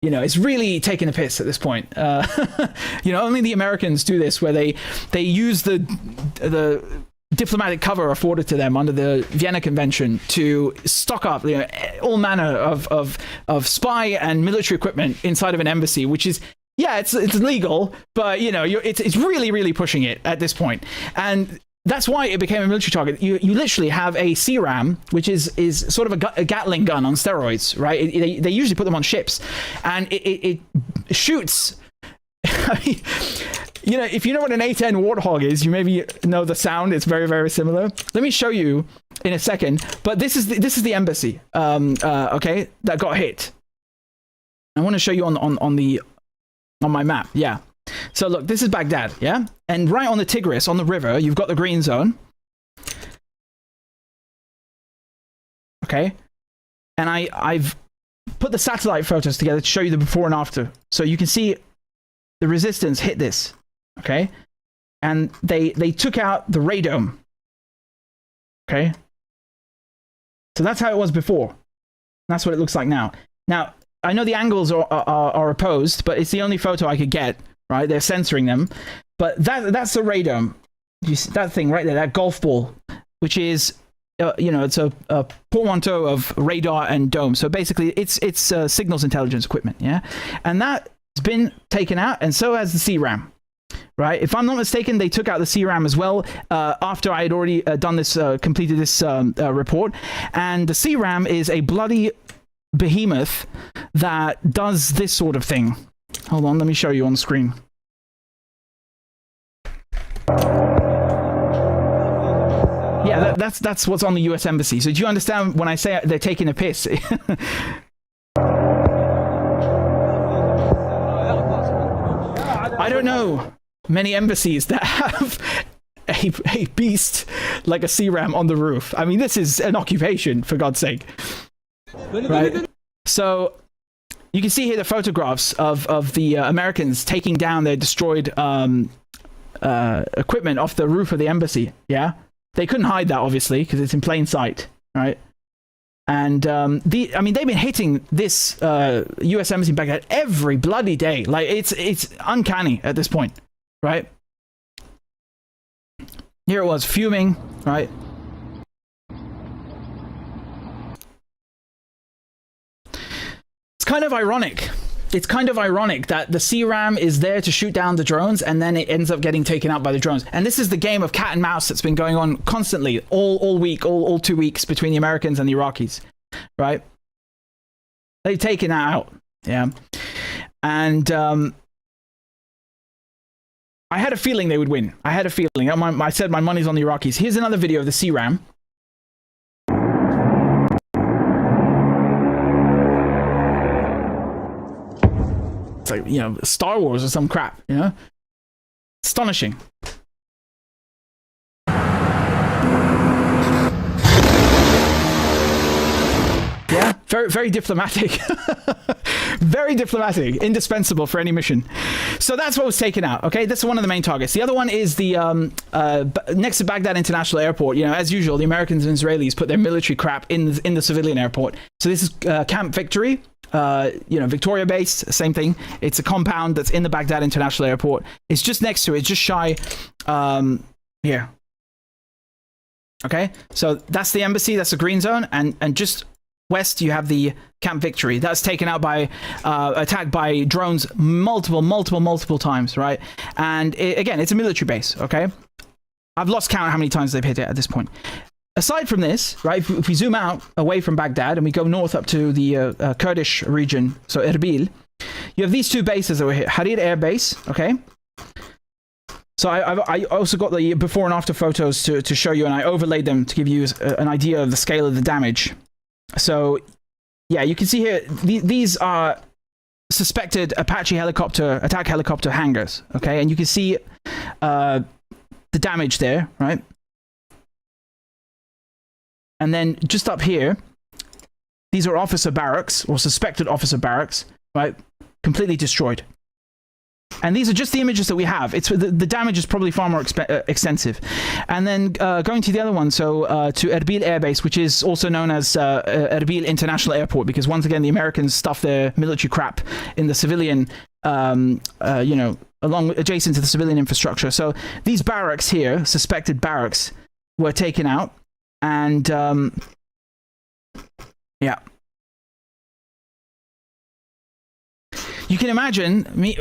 you know, it's really taking a piss at this point. You know, only the Americans do this, where they use the diplomatic cover afforded to them under the Vienna Convention to stock up, you know, all manner of spy and military equipment inside of an embassy, which is, yeah, it's legal, but you know, it's really pushing it at this point. And that's why it became a military target. You literally have a CRAM, which is sort of a Gatling gun on steroids, right? They usually put them on ships, and it shoots. I mean, you know, if you know what an A10 Warthog is, you maybe know the sound. It's very similar. Let me show you in a second. But this is the embassy, okay, that got hit. I want to show you on my map. Yeah. So look, this is Baghdad. Yeah, and right on the Tigris, on the river, you've got the green zone. Okay, and I've put the satellite photos together to show you the before and after, so you can see the resistance hit this. Okay, and they took out the radome. Okay, so that's how it was before. That's what it looks like now. Now, I know the angles are opposed, but it's the only photo I could get. Right, they're censoring them, but that's the radome. You see that thing right there, that golf ball, which is you know, it's a portmanteau of radar and dome. So basically, it's signals intelligence equipment. Yeah, and that's been taken out, and so has the CRAM. Right, if I'm not mistaken, they took out the CRAM as well after I had already completed this report. And the CRAM is a bloody behemoth that does this sort of thing. Hold on, let me show you on the screen. Yeah, that's what's on the US Embassy. So do you understand when I say they're taking a piss? I don't know many embassies that have a beast like a CRAM on the roof. I mean, this is an occupation, for God's sake. Right? So you can see here the photographs of the Americans taking down their destroyed equipment off the roof of the embassy. Yeah, they couldn't hide that, obviously, because it's in plain sight, right? And I mean, they've been hitting this U.S. embassy in Baghdad every bloody day. Like, it's uncanny at this point, right? Here it was, fuming, right? It's kind of ironic. It's kind of ironic that the CRAM is there to shoot down the drones, and then it ends up getting taken out by the drones. And this is the game of cat and mouse that's been going on constantly, all week, all 2 weeks between the Americans and the Iraqis, right? They've taken that out. Yeah. And I had a feeling they would win. I had a feeling. I said my money's on the Iraqis. Here's another video of the CRAM. It's like, you know, Star Wars or some crap, you know? Astonishing. Yeah, very, very diplomatic. Very diplomatic, indispensable for any mission. So that's what was taken out, okay? That's one of the main targets. The other one is the, next to Baghdad International Airport, you know, as usual, the Americans and Israelis put their military crap in the civilian airport. So this is Camp Victory, you know, Victoria base, same thing. It's a compound that's in the Baghdad International Airport. It's just next to it, just shy, here. Okay, so that's the embassy, that's the green zone, and just west you have the Camp Victory. That's taken out by attacked by drones multiple times, right? And again, it's a military base. Okay, I've lost count how many times they've hit it at this point. Aside from this, right, if we zoom out away from Baghdad and we go north up to the Kurdish region, so Erbil, you have these two bases over here. Harir Air Base, okay. So I also got the before and after photos to show you, and I overlaid them to give you an idea of the scale of the damage. So, yeah, you can see here, these are suspected Apache attack helicopter hangars, okay? And you can see the damage there, right? And then just up here, these are officer barracks, or suspected officer barracks, right? Completely destroyed. And these are just the images that we have. It's the damage is probably far more extensive. And then going to the other one, so to Erbil Air Base, which is also known as Erbil International Airport, because once again the Americans stuff their military crap in the civilian, you know, adjacent to the civilian infrastructure. So these barracks here, suspected barracks, were taken out, and yeah. You can imagine me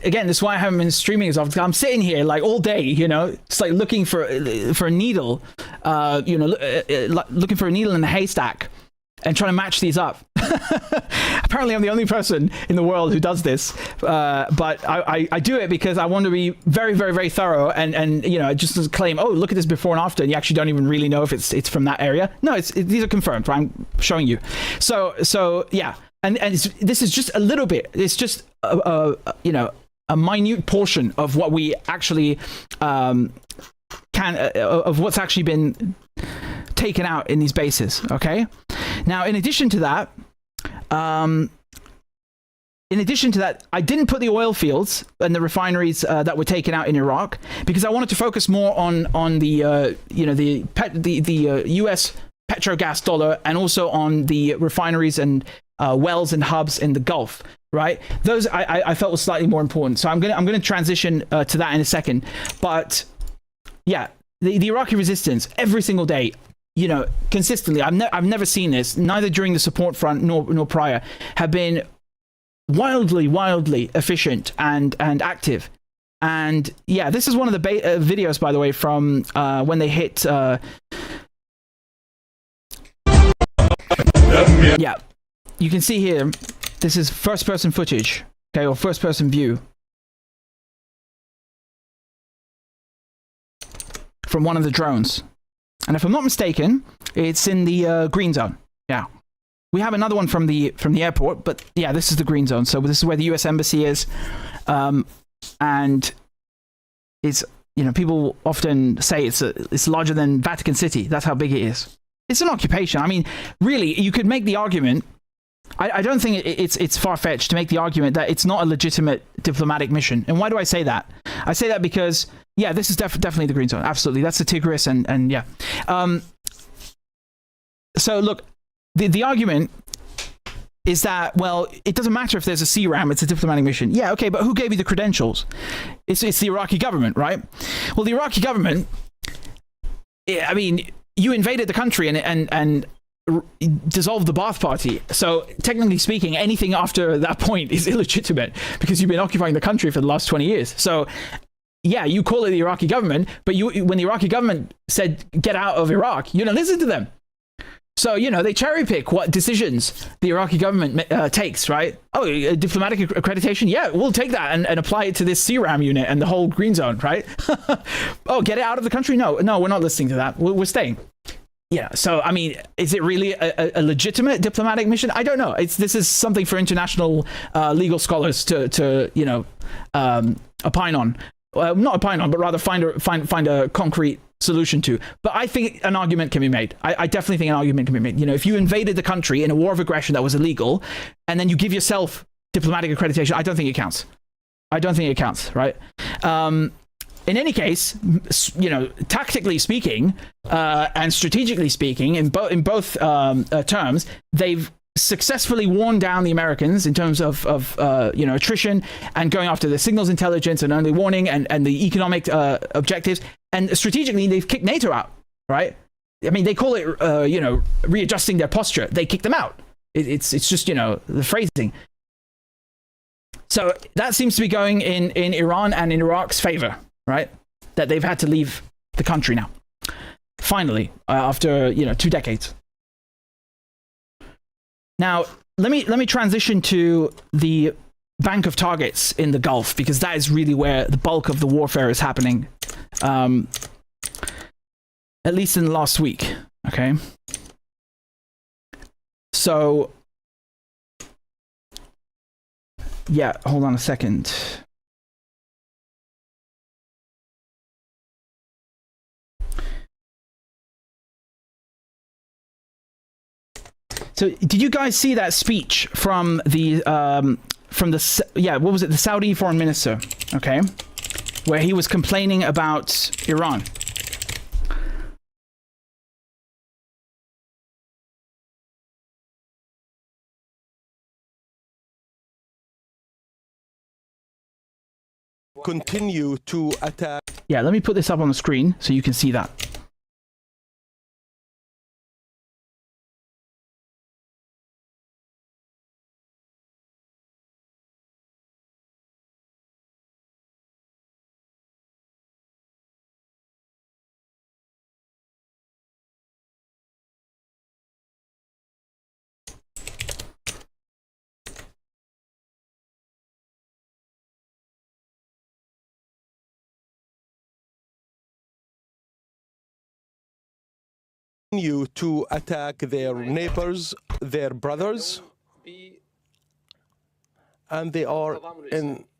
again. This is why I haven't been streaming as often. I'm sitting here like all day, you know, it's like looking for a needle, you know, looking for a needle in a haystack, and trying to match these up. Apparently, I'm the only person in the world who does this, but I do it because I want to be very thorough, and you know, just claim, oh, look at this before and after, and you actually don't even really know if it's from that area. No, these are confirmed. Right? I'm showing you. So yeah. And this is just a little bit. It's just you know, a minute portion of what we actually of what's actually been taken out in these bases. Okay. Now, in addition to that, I didn't put the oil fields and the refineries that were taken out in Iraq because I wanted to focus more on the you know, the U.S. petrogas dollar, and also on the refineries and wells and hubs in the Gulf, right? Those I felt was slightly more important. So I'm gonna transition to that in a second. But yeah, the Iraqi resistance every single day, you know, consistently. I've never seen this, neither during the support front nor prior, have been wildly efficient and active. And yeah, this is one of the videos, by the way, from when they hit. Yeah. You can see here, this is first-person footage, okay, or first-person view from one of the drones. And if I'm not mistaken, it's in the green zone. Yeah. We have another one from the airport, but yeah, this is the green zone. So this is where the U.S. Embassy is. And it's, you know, people often say it's larger than Vatican City. That's how big it is. It's an occupation. I mean, really, you could make the argument. I don't think it's far-fetched to make the argument that it's not a legitimate diplomatic mission. And why do I say that? I say that because, yeah, this is definitely the green zone. Absolutely. That's the Tigris, and yeah. So, look, the argument is that, well, it doesn't matter if there's a CRAM, it's a diplomatic mission. Yeah, okay, but who gave you the credentials? It's the Iraqi government, right? Well, the Iraqi government, I mean, you invaded the country and dissolved the Ba'ath Party. So technically speaking, anything after that point is illegitimate because you've been occupying the country for the last 20 years. So yeah, you call it the Iraqi government, but when the Iraqi government said get out of Iraq, you don't listen to them. So, you know, they cherry pick what decisions the Iraqi government takes, right? Oh, diplomatic accreditation? Yeah, we'll take that and apply it to this CRAM unit and the whole green zone, right? Oh, get it out of the country? No, we're not listening to that. We're staying. Yeah, so, I mean, is it really a legitimate diplomatic mission? I don't know. This is something for international legal scholars to you know, opine on. Not opine on, but rather find a concrete solution to. But I think an argument can be made. I definitely think an argument can be made. You know, if you invaded the country in a war of aggression that was illegal, and then you give yourself diplomatic accreditation, I don't think it counts. I don't think it counts, right? In any case, you know, tactically speaking and strategically speaking, in both terms, they've successfully worn down the Americans in terms of you know, attrition and going after the signals intelligence and early warning and the economic objectives. And strategically, they've kicked NATO out, right? I mean, they call it you know, readjusting their posture. They kicked them out. It's just, you know, the phrasing. So that seems to be going in Iran and in Iraq's favor, right? That they've had to leave the country now. Finally, after, you know, 2 decades. Now, let me transition to the bank of targets in the Gulf, because that is really where the bulk of the warfare is happening, at least in the last week, okay? So, yeah, hold on a second. So, did you guys see that speech from the what was it, the Saudi foreign minister, okay, where he was complaining about Iran? Continue to attack. Yeah, let me put this up on the screen so you can see that. Continue to attack their neighbors, their brothers, and they are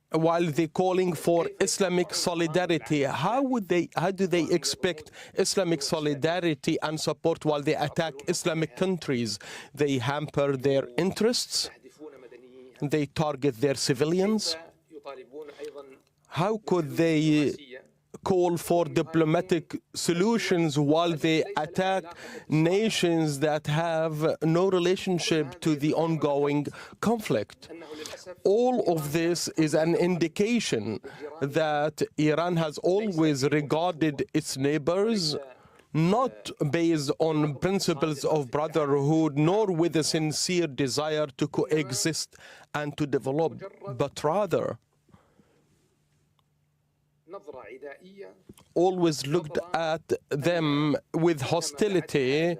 while they're calling for Islamic solidarity. How do they expect Islamic solidarity and support while they attack Islamic countries? They hamper their interests. They target their civilians. How could they call for diplomatic solutions while they attack nations that have no relationship to the ongoing conflict? All of this is an indication that Iran has always regarded its neighbors not based on principles of brotherhood, nor with a sincere desire to coexist and to develop, but rather always looked at them with hostility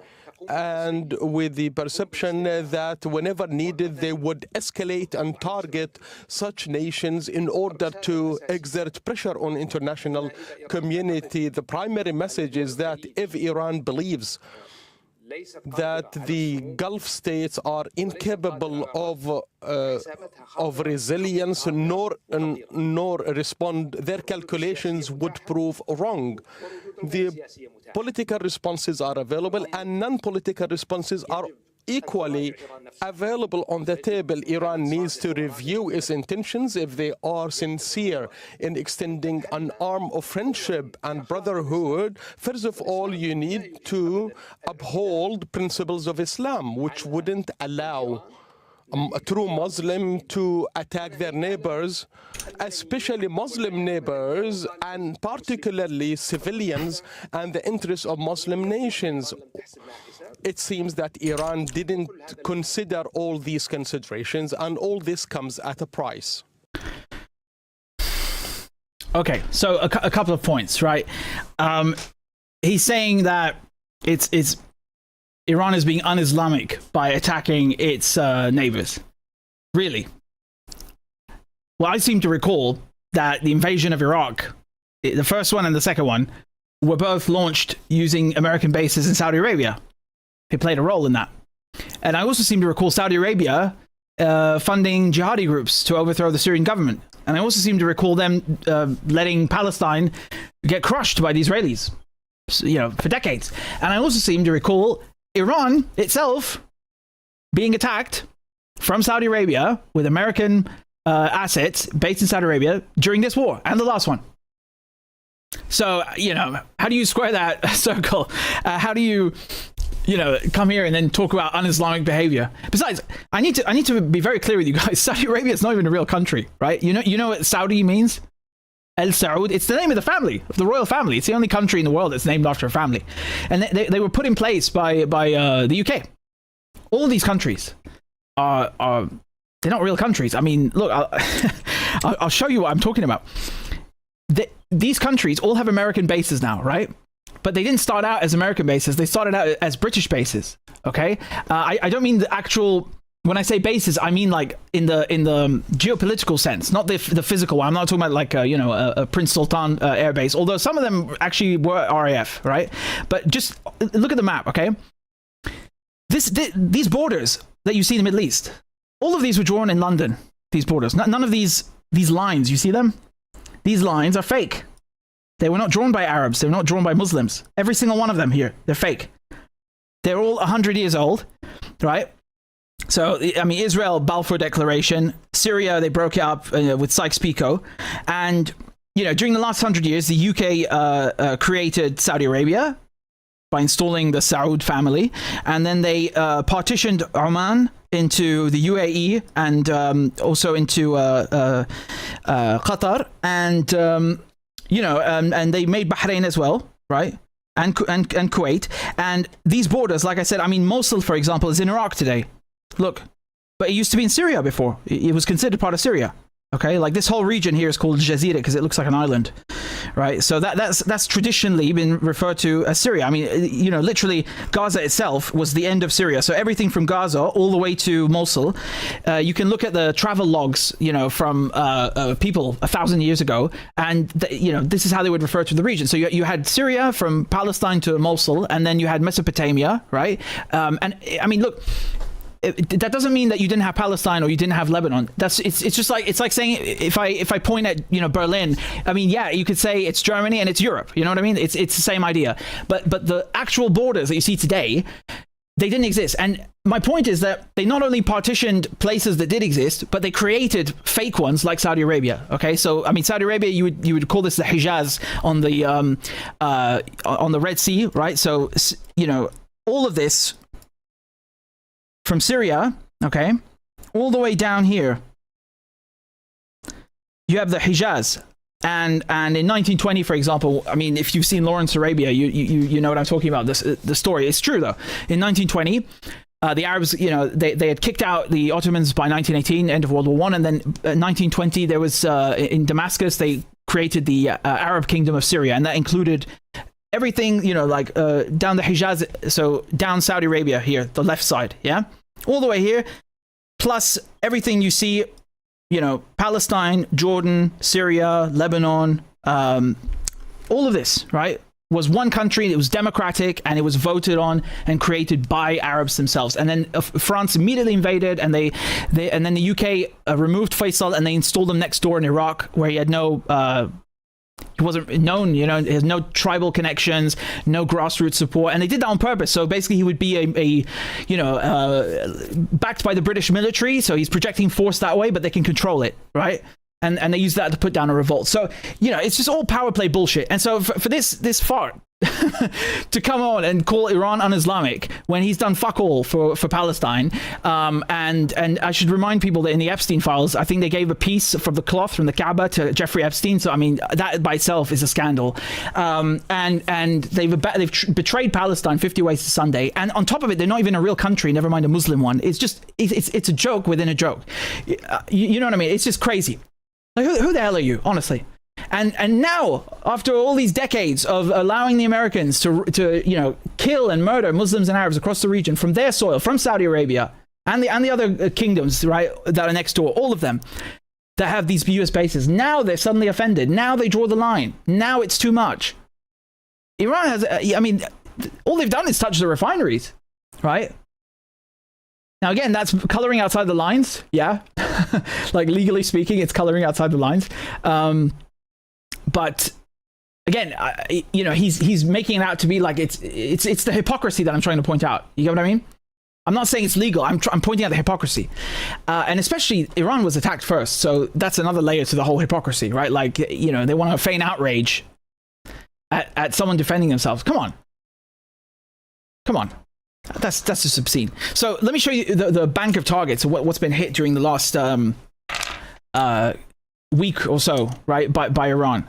and with the perception that whenever needed they would escalate and target such nations in order to exert pressure on international community. The primary message is that if Iran believes that the Gulf states are incapable of resilience nor respond, their calculations would prove wrong. The political responses are available and non-political responses are equally available on the table. Iran needs to review its intentions. If they are sincere in extending an arm of friendship and brotherhood, first of all, you need to uphold principles of Islam, which wouldn't allow a true Muslim to attack their neighbors, especially Muslim neighbors, and particularly civilians and the interests of Muslim nations. It seems that Iran didn't consider all these considerations, and all this comes at a price. Okay, so a couple of points, right? He's saying that it's Iran is being un-Islamic by attacking its neighbors. Really? Well, I seem to recall that the invasion of Iraq, the first one and the second one, were both launched using American bases in Saudi Arabia. It played a role in that. And I also seem to recall Saudi Arabia funding jihadi groups to overthrow the Syrian government. And I also seem to recall them letting Palestine get crushed by the Israelis, for decades. And I also seem to recall Iran itself being attacked from Saudi Arabia with American assets based in Saudi Arabia during this war and the last one. So, how do you square that circle? How do you, come here and then talk about un-Islamic behavior? Besides, I need to be very clear with you guys. Saudi Arabia is not even a real country, right? You know what Saudi means? Al Saud. It's the name of the family, of the royal family. It's the only country in the world that's named after a family. And they were put in place by the UK. All these countries are they're not real countries. I mean, look, I'll show you what I'm talking about. These countries all have American bases now, right? But they didn't start out as American bases. They started out as British bases. Okay, I don't mean the actual. When I say bases, I mean like in the geopolitical sense, not the physical one. I'm not talking about like a Prince Sultan air base. Although some of them actually were RAF, right? But just look at the map, okay? These borders that you see in the Middle East, all of these were drawn in London. These borders, none of these lines, you see them? These lines are fake. They were not drawn by Arabs. They were not drawn by Muslims. Every single one of them here, they're fake. They're all 100 years old, right? So, I mean, Israel, Balfour Declaration. Syria, they broke it up with Sykes-Picot. And, during the last 100 years, the UK created Saudi Arabia by installing the Saud family. And then they partitioned Oman into the UAE and also into Qatar. And, and they made Bahrain as well, right? And Kuwait. And these borders, like I said, I mean, Mosul, for example, is in Iraq today. Look, but it used to be in Syria before. It was considered part of Syria. Okay, like this whole region here is called Jazeera because it looks like an island, right? So that's traditionally been referred to as Syria. I mean, literally Gaza itself was the end of Syria. So everything from Gaza all the way to Mosul, you can look at the travel logs, from people 1,000 years ago, and this is how they would refer to the region. So you had Syria from Palestine to Mosul, and then you had Mesopotamia, right? And I mean, look. That doesn't mean that you didn't have Palestine or you didn't have Lebanon. It's just like, it's like saying if I point at Berlin, I mean, yeah, you could say it's Germany and it's Europe. You know what I mean? It's the same idea. But the actual borders that you see today, they didn't exist. And my point is that they not only partitioned places that did exist, but they created fake ones like Saudi Arabia. Okay, so I mean, Saudi Arabia, you would call this the Hijaz on the Red Sea, right? So all of this. From Syria, okay, all the way down here, you have the Hijaz. And in 1920, for example, I mean, if you've seen Lawrence Arabia, you know what I'm talking about. The story. It's true, though. In 1920, the Arabs, they had kicked out the Ottomans by 1918, end of World War I. And then in 1920, there was, in Damascus, they created the Arab Kingdom of Syria. And that included everything, down the Hijaz, so down Saudi Arabia here, the left side, yeah? All the way here, plus everything you see, Palestine, Jordan, Syria, Lebanon, all of this, right, was one country. It was democratic, and it was voted on and created by Arabs themselves. And then France immediately invaded, and and then the UK removed Faisal, and they installed him next door in Iraq, where he had no... He wasn't known, he has no tribal connections, no grassroots support, and they did that on purpose. So basically, he would be backed by the British military. So he's projecting force that way, but they can control it, right? And they use that to put down a revolt. So it's just all power play bullshit. And so for this fart to come on and call Iran un-Islamic when he's done fuck all for Palestine, and I should remind people that in the Epstein files, I think they gave a piece from the cloth from the Kaaba to Jeffrey Epstein. So I mean, that by itself is a scandal. And they've betrayed Palestine 50 ways to Sunday, and on top of it, they're not even a real country, never mind a Muslim one. It's just it's a joke within a joke. You know what I mean? It's just crazy. Like, who the hell are you, honestly? And now, after all these decades of allowing the Americans to kill and murder Muslims and Arabs across the region from their soil, from Saudi Arabia and the other kingdoms, right, that are next door, all of them that have these US bases. Now they're suddenly offended. Now they draw the line. Now it's too much. Iran has, I mean, all they've done is touch the refineries, right? Now, again, that's coloring outside the lines. Yeah. Like, legally speaking, it's coloring outside the lines. But again, you know, he's making it out to be like it's the hypocrisy that I'm trying to point out. You get what I mean? I'm not saying it's legal. I'm pointing out the hypocrisy. And especially Iran was attacked first. So that's another layer to the whole hypocrisy, right? Like, you know, they want to feign outrage at someone defending themselves. Come on. Come on. That's just obscene. So let me show you the bank of targets of what's been hit during the last week or so, right, by Iran.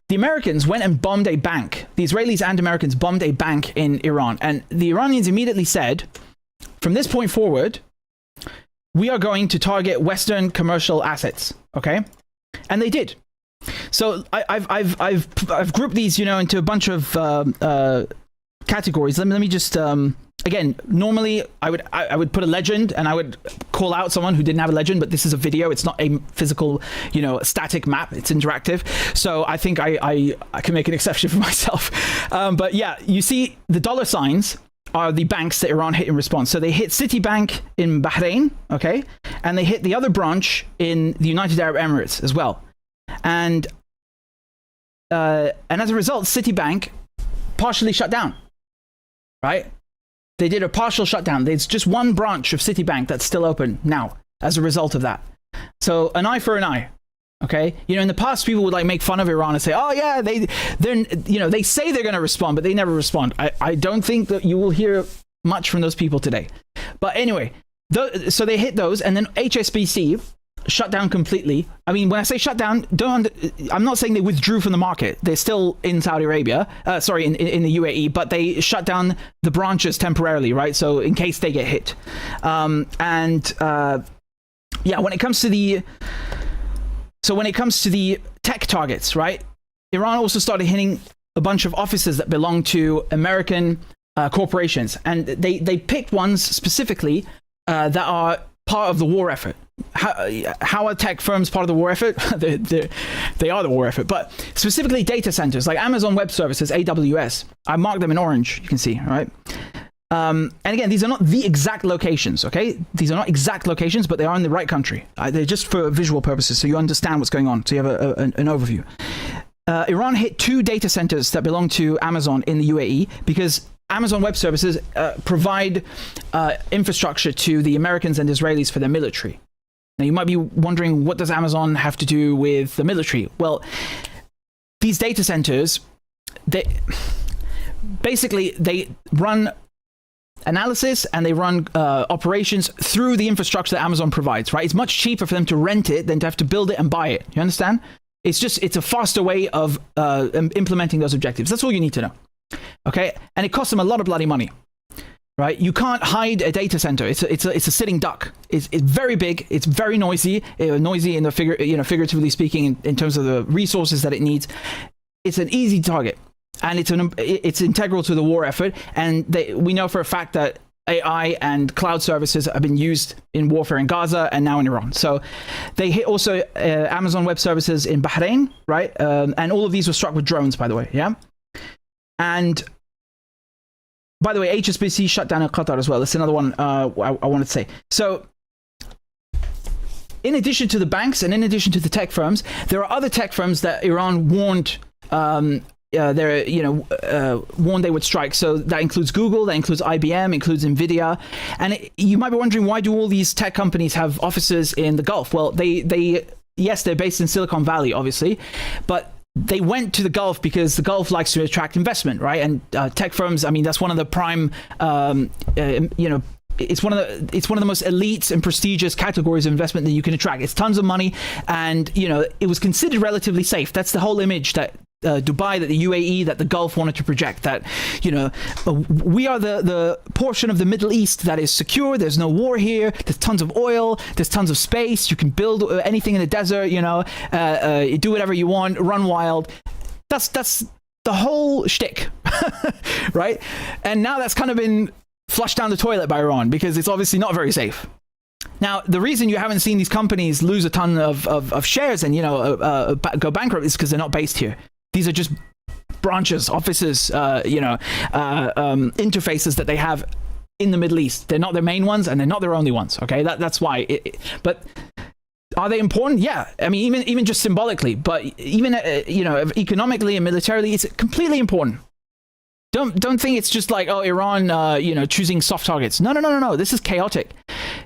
The Americans went and bombed a bank. The Israelis and Americans bombed a bank in Iran. And the Iranians immediately said, from this point forward, we are going to target Western commercial assets. Okay? And they did. So I've grouped these, you know, into a bunch of categories. Let me just again, normally I would put a legend and I would call out someone who didn't have a legend, but this is a video. It's not a physical, you know, static map. It's interactive. So I think I can make an exception for myself. But yeah, you see the dollar signs are the banks that Iran hit in response. So they hit Citibank in Bahrain, okay? And they hit the other branch in the United Arab Emirates as well. And as a result, Citibank partially shut down, right? They did a partial shutdown. There's just one branch of Citibank that's still open now as a result of that. So an eye for an eye, okay? You know, in the past, people would like make fun of Iran and say, oh yeah, they're you know, they say they're going to respond, but they never respond. I don't think that you will hear much from those people today. But anyway, so they hit those, and then HSBC shut down completely. I mean, when I say shut down, I'm not saying they withdrew from the market. They're still in Saudi Arabia, in the UAE, but they shut down the branches temporarily, right? So in case they get hit. Yeah, when it comes to the tech targets, right? Iran also started hitting a bunch of offices that belong to American corporations, and they picked ones specifically that are part of the war effort. How are tech firms part of the war effort? They are the war effort, but specifically data centers like Amazon Web Services, AWS. I marked them in orange, you can see, right? And again, these are not the exact locations, okay? These are not exact locations, but they are in the right country. They're just for visual purposes, so you understand what's going on, so you have an overview. Iran hit 2 data centers that belong to Amazon in the UAE because Amazon Web Services provide infrastructure to the Americans and Israelis for their military. Now, you might be wondering, what does Amazon have to do with the military? Well, these data centers, they run analysis and they run operations through the infrastructure that Amazon provides, right? It's much cheaper for them to rent it than to have to build it and buy it. You understand? It's a faster way of implementing those objectives. That's all you need to know. Okay? And it costs them a lot of bloody money. Right, you can't hide a data center. It's a sitting duck. It's very big. It's very noisy. Noisy in the figuratively speaking, in terms of the resources that it needs. It's an easy target, and it's integral to the war effort. And we know for a fact that AI and cloud services have been used in warfare in Gaza and now in Iran. So they hit also Amazon Web Services in Bahrain, right? And all of these were struck with drones, by the way. Yeah, and by the way, HSBC shut down in Qatar as well. That's another one I wanted to say. So, in addition to the banks and in addition to the tech firms, there are other tech firms that Iran warned warned they would strike. So that includes Google, that includes IBM, includes Nvidia. And you might be wondering, why do all these tech companies have offices in the Gulf? Well, yes, they're based in Silicon Valley, obviously, but they went to the Gulf because the Gulf likes to attract investment, right? And tech firms, I mean, that's one of the prime, it's one of the most elite and prestigious categories of investment that you can attract. It's tons of money, and it was considered relatively safe. That's the whole image that Dubai, that the UAE, that the Gulf wanted to project, that we are the portion of the Middle East that is secure. There's no war here. There's tons of oil. There's tons of space. You can build anything in the desert. Do whatever you want. Run wild. That's the whole shtick, right? And now that's kind of been flushed down the toilet by Iran because it's obviously not very safe. Now, the reason you haven't seen these companies lose a ton of shares and, go bankrupt is because they're not based here. These are just branches, offices, interfaces that they have in the Middle East. They're not their main ones and they're not their only ones, okay? That's why. But are they important? Yeah. I mean, even just symbolically, but even, economically and militarily, it's completely important. Don't think it's just like, oh, Iran, choosing soft targets. No. This is chaotic.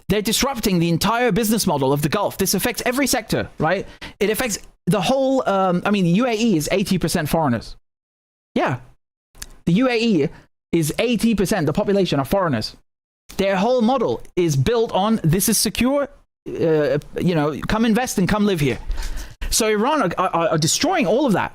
They're disrupting the entire business model of the Gulf. This affects every sector, right? It affects the whole, the UAE is 80% foreigners. Yeah. The UAE is 80%, the population are foreigners. Their whole model is built on, this is secure, come invest and come live here. So Iran are destroying all of that.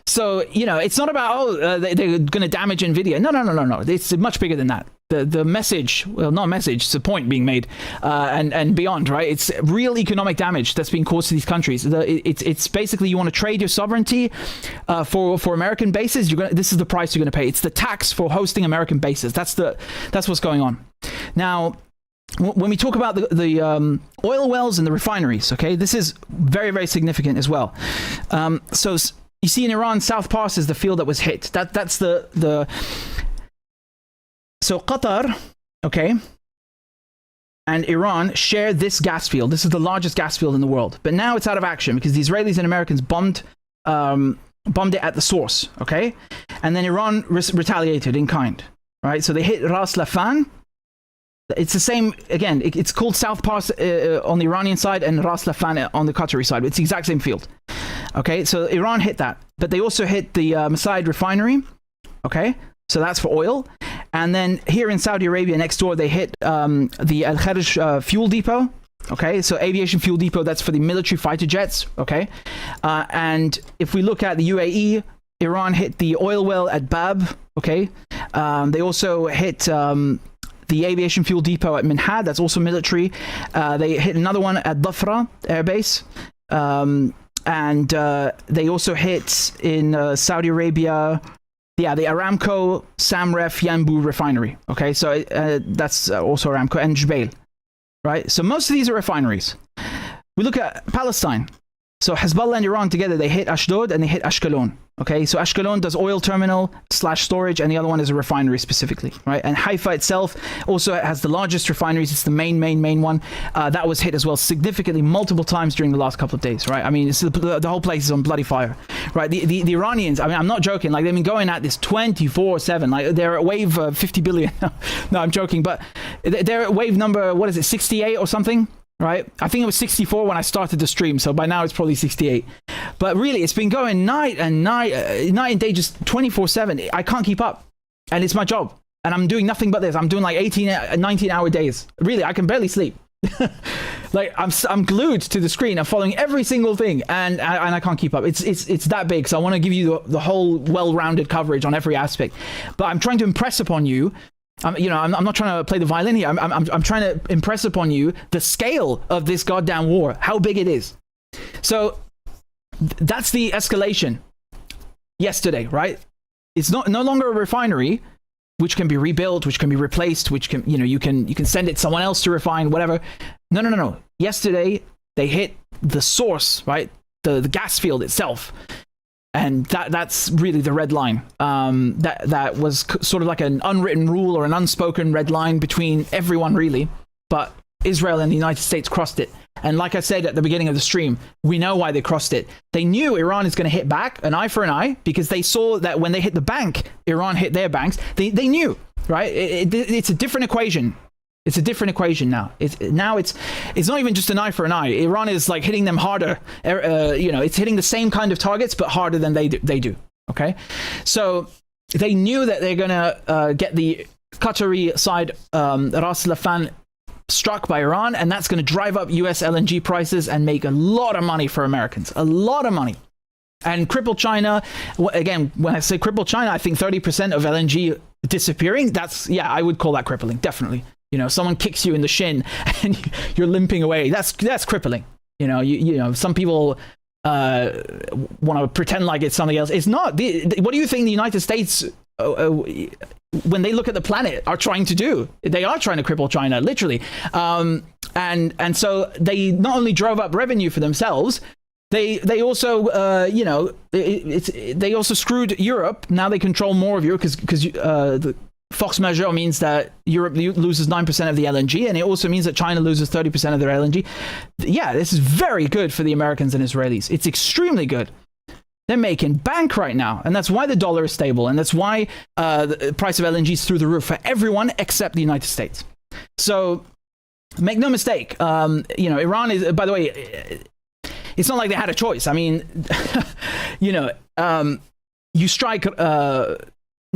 So, it's not about, they're going to damage NVIDIA. No. It's much bigger than that. The message, well, not message, it's a point being made and beyond, right? It's real economic damage that's being caused to these countries. It's basically you want to trade your sovereignty for American bases. This is the price you're going to pay. It's the tax for hosting American bases. That's what's going on. Now, when we talk about the oil wells and the refineries, okay, this is very, very significant as well. So you see in Iran, South Pass is the field that was hit. That's the So Qatar, okay, and Iran share this gas field. This is the largest gas field in the world. But now it's out of action because the Israelis and Americans bombed it at the source, okay? And then Iran retaliated in kind, right? So they hit Ras Laffan. It's the same, again, it's called South Pass on the Iranian side and Ras Laffan on the Qatari side. It's the exact same field, okay? So Iran hit that. But they also hit the MESSI refinery, okay? So that's for oil. And then here in Saudi Arabia next door, they hit the Al Kharj fuel depot. Okay, so aviation fuel depot, that's for the military fighter jets. Okay, and if we look at the UAE, Iran hit the oil well at Bab. Okay, they also hit the aviation fuel depot at Minhad. That's also military. They hit another one at Dhafra Air Base. And they also hit in Saudi Arabia, the Aramco Samref Yanbu refinery. Okay, so that's also Aramco and Jubail, right? So most of these are refineries. We look at Palestine. So Hezbollah and Iran together, they hit Ashdod and they hit Ashkelon. Okay, so Ashkelon does oil terminal / storage, and the other one is a refinery specifically, right? And Haifa itself also has the largest refineries. It's the main one. That was hit as well significantly multiple times during the last couple of days, right? I mean, the whole place is on bloody fire, right? The Iranians, I mean, I'm not joking. Like, they've been going at this 24/7. Like, they're at wave 50 billion. No, I'm joking. But they're at wave number, 68 or something? Right? I think it was 64 when I started the stream, so by now it's probably 68. But really, it's been going night and day, just 24/7. I can't keep up. And it's my job. And I'm doing nothing but this. I'm doing like 19-hour days. Really, I can barely sleep. Like, I'm glued to the screen. I'm following every single thing, and I can't keep up. It's that big, so I want to give you the whole well-rounded coverage on every aspect. But I'm trying to impress upon you, I'm not trying to play the violin here. I'm trying to impress upon you the scale of this goddamn war, how big it is. So that's the escalation yesterday, right? It's no longer a refinery, which can be rebuilt, which can be replaced, which can, you can send it someone else to refine, whatever. No. Yesterday they hit the source, right? The gas field itself. And that's really the red line. That was sort of like an unwritten rule or an unspoken red line between everyone, really. But Israel and the United States crossed it. And like I said at the beginning of the stream, we know why they crossed it. They knew Iran is going to hit back, an eye for an eye, because they saw that when they hit the bank, Iran hit their banks. They knew, right? It's a different equation. It's a different equation now. It's not even just an eye for an eye. Iran is like hitting them harder. It's hitting the same kind of targets, but harder than they do. Okay, so they knew that they're gonna get the Qatari side, Ras Laffan, struck by Iran, and that's going to drive up US LNG prices and make a lot of money for Americans. A lot of money. And cripple China. Again, when I say cripple China, I think 30% of LNG disappearing. I would call that crippling, definitely. Someone kicks you in the shin and you're limping away. That's crippling. Some people want to pretend like it's something else. It's not. What do you think the United States, when they look at the planet, are trying to do? They are trying to cripple China, literally. And so they not only drove up revenue for themselves, they also they also screwed Europe. Now they control more of Europe because the force majeure means that Europe loses 9% of the LNG, and it also means that China loses 30% of their LNG. Yeah, this is very good for the Americans and Israelis. It's extremely good. They're making bank right now, and that's why the dollar is stable, and that's why the price of LNG is through the roof for everyone except the United States. So make no mistake, Iran is, by the way, it's not like they had a choice. I mean, you strike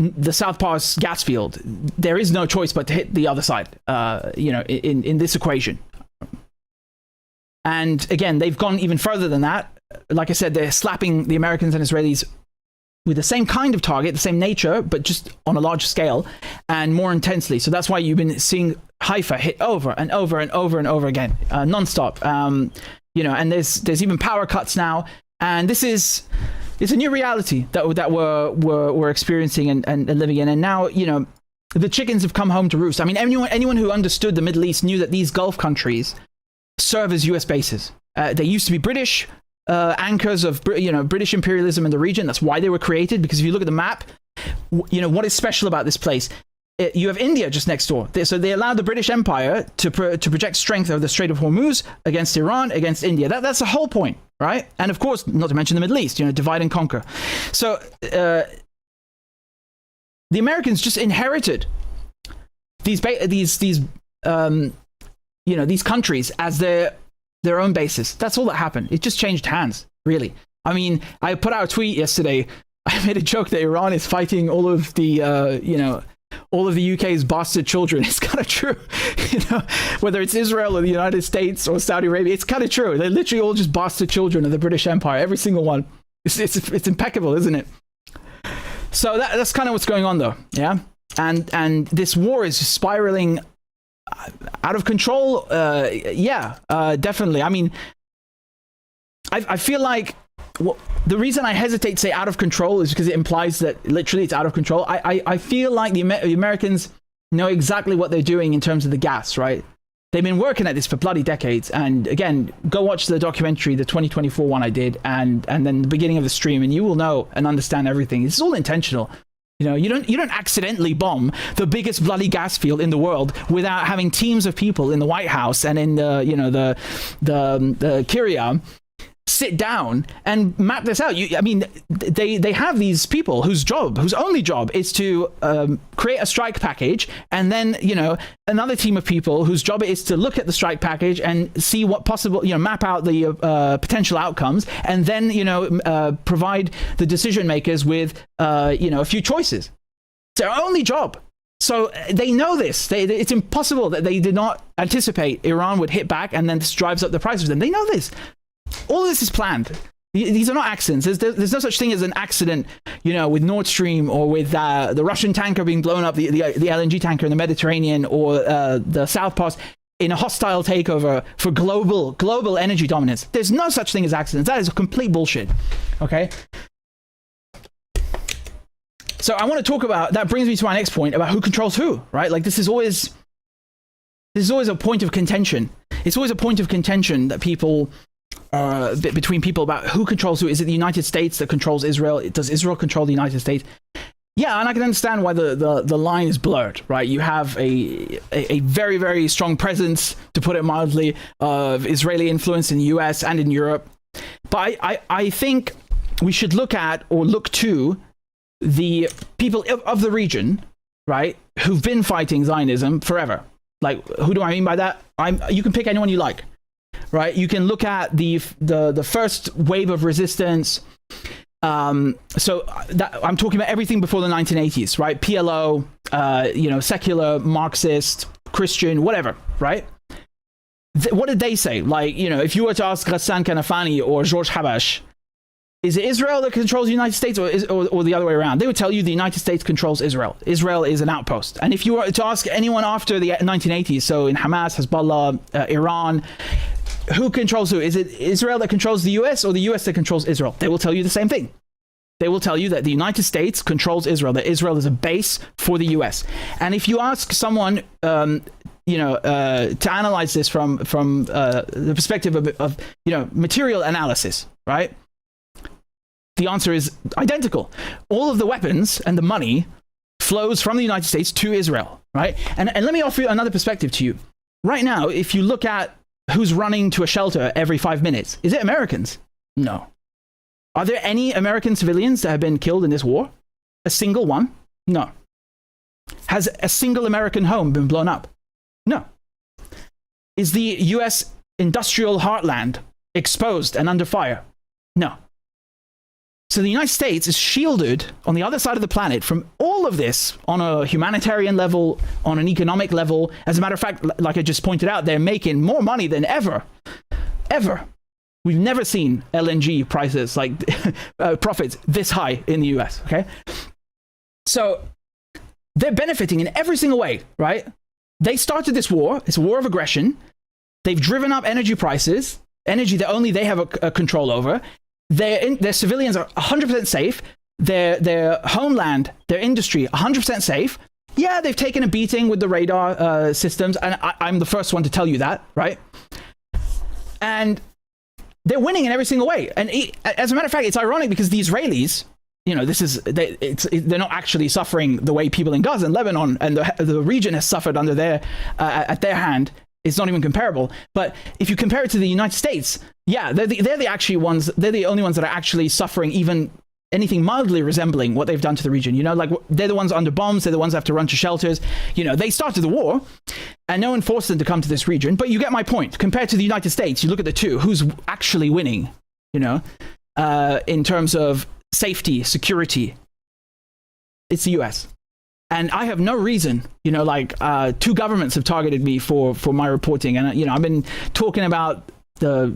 the South Pass gas field, there is no choice but to hit the other side, in this equation. And again, they've gone even further than that. Like I said, they're slapping the Americans and Israelis with the same kind of target, the same nature, but just on a large scale and more intensely. So that's why you've been seeing Haifa hit over and over and over and over again, nonstop. And there's even power cuts now. And it's a new reality that we're experiencing and living in. And now, the chickens have come home to roost. I mean, anyone who understood the Middle East knew that these Gulf countries serve as US bases. They used to be British anchors of British imperialism in the region. That's why they were created, because if you look at the map, what is special about this place? You have India just next door. So they allowed the British Empire to project strength over the Strait of Hormuz against Iran, against India. That's the whole point, right? And of course, not to mention the Middle East, divide and conquer. So the Americans just inherited these countries as their own bases. That's all that happened. It just changed hands, really. I mean, I put out a tweet yesterday. I made a joke that Iran is fighting all of the all of the UK's bastard children. It's kind of true, whether it's Israel or the United States or Saudi Arabia, it's kind of true. They're literally all just bastard children of the British Empire, every single one. It's impeccable, isn't it? So that's kind of what's going on, though. Yeah, and this war is spiraling out of control. Definitely. I mean, I feel like the reason I hesitate to say out of control is because it implies that literally it's out of control. I feel like the Americans know exactly what they're doing in terms of the gas, right? They've been working at this for bloody decades. And again, go watch the documentary, the 2024 one I did, and then the beginning of the stream, and you will know and understand everything. It's all intentional. You don't accidentally bomb the biggest bloody gas field in the world without having teams of people in the White House and in the Kiryat sit down and map this out. They have these people whose only job is to create a strike package, and then another team of people whose job it is to look at the strike package and see what possible, map out the potential outcomes, and then provide the decision makers with a few choices. It's their only job. So they know this. It's impossible that they did not anticipate Iran would hit back, and then this drives up the prices. Then they know this. All of this is planned. These are not accidents. There's no such thing as an accident, with Nord Stream, or with the Russian tanker being blown up, the LNG tanker in the Mediterranean, or the South Pass in a hostile takeover for global energy dominance. There's no such thing as accidents. That is complete bullshit. Okay? So I want to talk about, that brings me to my next point about who controls who, right? Like this is always a point of contention. It's always a point of contention that between people about who controls who. Is it the United States that controls Israel? Does Israel control the United States? Yeah, and I can understand why the line is blurred, right? You have a very, very strong presence, to put it mildly, of Israeli influence in the US and in Europe. But I think we should look to the people of the region, right, who've been fighting Zionism forever. Like, who do I mean by that? You can pick anyone you like. Right, you can look at the first wave of resistance. So I'm talking about everything before the 1980s, right? PLO, secular, Marxist, Christian, whatever, right? What did they say? Like, if you were to ask Ghassan Kanafani or George Habash, is it Israel that controls the United States, or the other way around? They would tell you the United States controls Israel. Israel is an outpost. And if you were to ask anyone after the 1980s, so in Hamas, Hezbollah, Iran, who controls who? Is it Israel that controls the US or the US that controls Israel? They will tell you the same thing. They will tell you that the United States controls Israel, that Israel is a base for the US. And if you ask someone, to analyze this from the perspective of material analysis, right? The answer is identical. All of the weapons and the money flows from the United States to Israel, right? And let me offer you another perspective to you. Right now, if you look at who's running to a shelter every 5 minutes, is it Americans? No. Are there any American civilians that have been killed in this war? A single one? No. Has a single American home been blown up? No. Is the US industrial heartland exposed and under fire? No. So the United States is shielded on the other side of the planet from all of this on a humanitarian level, on an economic level. As a matter of fact, like I just pointed out, they're making more money than ever. We've never seen LNG prices, like profits this high in the US, okay? So they're benefiting in every single way, right? They started this war. It's a war of aggression. They've driven up energy prices, energy that only they have a control over. Their civilians are 100% safe. Their homeland, their industry, 100% safe. Yeah, they've taken a beating with the radar systems, and I'm the first one to tell you that, right? And they're winning in every single way. And as a matter of fact, it's ironic because the Israelis, they're not actually suffering the way people in Gaza and Lebanon and the region has suffered under at their hand. It's not even comparable. But if you compare it to the United States, yeah, they're the only ones that are actually suffering even anything mildly resembling what they've done to the region. Like they're the ones under bombs, they're the ones that have to run to shelters. They started the war and no one forced them to come to this region. But you get my point. Compared to the United States, you look at the two, who's actually winning, in terms of safety, security. It's the US. And I have no reason, two governments have targeted me for my reporting. And, I've been talking about the,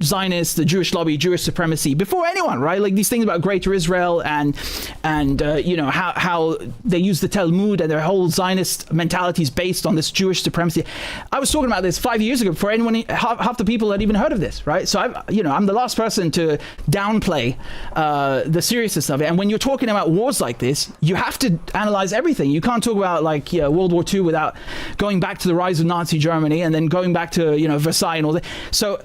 Zionists, the Jewish lobby, Jewish supremacy before anyone, right? Like these things about Greater Israel and how they use the Talmud and their whole Zionist mentality is based on this Jewish supremacy. I was talking about this 5 years ago before half the people had even heard of this, right? So I'm the last person to downplay the seriousness of it. And when you're talking about wars like this, you have to analyze everything. You can't talk about World War II without going back to the rise of Nazi Germany and then going back to Versailles and all that. So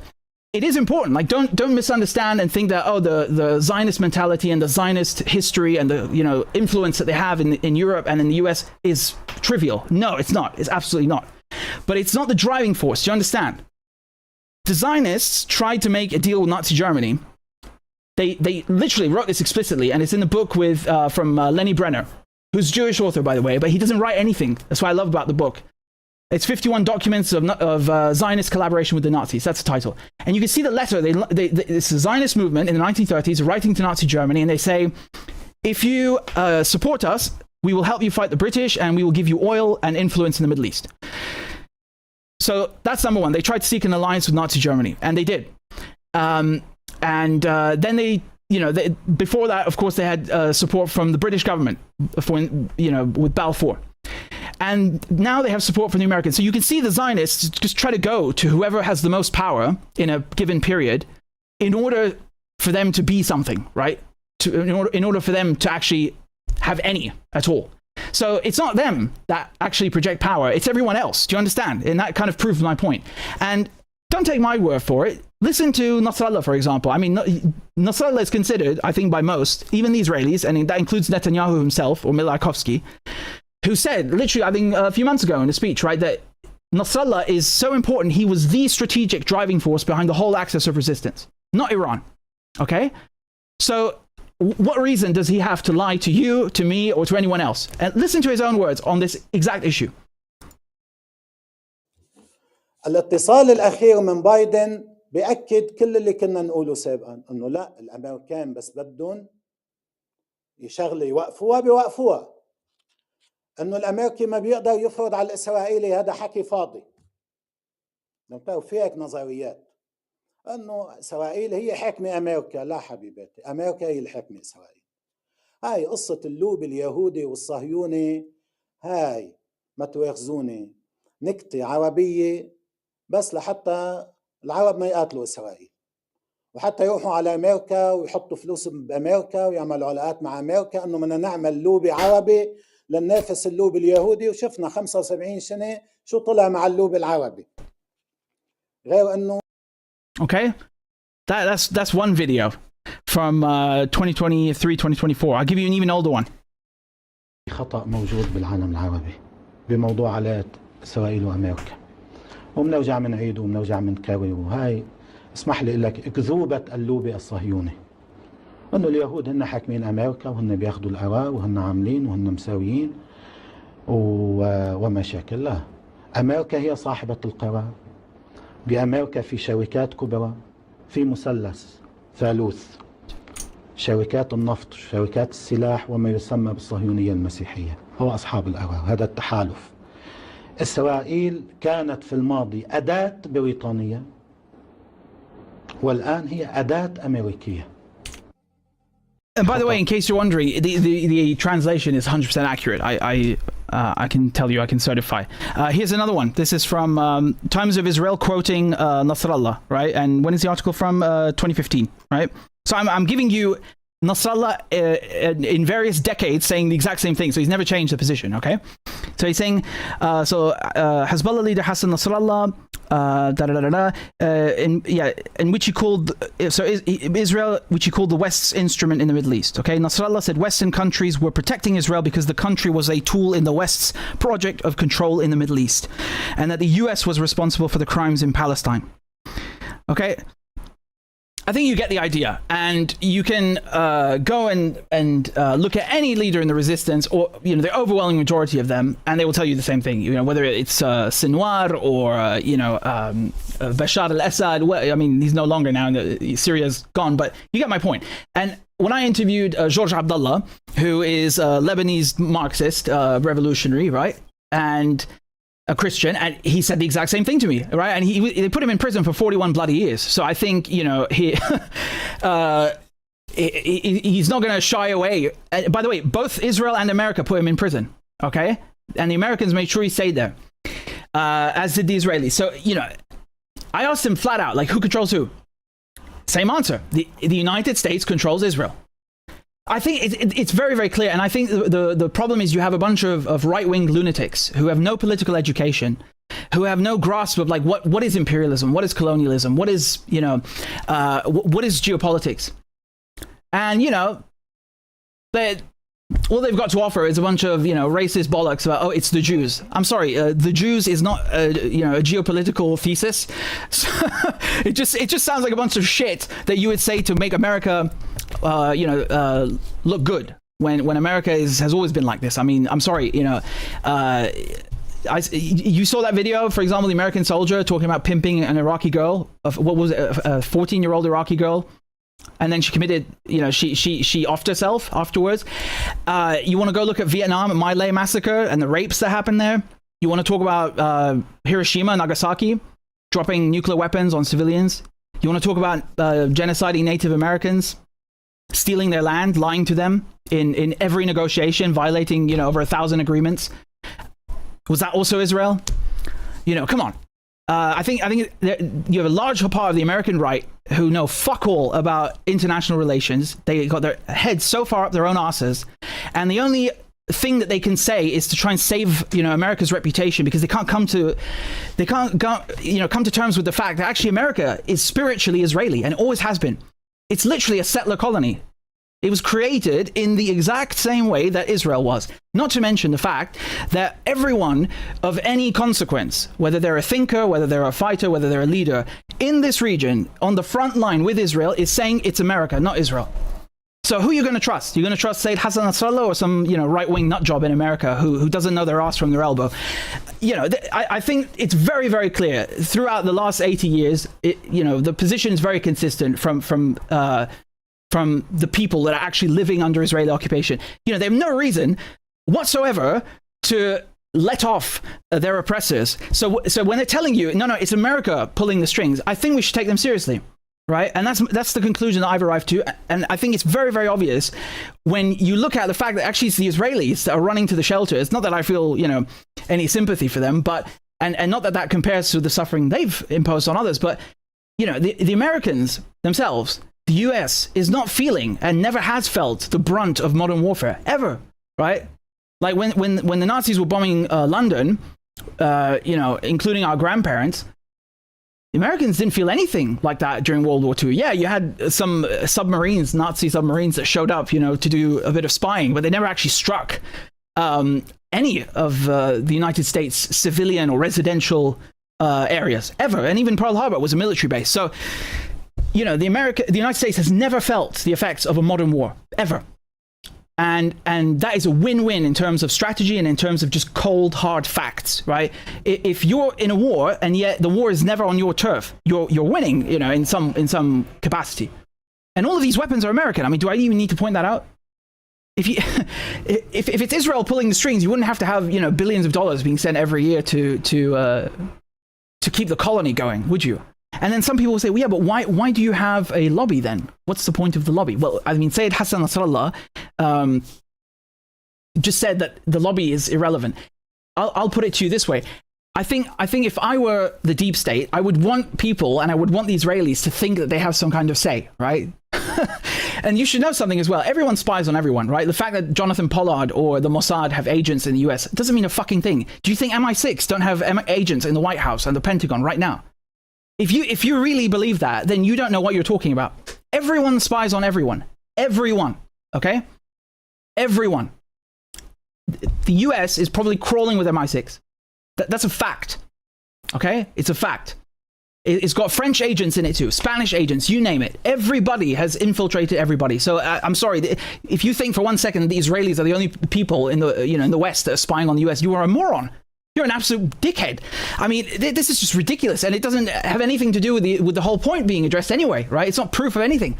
it is important. Like, don't misunderstand and think that, the Zionist mentality and the Zionist history and the, influence that they have in Europe and in the US is trivial. No, it's not. It's absolutely not. But it's not the driving force. Do you understand? The Zionists tried to make a deal with Nazi Germany. They literally wrote this explicitly, and it's in the book from Lenny Brenner, who's a Jewish author, by the way, but he doesn't write anything. That's what I love about the book. It's 51 documents of Zionist collaboration with the Nazis. That's the title. And you can see the letter. It's a Zionist movement in the 1930s writing to Nazi Germany, and they say, if you support us, we will help you fight the British, and we will give you oil and influence in the Middle East. So that's number one. They tried to seek an alliance with Nazi Germany, and they did. Then before that, of course, they had support from the British government with Balfour. And now they have support from the Americans. So you can see the Zionists just try to go to whoever has the most power in a given period in order for them to be something, right? In order for them to actually have any at all. So it's not them that actually project power. It's everyone else. Do you understand? And that kind of proves my point. And don't take my word for it. Listen to Nasrallah, for example. I mean, Nasrallah is considered, I think by most, even the Israelis, and that includes Netanyahu himself or Milakovsky, who said, literally, I think a few months ago in a speech, right, that Nasrallah is so important, he was the strategic driving force behind the whole axis of resistance, not Iran, okay? So what reason does he have to lie to you, to me, or to anyone else? And listen to his own words on this exact issue. الاتصال الأخير من بايدن بيأكد كل اللي كنا نقوله سابقا إنه لا الأمريكان بس بدهم يشغلوا يوقفوها بيوقفوها. إنه الأمريكي ما بيقدر يفرض على الإسرائيلي هذا حكي فاضي. لو بتعرف في هيك نظريات إنه إسرائيل هي حاكمة أمريكا. لا حبيباتي، أمريكا هي الحاكمة إسرائيل. هاي قصة اللوب اليهودي والصهيوني، هاي ما تواخذوني نكتة عربية بس لحتى العرب ما يقاتلوا إسرائيل، وحتى يروحوا على أمريكا ويحطوا فلوسهم بأمريكا ويعملوا علاقات مع أمريكا إنه بدنا نعمل لوبي عربي لننافس اللوبي اليهودي، وشفنا 75 سنة شو طلع مع اللوبي العربي غير إنه. Okay, that's one video from 2023, 2024. I'll give you an even older one. خطأ موجود بالعالم العربي بموضوع علاقات إسرائيل وأمريكا، وبنرجع بنعيد وبنرجع بنكرر، وهاي اسمح لي أقول لك أكذوبة اللوبي الصهيوني، إنه اليهود هن حاكمين أمريكا وهن بياخذوا القرار وهن عاملين وهن مساويين ومشاكل. لا، أمريكا هي صاحبة القرار. بأمريكا في شركات كبرى، في مثلث ثالوث، شركات النفط، شركات السلاح، وما يسمى بالصهيونية المسيحية، هو أصحاب القرار. هذا التحالف. إسرائيل كانت في الماضي أداة بريطانية، والآن هي أداة أمريكية. And by the way, in case you're wondering, the translation is 100% accurate. I can tell you, I can certify. Here's another one. This is from Times of Israel quoting Nasrallah, right? And when is the article from? 2015, right? So I'm giving you Nasrallah in various decades saying the exact same thing. So he's never changed the position, okay? So he's saying, Hezbollah leader Hassan Nasrallah, in which he called, Israel, which he called the West's instrument in the Middle East, okay? Nasrallah said Western countries were protecting Israel because the country was a tool in the West's project of control in the Middle East, and that the US was responsible for the crimes in Palestine. Okay? I think you get the idea, and you can go and look at any leader in the resistance, or the overwhelming majority of them, and they will tell you the same thing. Whether it's Sinwar or Bashar al-Assad. I mean, he's no longer now. Syria's gone, but you get my point. And when I interviewed George Abdullah, who is a Lebanese Marxist revolutionary, right, and a Christian, and he said the exact same thing to me, right? And they put him in prison for 41 bloody years. So I think, he's not going to shy away. By the way, both Israel and America put him in prison, okay? And the Americans made sure he stayed there, as did the Israelis. So, I asked him flat out, like, who controls who? Same answer. The United States controls Israel. I think it's very, very clear. And I think the problem is you have a bunch of right-wing lunatics who have no political education, who have no grasp of like what is imperialism, what is colonialism, what is, what is geopolitics. And, all they've got to offer is a bunch of, racist bollocks about, oh, it's the Jews. I'm sorry, the Jews is not, a geopolitical thesis. So it just sounds like a bunch of shit that you would say to make America, look good when America has always been like this. I mean, I'm sorry, you saw that video, for example, the American soldier talking about pimping an Iraqi girl, what was it, a 14-year-old Iraqi girl. And then she committed, she offed herself afterwards. You want to go look at Vietnam and My Lai massacre and the rapes that happened there? You want to talk about Hiroshima and Nagasaki, dropping nuclear weapons on civilians? You want to talk about genociding Native Americans, stealing their land, lying to them in every negotiation, violating, over 1,000 agreements? Was that also Israel? Come on. I think you have a large part of the American right who know fuck all about international relations. They got their heads so far up their own asses, and the only thing that they can say is to try and save America's reputation, because they can't come to terms with the fact that actually America is spiritually Israeli and always has been. It's literally a settler colony. It was created in the exact same way that Israel was. Not to mention the fact that everyone of any consequence, whether they're a thinker, whether they're a fighter, whether they're a leader, in this region, on the front line with Israel, is saying it's America, not Israel. So who are you going to trust? You're going to trust Sayyid Hassan Nasrallah or some, right-wing nutjob in America who doesn't know their ass from their elbow? I think it's very, very clear throughout the last 80 years, the position is very consistent from the people that are actually living under Israeli occupation. They have no reason whatsoever to let off their oppressors. So when they're telling you, no, it's America pulling the strings, I think we should take them seriously, right? And that's the conclusion that I've arrived to. And I think it's very, very obvious when you look at the fact that actually it's the Israelis that are running to the shelters. Not that I feel, any sympathy for them, but and not that compares to the suffering they've imposed on others, but you know, the Americans themselves, the US is not feeling and never has felt the brunt of modern warfare ever, right? Like when the Nazis were bombing London, you know, including our grandparents, the Americans didn't feel anything like that during World War II. Yeah, you had some submarines, Nazi submarines that showed up, you know, to do a bit of spying, but they never actually struck any of the United States civilian or residential areas ever. And even Pearl Harbor was a military base. So, you know, the United States has never felt the effects of a modern war ever. And that is a win-win in terms of strategy and in terms of just cold, hard facts, right? If you're in a war and yet the war is never on your turf, you're winning, you know, in some capacity. And all of these weapons are American. I mean, do I even need to point that out? If it's Israel pulling the strings, you wouldn't have to have, you know, billions of dollars being sent every year to keep the colony going, would you? And then some people will say, well, yeah, but why do you have a lobby then? What's the point of the lobby? Well, I mean, Sayyid Hassan Nasrallah just said that the lobby is irrelevant. I'll put it to you this way. I think if I were the deep state, I would want people and I would want the Israelis to think that they have some kind of say, right? And you should know something as well. Everyone spies on everyone, right? The fact that Jonathan Pollard or the Mossad have agents in the US doesn't mean a fucking thing. Do you think MI6 don't have agents in the White House and the Pentagon right now? If you really believe that, then you don't know what you're talking about. Everyone spies on everyone. Everyone. Okay? Everyone. The US is probably crawling with MI6. That's a fact. Okay? It's a fact. It's got French agents in it too, Spanish agents, you name it. Everybody has infiltrated everybody. So I'm sorry, if you think for 1 second that the Israelis are the only people in the West that are spying on the US, you are a moron. You're an absolute dickhead. I mean, this is just ridiculous, and it doesn't have anything to do with the whole point being addressed anyway, right? It's not proof of anything.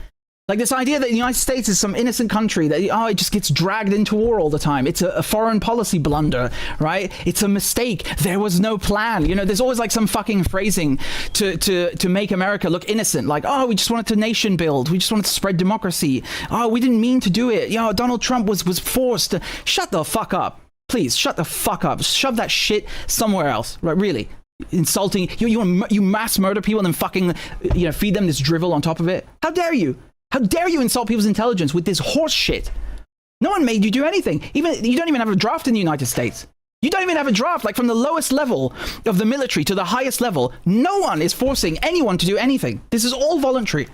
Like this idea that the United States is some innocent country that, it just gets dragged into war all the time. It's a foreign policy blunder, right? It's a mistake. There was no plan. You know, there's always like some fucking phrasing to make America look innocent. Like, we just wanted to nation build. We just wanted to spread democracy. We didn't mean to do it. Donald Trump was forced to. Shut the fuck up. Please, shut the fuck up. Shove that shit somewhere else. Right, really. Insulting. You mass murder people and then fucking, feed them this drivel on top of it. How dare you? How dare you insult people's intelligence with this horse shit? No one made you do anything. You don't even have a draft in the United States. You don't even have a draft. Like from the lowest level of the military to the highest level, no one is forcing anyone to do anything. This is all voluntary.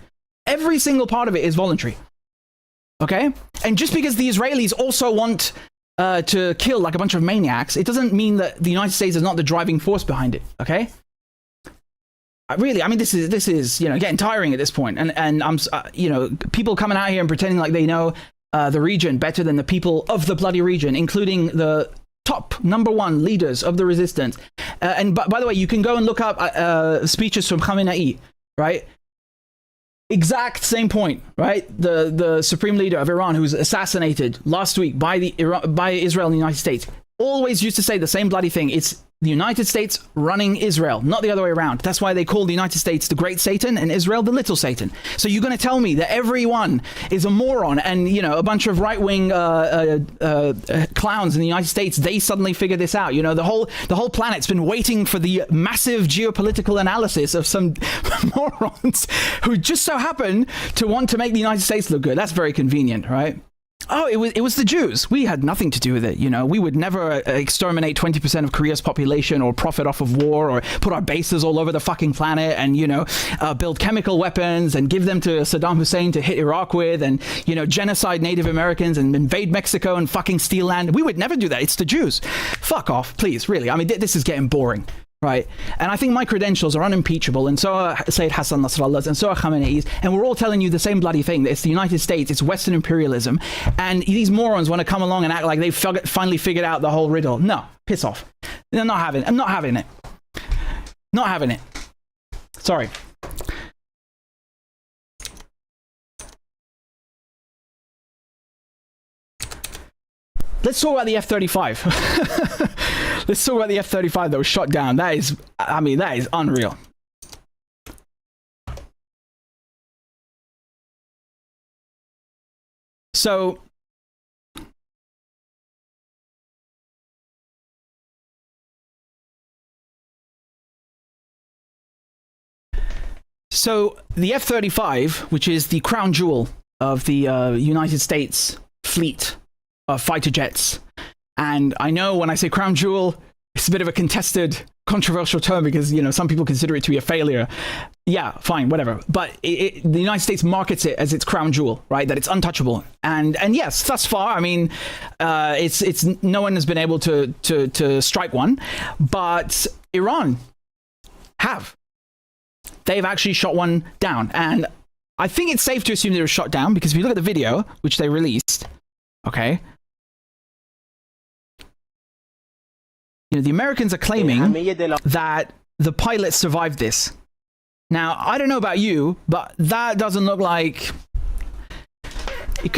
Every single part of it is voluntary. Okay? And just because the Israelis also want to kill like a bunch of maniacs, it doesn't mean that the United States is not the driving force behind it. Okay? Really, I mean, this is getting tiring at this point, and I'm people coming out here and pretending like they know the region better than the people of the bloody region, including the top #1 leaders of the resistance. And by the way, you can go and look up speeches from Khamenei, right? Exact same point, right? The supreme leader of Iran, who was assassinated last week by Israel and the United States, always used to say the same bloody thing. It's the United States running Israel, not the other way around. That's why they call the United States the Great Satan and Israel the Little Satan. So you're going to tell me that everyone is a moron and, a bunch of right-wing clowns in the United States, they suddenly figure this out. The whole planet's been waiting for the massive geopolitical analysis of some morons who just so happen to want to make the United States look good. That's very convenient, right? It was the Jews. We had nothing to do with it. We would never exterminate 20% of Korea's population or profit off of war or put our bases all over the fucking planet and, build chemical weapons and give them to Saddam Hussein to hit Iraq with and, genocide Native Americans and invade Mexico and fucking steal land. We would never do that. It's the Jews. Fuck off, please, really. I mean, this is getting boring. Right. And I think my credentials are unimpeachable, and so are Sayyid Hassan Nasrallah's, and so are Khamenei's, and we're all telling you the same bloody thing. It's the United States, it's Western imperialism, and these morons want to come along and act like they've finally figured out the whole riddle. No, piss off. I'm not having it. Not having it. Sorry. Let's talk about the F-35. Let's talk about the F-35 that was shot down. That is unreal. So, So the F-35, which is the crown jewel of the United States fleet of fighter jets, and I know when I say crown jewel, it's a bit of a contested, controversial term because, you know, some people consider it to be a failure. Yeah, fine, whatever. But the United States markets it as its crown jewel, right? That it's untouchable. And yes, thus far, I mean, it's no one has been able to strike one, but Iran have. They've actually shot one down, and I think it's safe to assume they were shot down because if you look at the video which they released, okay. You know, the Americans are claiming that the pilot survived this. Now, I don't know about you, but that doesn't look like... It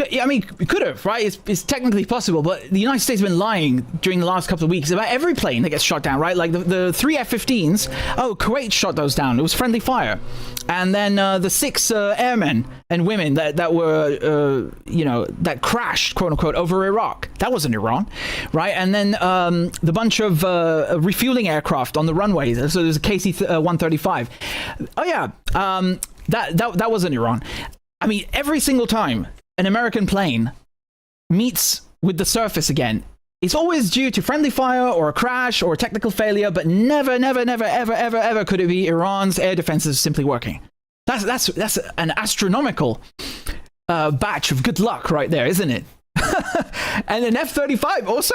could have, right? It's technically possible, but the United States have been lying during the last couple of weeks about every plane that gets shot down, right? Like the 3 F-15s, Kuwait shot those down. It was friendly fire. And then the 6 airmen and women that were, that crashed, quote unquote, over Iraq. That wasn't Iran, right? And then the bunch of refueling aircraft on the runways. So there's a KC-135. Oh yeah, that wasn't Iran. I mean, every single time an American plane meets with the surface again, it's always due to friendly fire or a crash or a technical failure, but never, ever could it be Iran's air defenses simply working. That's an astronomical batch of good luck right there, isn't it? And an F-35 also,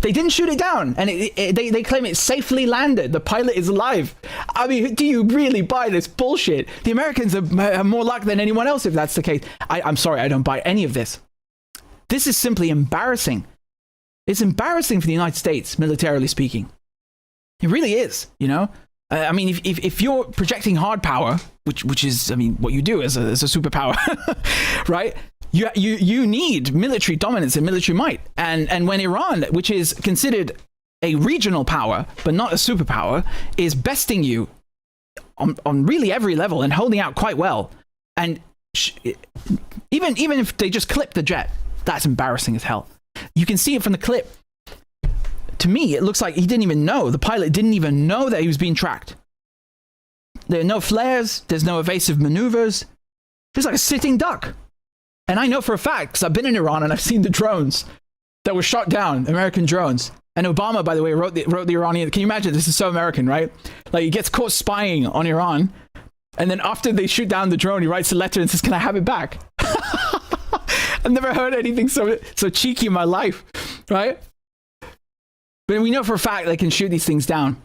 they didn't shoot it down, and they claim it safely landed. The pilot is alive. I mean, do you really buy this bullshit? The Americans have more luck than anyone else if that's the case. I'm sorry, I don't buy any of this. This is simply embarrassing. It's embarrassing for the United States, militarily speaking. It really is, you know? I mean, if you're projecting hard power, which is, I mean, what you do as a superpower, right? You need military dominance and military might. And when Iran, which is considered a regional power, but not a superpower, is besting you on really every level and holding out quite well, and even if they just clip the jet, that's embarrassing as hell. You can see it from the clip. To me, it looks like he didn't even know. The pilot didn't even know that he was being tracked. There are no flares. There's no evasive maneuvers. It's like a sitting duck. And I know for a fact, because I've been in Iran and I've seen the drones that were shot down, American drones. And Obama, by the way, wrote the Iranian... Can you imagine? This is so American, right? Like, he gets caught spying on Iran. And then after they shoot down the drone, he writes a letter and says, can I have it back? I've never heard anything so cheeky in my life, right? But we know for a fact they can shoot these things down.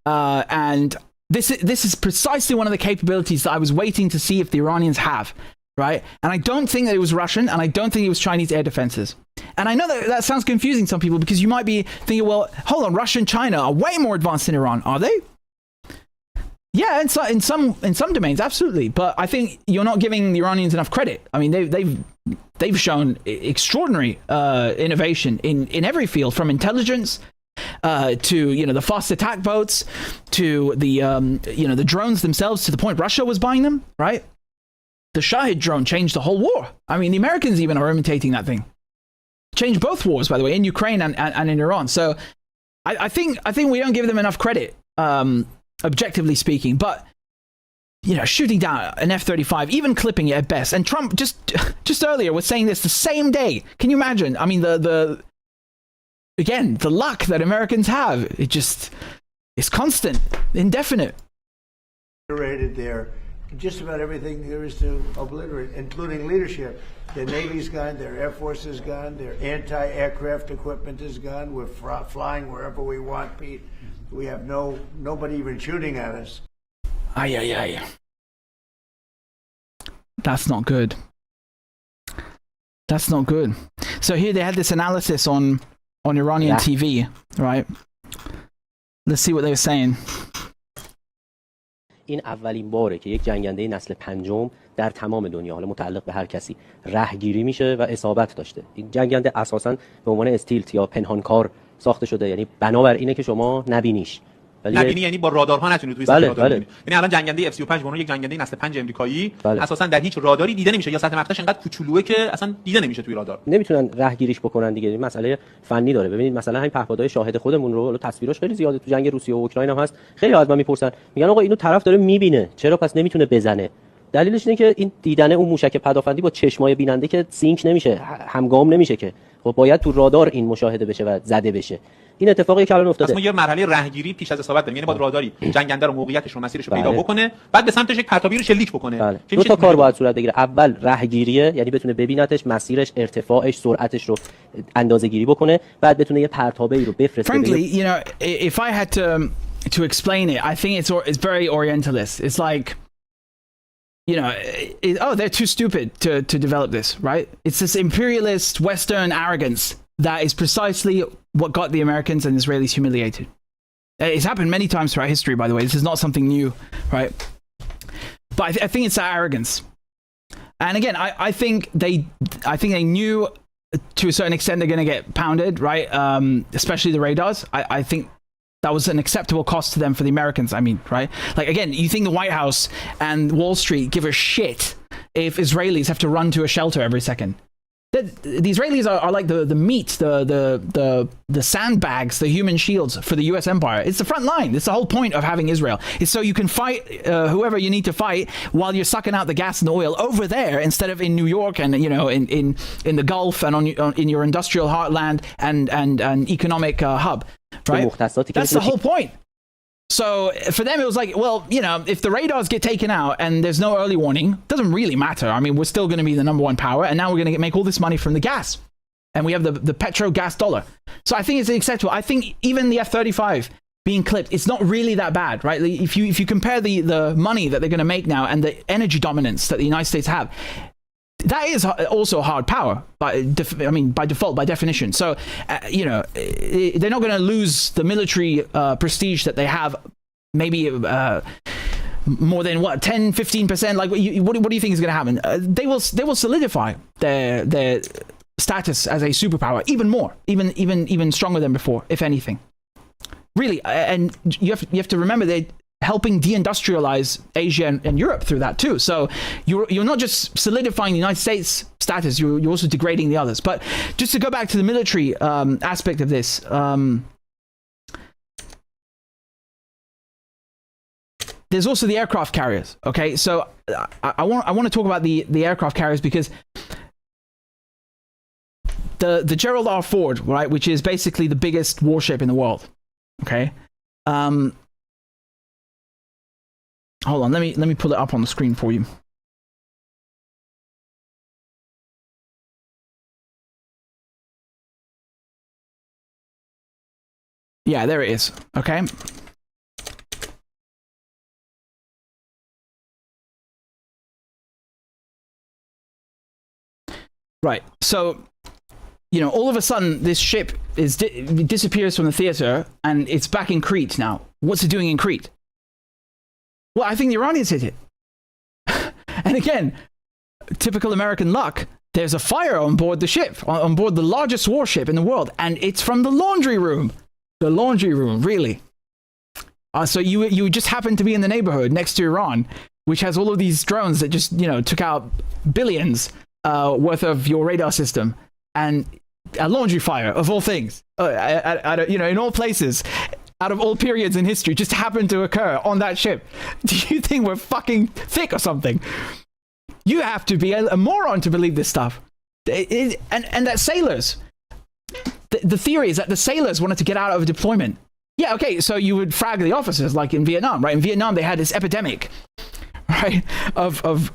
And this is precisely one of the capabilities that I was waiting to see if the Iranians have, right? And I don't think that it was Russian, and I don't think it was Chinese air defenses. And I know that sounds confusing to some people, because you might be thinking, well, hold on, Russia and China are way more advanced than Iran. Are they? Yeah, in some domains, absolutely. But I think you're not giving the Iranians enough credit. I mean, they've shown extraordinary innovation in every field, from intelligence to the fast attack boats, to the drones themselves, to the point Russia was buying them, right? The Shahid drone changed the whole war. I mean, the Americans even are imitating that thing. Changed both wars, by the way, in Ukraine and in Iran. So I think we don't give them enough credit, objectively speaking. But shooting down an F-35, even clipping it at best. And Trump just earlier was saying this the same day. Can you imagine? I mean, the luck that Americans have, it's constant, indefinite. There, just about everything there is to obliterate, including leadership. The Navy's gone, their Air Force is gone, their anti-aircraft equipment is gone. We're flying wherever we want, Pete. We have nobody even shooting at us. Ay. That's not good. That's not good. So here they had this analysis on Iranian TV, right? Let's see what they were saying. این اولین باره که یک جنگنده نسل پنجم در تمام دنیا، حالا متعلق به هر کسی، رهگیری میشه و اصابت داشته. این جنگنده اساساً به عنوان استیلت یا پنهانکار ساخته شده، یعنی بنابر اینه که شما نبینیش نبینی، یعنی با رادارها نتونی توی سطح رادار ببینی. یعنی الان جنگنده F35 به عنوان یک جنگنده نسل 5 آمریکایی اساسا در هیچ راداری دیده نمیشه یا سطح مقطعش انقدر کوچولوئه که اصلا دیده نمیشه توی رادار. نمیتونن رهگیریش بکنن دیگه. این مسئله فنی داره. ببینید مثلا همین پهپادهای شاهد خودمون رو، تصویراش خیلی زیاده تو جنگ روسیه و اوکراین هم هست. خیلی از من میپرسن، میگن آقا اینو طرف داره میبینه، چرا پس نمیتونه بزنه؟ دلیلش اینه که این دیدن اون موشک پدافندی با چشمای بیننده که سینک نمیشه، همگام نمیشه که. خب باید تو رادار این مشاهده بشه و زده بشه. این اتفاقی که الان افتاده. ما یه مرحله رهگیری پیش از اصابت داریم، یعنی باید راداری جنگنده رو، موقعیتش رو، مسیرش رو پیدا بکنه، بعد به سمتش یک پرتابی رو شلیک بکنه. دو تا کار باید صورت بگیره. اول رهگیریه، یعنی بتونه ببینتش، مسیرش، ارتفاعش، سرعتش رو اندازه‌گیری بکنه، بعد بتونه یه پرتابی رو بفرسته. Frankly, you know, if I had to explain it, I think it's very orientalist. It's like, you know, oh, they're too stupid to develop this, right? It's this imperialist Western arrogance that is precisely what got the Americans and Israelis humiliated. It's happened many times throughout history, by the way. This is not something new, right? But I think it's that arrogance. And again, I think they knew to a certain extent they're going to get pounded, right? Especially the radars. I think that was an acceptable cost to them for the Americans, I mean, right? Like, again, you think the White House and Wall Street give a shit if Israelis have to run to a shelter every second? The Israelis are like the meat, the sandbags, the human shields for the US empire. It's the front line. It's the whole point of having Israel. It's so you can fight whoever you need to fight while you're sucking out the gas and the oil over there instead of in New York and, you know, in the Gulf and in your industrial heartland and economic hub. Right? That's the whole point. So for them, it was like, well, you know, if the radars get taken out and there's no early warning, it doesn't really matter. I mean, we're still going to be the #1 power, and now we're going to make all this money from the gas. And we have the petro gas dollar. So I think it's acceptable. I think even the F-35 being clipped, it's not really that bad, right? If you compare the money that they're going to make now and the energy dominance that the United States have, that is also hard power, by default, by definition. So, you know, they're not going to lose the military prestige that they have, maybe more than, what, 10, 15%? Like, what do you think is going to happen? They will solidify their status as a superpower even more, even stronger than before, if anything. Really, and you have to remember they're helping deindustrialize Asia and Europe through that too. So you're not just solidifying the United States status, you're also degrading the others. But just to go back to the military aspect of this, there's also the aircraft carriers. Okay, so I want to talk about the aircraft carriers because the Gerald R. Ford, right, which is basically the biggest warship in the world. Okay. Hold on, let me pull it up on the screen for you. Yeah, there it is. Okay. Right. So, you know, all of a sudden this ship disappears from the theater and it's back in Crete now. What's it doing in Crete? Well, I think the Iranians hit it. And again, typical American luck, there's a fire on board the ship, on board the largest warship in the world, and it's from the laundry room. The laundry room, really. So you just happen to be in the neighborhood next to Iran, which has all of these drones that just, you know, took out billions worth of your radar system, and a laundry fire, of all things, you know, in all places, out of all periods in history, just happened to occur on that ship. Do you think we're fucking thick or something? You have to be a moron to believe this stuff. And that sailors, the theory is that the sailors wanted to get out of a deployment. Yeah, okay, so you would frag the officers like in Vietnam, right? In Vietnam, they had this epidemic, right, of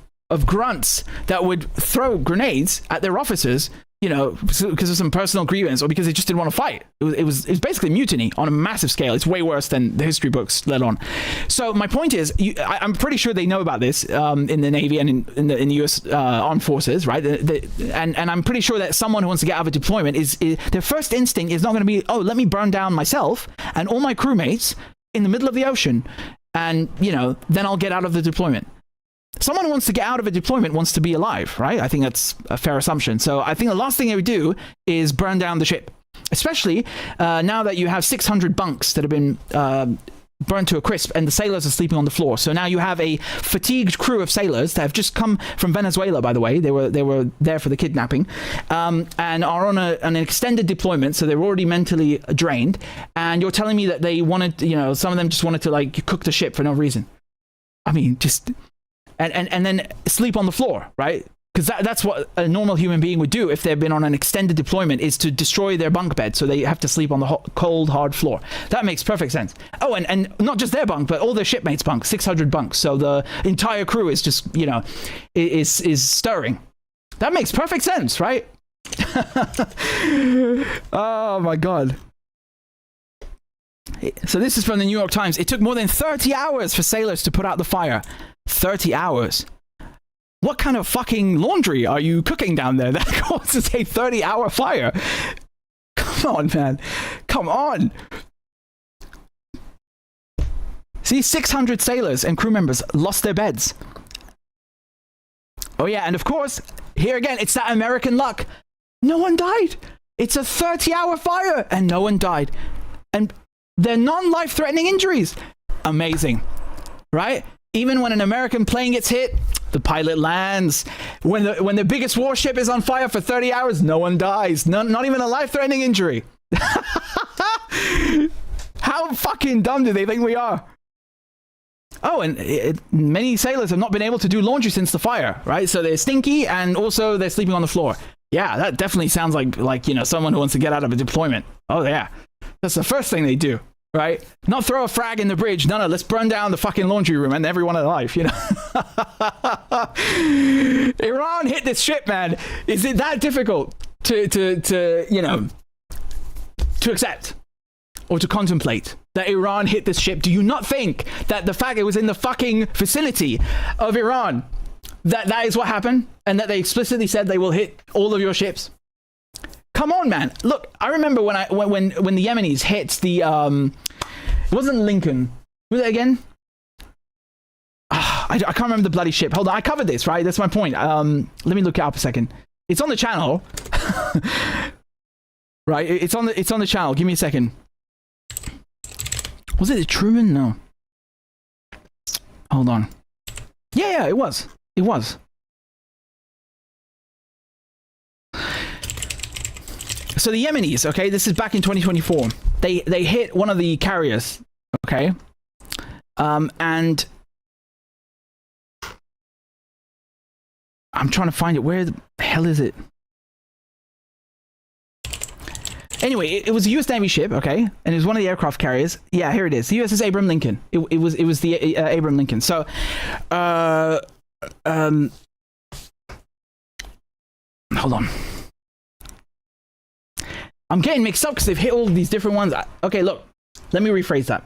grunts that would throw grenades at their officers, you know, because of some personal grievance or because they just didn't want to fight. It was basically mutiny on a massive scale. It's way worse than the history books let on. So my point is, I'm pretty sure they know about this in the Navy and in the US Armed Forces, right? And I'm pretty sure that someone who wants to get out of a deployment is their first instinct is not going to be, oh, let me burn down myself and all my crewmates in the middle of the ocean, and, you know, then I'll get out of the deployment. Someone who wants to get out of a deployment wants to be alive, right? I think that's a fair assumption. So I think the last thing they would do is burn down the ship, especially now that you have 600 bunks that have been burnt to a crisp, and the sailors are sleeping on the floor. So now you have a fatigued crew of sailors that have just come from Venezuela, by the way. They were there for the kidnapping, and are on an extended deployment, so they're already mentally drained. And you're telling me that they wanted, some of them just wanted to like cook the ship for no reason. I mean, just and then sleep on the floor, right? Because that's what a normal human being would do if they've been on an extended deployment, is to destroy their bunk bed, so they have to sleep on the cold, hard floor. That makes perfect sense. Oh, and not just their bunk, but all their shipmates' bunks, 600 bunks. So the entire crew is just, is stirring. That makes perfect sense, right? Oh, my God. So this is from the New York Times. It took more than 30 hours for sailors to put out the fire. 30 hours. What kind of fucking laundry are you cooking down there that causes a 30-hour fire? Come on, man. Come on. See, 600 sailors and crew members lost their beds. Oh, yeah, and of course, here again, it's that American luck. No one died. It's a 30-hour fire, and no one died. And they're non-life-threatening injuries. Amazing. Right? Even when an American plane gets hit, the pilot lands. When the biggest warship is on fire for 30 hours, no one dies. Not even a life-threatening injury. How fucking dumb do they think we are? Oh, and many sailors have not been able to do laundry since the fire, right? So they're stinky, and also they're sleeping on the floor. Yeah, that definitely sounds like someone who wants to get out of a deployment. Oh, yeah. That's the first thing they do. Right? Not throw a frag in the bridge. No, let's burn down the fucking laundry room and everyone alive, Iran hit this ship, man. Is it that difficult to accept or to contemplate that Iran hit this ship? Do you not think that the fact it was in the fucking vicinity of Iran, that is what happened, and that they explicitly said they will hit all of your ships? Come on, man. Look, I remember when the Yemenis hit the it wasn't Lincoln. Was it again? I can't remember the bloody ship. Hold on, I covered this, right? That's my point. Let me look it up a second. It's on the channel. Right? It's on the channel. Give me a second. Was it the Truman? No. Hold on. Yeah, it was. It was. So the Yemenis, okay, this is back in 2024. They hit one of the carriers, okay, and I'm trying to find it. Where the hell is it? Anyway, it was a U.S. Navy ship, okay, and it was one of the aircraft carriers. Yeah, here it is. The USS Abraham Lincoln. It was the Abraham Lincoln. So, hold on. I'm getting mixed up because they've hit all of these different ones. Okay, look, let me rephrase that.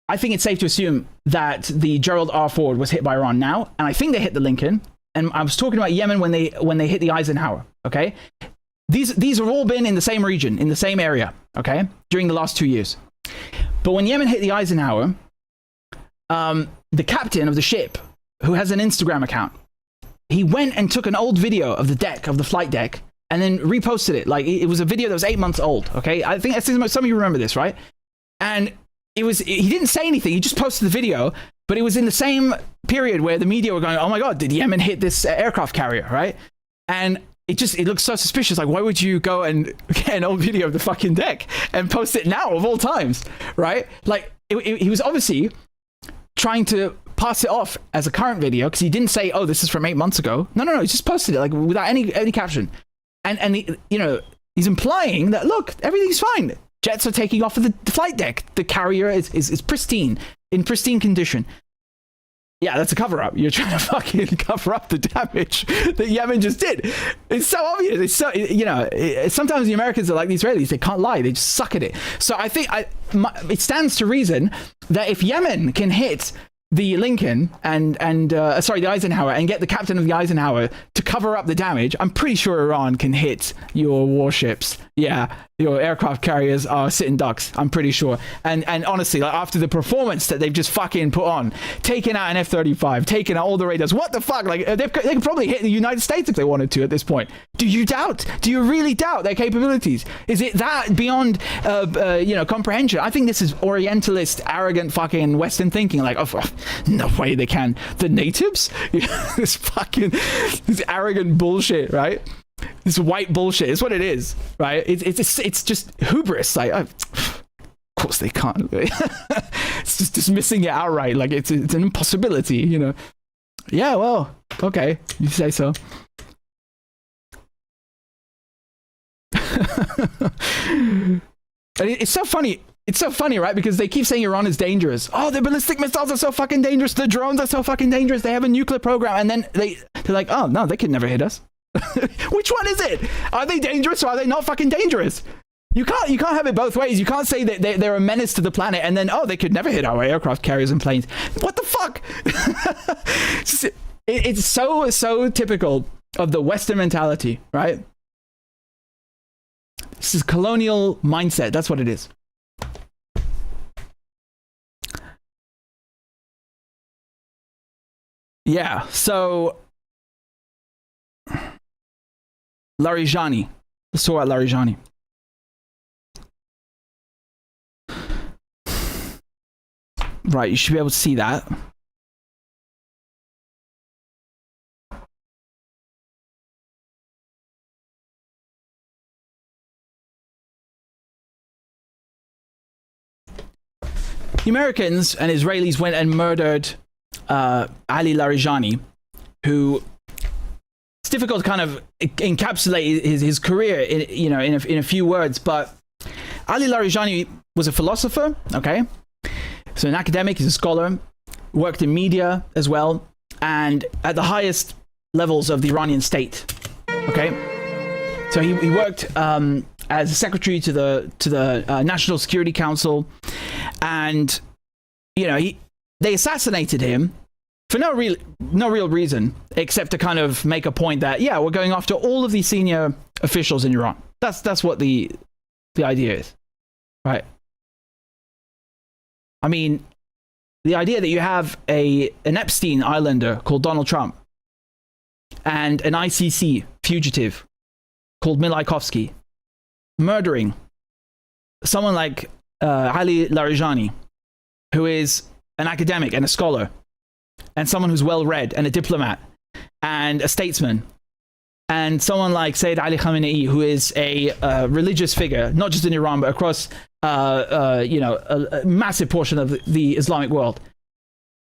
I think it's safe to assume that the Gerald R. Ford was hit by Iran now, and I think they hit the Lincoln. And I was talking about Yemen when they hit the Eisenhower. Okay, these have all been in the same region, in the same area. Okay, during the last 2 years. But when Yemen hit the Eisenhower, the captain of the ship, who has an Instagram account, he went and took an old video of the flight deck, and then reposted it. Like, it was a video that was 8 months old, okay? I think some of you remember this, right? And he didn't say anything, he just posted the video, but it was in the same period where the media were going, oh my God, did Yemen hit this aircraft carrier, right? And it looks so suspicious. Like, why would you go and get an old video of the fucking deck and post it now of all times, right? Like, he was obviously trying to pass it off as a current video, because he didn't say, oh, this is from 8 months ago. No, he just posted it, like, without any caption. And he's implying that, look, everything's fine. Jets are taking off of the flight deck. The carrier is pristine, in pristine condition. Yeah, that's a cover-up. You're trying to fucking cover up the damage that Yemen just did. It's so obvious. It's so, sometimes the Americans are like the Israelis. They can't lie. They just suck at it. So I think it stands to reason that if Yemen can hit the Lincoln and the Eisenhower, and get the captain of the Eisenhower to cover up the damage, I'm pretty sure Iran can hit your warships. Yeah, your aircraft carriers are sitting ducks, I'm pretty sure. And honestly, like after the performance that they've just fucking put on, taking out an F-35, taking out all the radars, what the fuck? Like they could probably hit the United States if they wanted to at this point. Do you doubt? Do you really doubt their capabilities? Is it that beyond comprehension? I think this is Orientalist, arrogant fucking Western thinking. Like, oh, no way they can. The natives? This arrogant bullshit, right? This white bullshit is what it is, right? It's just hubris. Like, of course they can't. It's just dismissing it outright, like it's an impossibility, you know. Yeah, well, okay, you say so. And it's so funny. It's so funny, right? Because they keep saying Iran is dangerous. Oh, the ballistic missiles are so fucking dangerous. The drones are so fucking dangerous. They have a nuclear program, and then they're like, oh no, they could never hit us. Which one is it? Are they dangerous or are they not fucking dangerous? You can't have it both ways. You can't say that they're a menace to the planet and then, oh, they could never hit our aircraft carriers and planes. What the fuck? It's so typical of the Western mentality, right? This is colonial mindset. That's what it is. Yeah, so Larijani. Let's talk about Larijani. Right, you should be able to see that. The Americans and Israelis went and murdered Ali Larijani, who it's difficult to kind of encapsulate his career in a few words, but Ali Larijani was a philosopher, okay? So an academic, he's a scholar, worked in media as well, and at the highest levels of the Iranian state, okay? So he worked as a secretary to the National Security Council, and they assassinated him for no real reason except to kind of make a point that, yeah, we're going after all of the senior officials in Iran. That's what the idea is, right? I mean, the idea that you have an Epstein Islander called Donald Trump and an ICC fugitive called Milaikovsky murdering someone like Ali Larijani, who is an academic and a scholar and someone who's well-read and a diplomat and a statesman, and someone like Sayyid Ali Khamenei, who is a religious figure, not just in Iran, but across a massive portion of the Islamic world,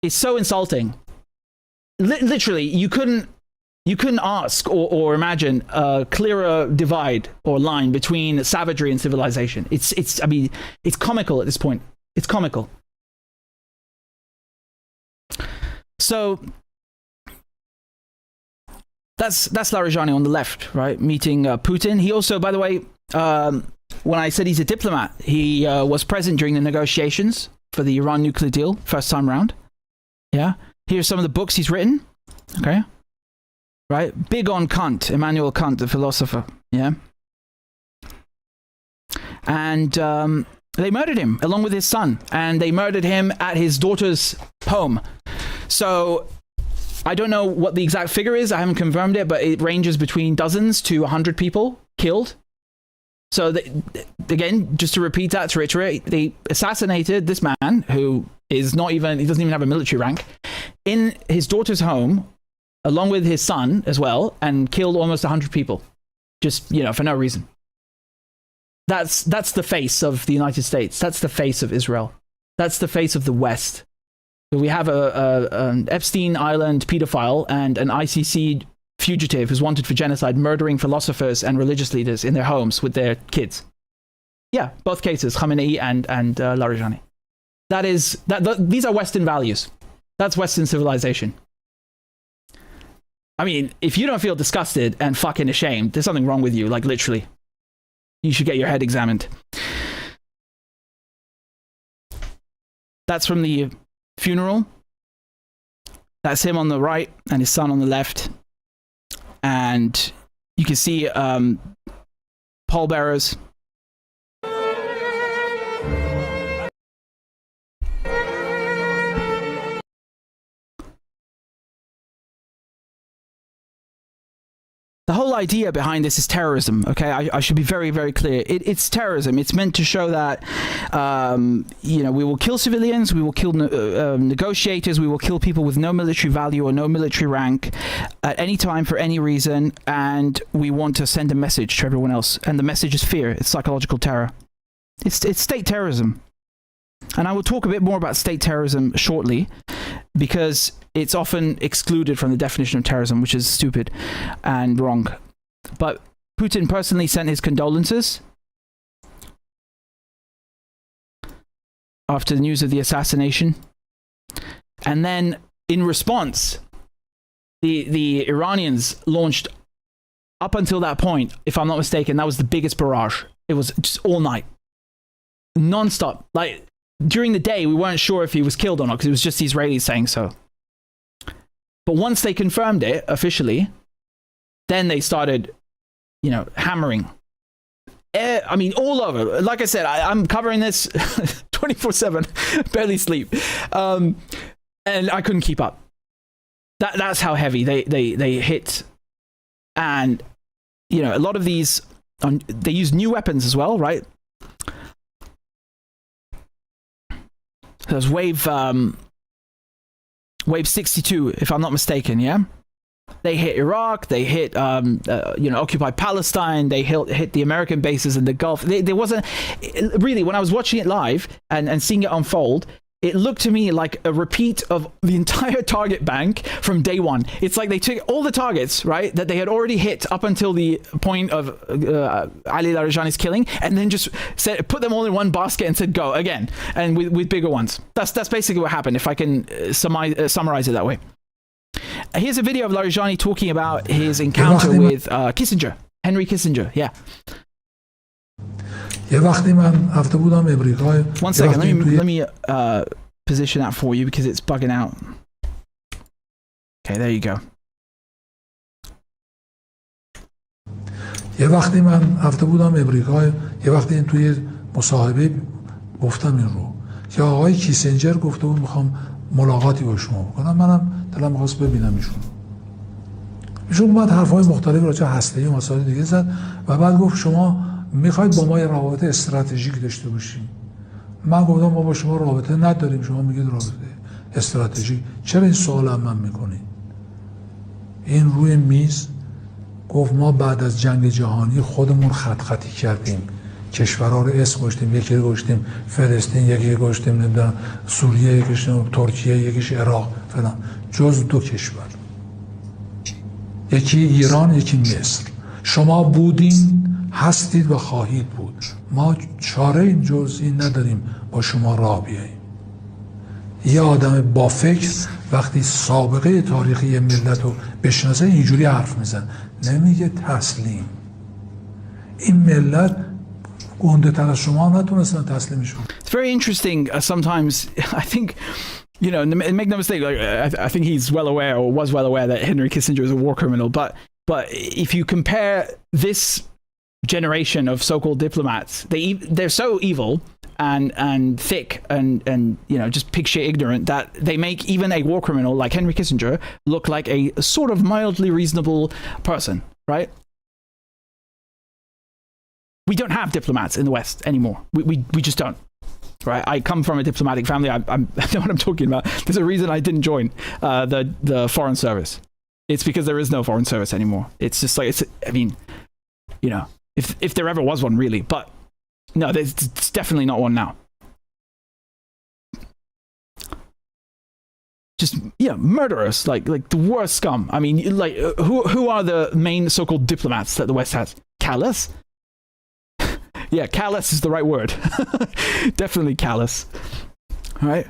is so insulting. Literally, you couldn't ask or imagine a clearer divide or line between savagery and civilization. I mean, it's comical at this point. It's comical. So that's Larijani on the left, right? Meeting Putin. He also, by the way, when I said he's a diplomat, he was present during the negotiations for the Iran nuclear deal, first time round. Yeah. Here's some of the books he's written. Okay. Right? Big on Kant, Immanuel Kant, the philosopher. Yeah. And they murdered him along with his son, and they murdered him at his daughter's home. So I don't know what the exact figure is. I haven't confirmed it, but it ranges between dozens to 100 people killed. So again, just to repeat that, to reiterate, they assassinated this man who is he doesn't even have a military rank, in his daughter's home, along with his son as well, and killed almost 100 people, just, for no reason. That's the face of the United States. That's the face of Israel. That's the face of the West. So we have an Epstein Island pedophile and an ICC fugitive who's wanted for genocide, murdering philosophers and religious leaders in their homes with their kids. Yeah, both cases, Khamenei and Larijani. These are Western values. That's Western civilization. I mean, if you don't feel disgusted and fucking ashamed, there's something wrong with you, like literally. You should get your head examined. That's from the funeral. That's him on the right and his son on the left. And you can see pallbearers whole idea behind this is terrorism. Okay, I should be very, very clear. It's terrorism. It's meant to show that, you know, we will kill civilians, we will kill negotiators, we will kill people with no military value or no military rank at any time for any reason, and we want to send a message to everyone else. And the message is fear. It's psychological terror. It's state terrorism. And I will talk a bit more about state terrorism shortly, because it's often excluded from the definition of terrorism, which is stupid and wrong. But Putin personally sent his condolences after the news of the assassination. And then in response, the Iranians launched, up until that point, if I'm not mistaken, that was the biggest barrage. It was just all night, non-stop. Like, during the day, we weren't sure if he was killed or not, because it was just the Israelis saying so. But once they confirmed it officially, then they started, you know, hammering. I mean, all over. Like I said, I'm covering this 24/7, barely sleep. And I couldn't keep up. That's how heavy they hit. And, you know, a lot of these, they use new weapons as well, right? There's wave 62, if I'm not mistaken, yeah? They hit Iraq, they hit, you know, occupied Palestine, they hit the American bases in the Gulf. There wasn't, really, when I was watching it live and seeing it unfold, it looked to me like a repeat of the entire target bank from day one. It's like they took all the targets, right, that they had already hit up until the point of Ali Larijani's killing, and then just put them all in one basket and said, go again, and with bigger ones. That's basically what happened, if I can summarize it that way. Here's a video of Larijani talking about his encounter with Kissinger, Henry Kissinger, yeah. یه وقتی من رفته بودم امریکا. One second, let me position that for you because it's bugging out. Okay, there you go. یه وقتی من رفته بودم امریکا، یه وقتی توی مصاحبه گفتم این رو که آقای کیسنجر گفته بود میخوام ملاقاتی با شما بکنم. منم دلم می‌خواست ببینم ایشون اومد حرفای مختلف راجع به هسته‌ای و مسائل دیگه زد و بعد گفت شما میخواید با ما یه رابطه استراتژیک داشته باشیم. من گفتم ما با شما رابطه نداریم، شما میگید رابطه استراتژیک. چرا این سوال هم من میکنید؟ این روی میز گفت ما بعد از جنگ جهانی خودمون خط خطی کردیم، کشورها رو اسم گذاشتیم، یکی رو گذاشتیم فلسطین، یکی رو گذاشتیم نمیدونم سوریه، یکیش ترکیه، یکیش عراق فلان، جز 2 کشور، یکی ایران، یکی مصر. شما بودین، هستید و خواهید بود. ما چاره این جز این نداریم با شما راه بیاییم. یه آدم با فکر وقتی سابقه تاریخی ملت رو بشناسه اینجوری حرف میزن، نمیگه تسلیم. این ملت گنده تر از شما نتونستن تسلیمش کنن. It's very interesting sometimes. I think, you know, make no mistake, like, I think he's well aware, or was well aware, that Henry Kissinger is a war criminal, but if you compare this generation of so-called diplomats, they're so evil and thick and you know, just pig shit ignorant that they make even a war criminal like Henry Kissinger look like a sort of mildly reasonable person, right? We don't have diplomats in the West anymore. We just don't, right? I come from a diplomatic family. I know what I'm talking about. There's a reason I didn't join the foreign service. It's because there is no foreign service anymore. It's just like, I mean, you know, if there ever was one, really. But no, it's definitely not one now. Just, yeah, murderous, like the worst scum. I mean, like, who are the main so-called diplomats that the West has? Callous? Yeah, callous is the right word. Definitely callous. All right?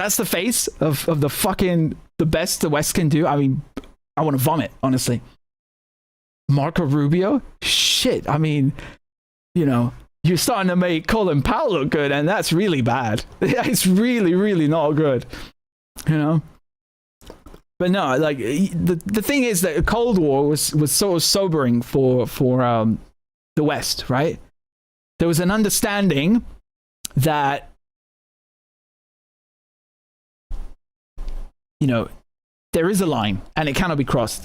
That's the face of the best the West can do. I mean, I want to vomit, honestly. Marco Rubio? Shit, I mean, you know, you're starting to make Colin Powell look good, and that's really bad. It's really, really not good. You know? But no, like, the thing is that the Cold War was so sobering for the West, right? There was an understanding that, you know, there is a line and it cannot be crossed.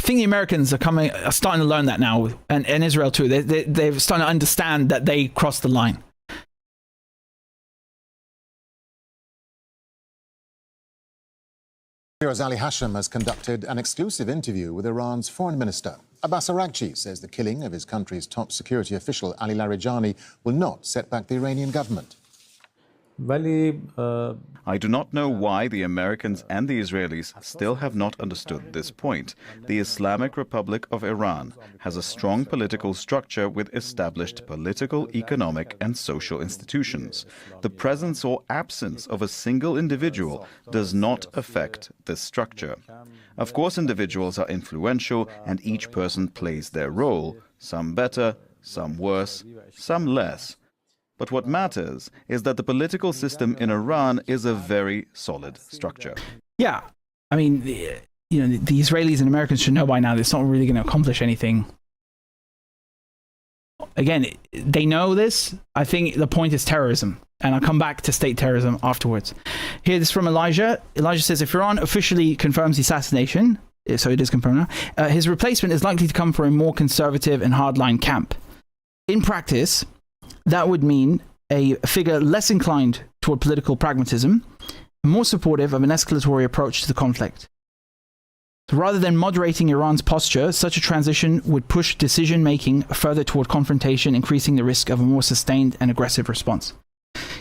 think the Americans are starting to learn that now, and Israel too. They're starting to understand that they crossed the line. Ali Hashem has conducted an exclusive interview with Iran's foreign minister. Abbas Araghchi says the killing of his country's top security official, Ali Larijani, will not set back the Iranian government. I do not know why the Americans and the Israelis still have not understood this point. The Islamic Republic of Iran has a strong political structure with established political, economic, and social institutions. The presence or absence of a single individual does not affect this structure. Of course, individuals are influential, and each person plays their role, some better, some worse, some less. But what matters is that the political system in Iran is a very solid structure. Yeah, I mean, the Israelis and Americans should know by now that it's not really going to accomplish anything. Again, they know this. I think the point is terrorism. And I'll come back to state terrorism afterwards. Here, this is from Elijah. Elijah says, if Iran officially confirms the assassination, so it is confirmed now, his replacement is likely to come from a more conservative and hardline camp. In practice, that would mean a figure less inclined toward political pragmatism, more supportive of an escalatory approach to the conflict. So rather than moderating Iran's posture, such a transition would push decision-making further toward confrontation, increasing the risk of a more sustained and aggressive response.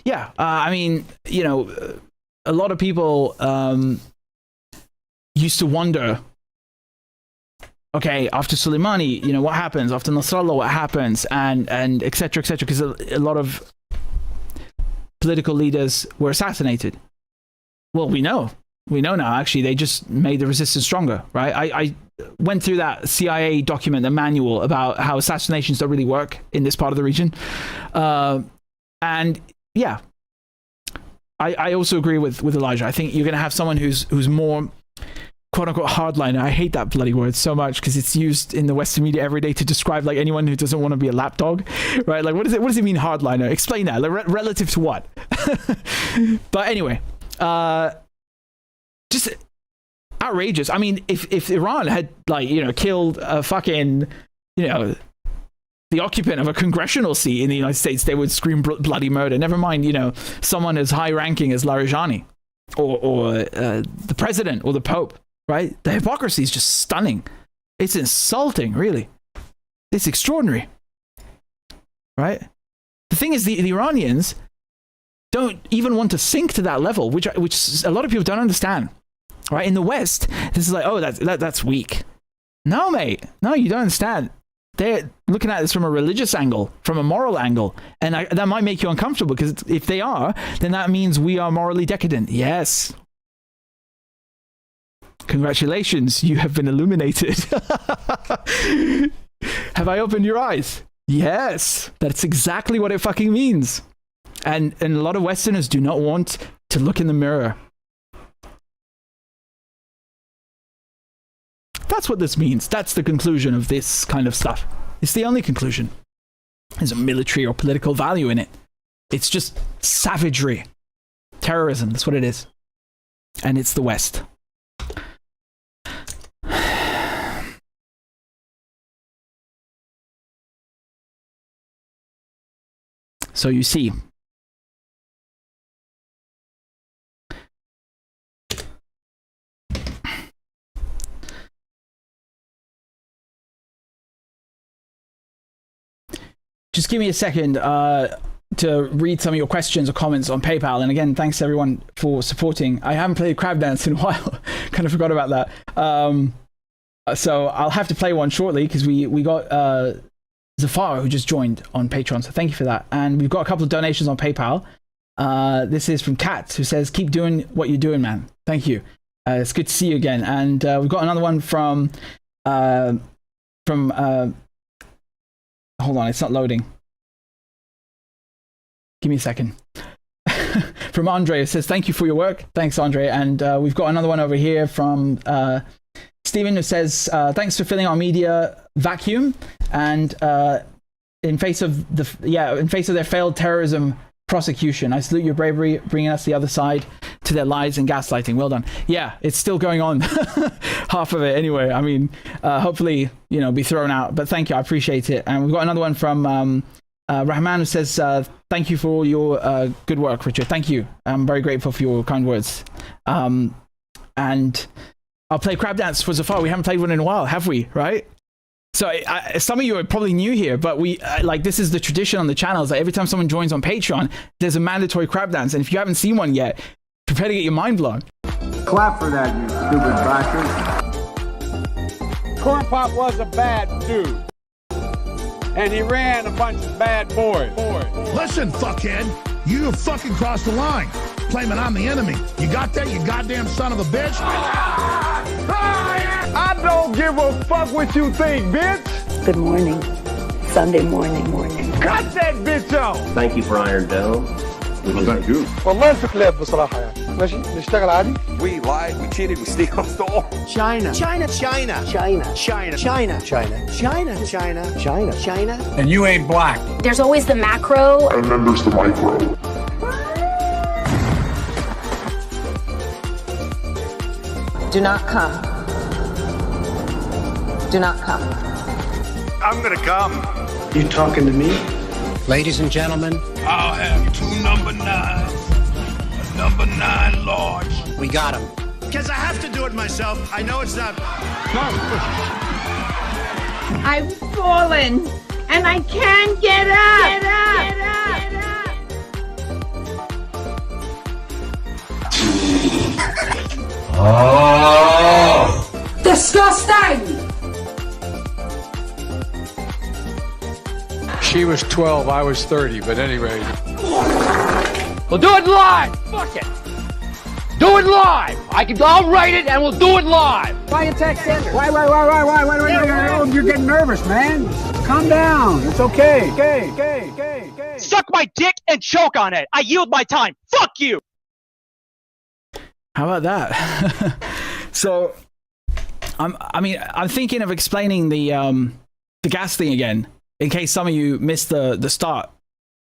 Yeah, I mean, a lot of people used to wonder, okay, after Soleimani, what happens? After Nasrallah, what happens? And et cetera, because a lot of political leaders were assassinated. Well, we know now, actually. They just made the resistance stronger, right? I went through that CIA document, the manual, about how assassinations don't really work in this part of the region. And yeah, I also agree with Elijah. I think you're going to have someone who's more quote-unquote hardliner. I hate that bloody word so much because it's used in the Western media every day to describe like anyone who doesn't want to be a lapdog, right? Like, what does it mean, hardliner? Explain that. Like, relative to what? But anyway, just outrageous. I mean, if Iran had killed a fucking the occupant of a congressional seat in the United States, they would scream bloody murder. Never mind, someone as high-ranking as Larijani or the president or the Pope. Right? The hypocrisy is just stunning. It's insulting, really. It's extraordinary. Right? The thing is, the Iranians don't even want to sink to that level, which a lot of people don't understand. Right? In the West, this is like, oh, that's weak. No, mate. No, you don't understand. They're looking at this from a religious angle, from a moral angle. And that might make you uncomfortable, because if they are, then that means we are morally decadent. Yes. Congratulations, you have been illuminated. Have I opened your eyes? Yes, that's exactly what it fucking means. And a lot of Westerners do not want to look in the mirror. That's what this means. That's the conclusion of this kind of stuff. It's the only conclusion. There's a military or political value in it. It's just savagery. Terrorism, that's what it is. And it's the West. So you see, just give me a second to read some of your questions or comments on PayPal. And again, thanks everyone for supporting. I haven't played Crab Dance in a while. Kind of forgot about that. So I'll have to play one shortly, because we got Zafar, who just joined on Patreon, so thank you for that. And we've got a couple of donations on PayPal. This is from Kat, who says, keep doing what you're doing, man. Thank you. It's good to see you again. And we've got another one from hold on, it's not loading. Give me a second. From Andre, it says, thank you for your work. Thanks, Andre. And we've got another one over here from Stephen, who says, thanks for filling our media vacuum, and in face of their failed terrorism prosecution, I salute your bravery, bringing us the other side to their lies and gaslighting. Well done. Yeah, it's still going on. half of it anyway. I mean, hopefully, you know, be thrown out. But thank you, I appreciate it. And we've got another one from Rahman, who says, thank you for all your good work, Richard. Thank you. I'm very grateful for your kind words. And I'll play Crab Dance for Zafar. We haven't played one in a while, have we? Right? So some of you are probably new here, but we like, this is the tradition on the channel. Is that every time someone joins on Patreon, there's a mandatory crab dance. And if you haven't seen one yet, prepare to get your mind blown. Clap for that, you stupid bastard. Corn Pop was a bad dude. And he ran a bunch of bad boys. Listen, fuckhead, you fucking crossed the line, claiming I'm the enemy. You got that, you goddamn son of a bitch? I don't give a fuck what you think, bitch. Good morning. Sunday morning. Cut that bitch off. Thank you for Iron Dome. Thank you. والله في كلاب بصراحة يعني. ماشي نشتغل عادي. We lied, we cheated, we stole. China. And you ain't black. There's always the macro. And then there's the micro. Do not come. Do not come. I'm gonna come. You talking to me? Ladies and gentlemen, I'll have 2 number 9s, a number 9 large. we got him. Because I have to do it myself. I know it's not. I've fallen and I can't get up. Oh! Disgusting! She was 12, I was 30, but anyway. We'll do it live! Fuck it! Do it live! I'll write it and we'll do it live! Why you text Sanders? Why? You're getting nervous, man. Calm down. It's okay. Okay. Suck my dick and choke on it! I yield my time! Fuck you! How about that? So, I'm thinking of explaining the gas thing again, in case some of you missed the start,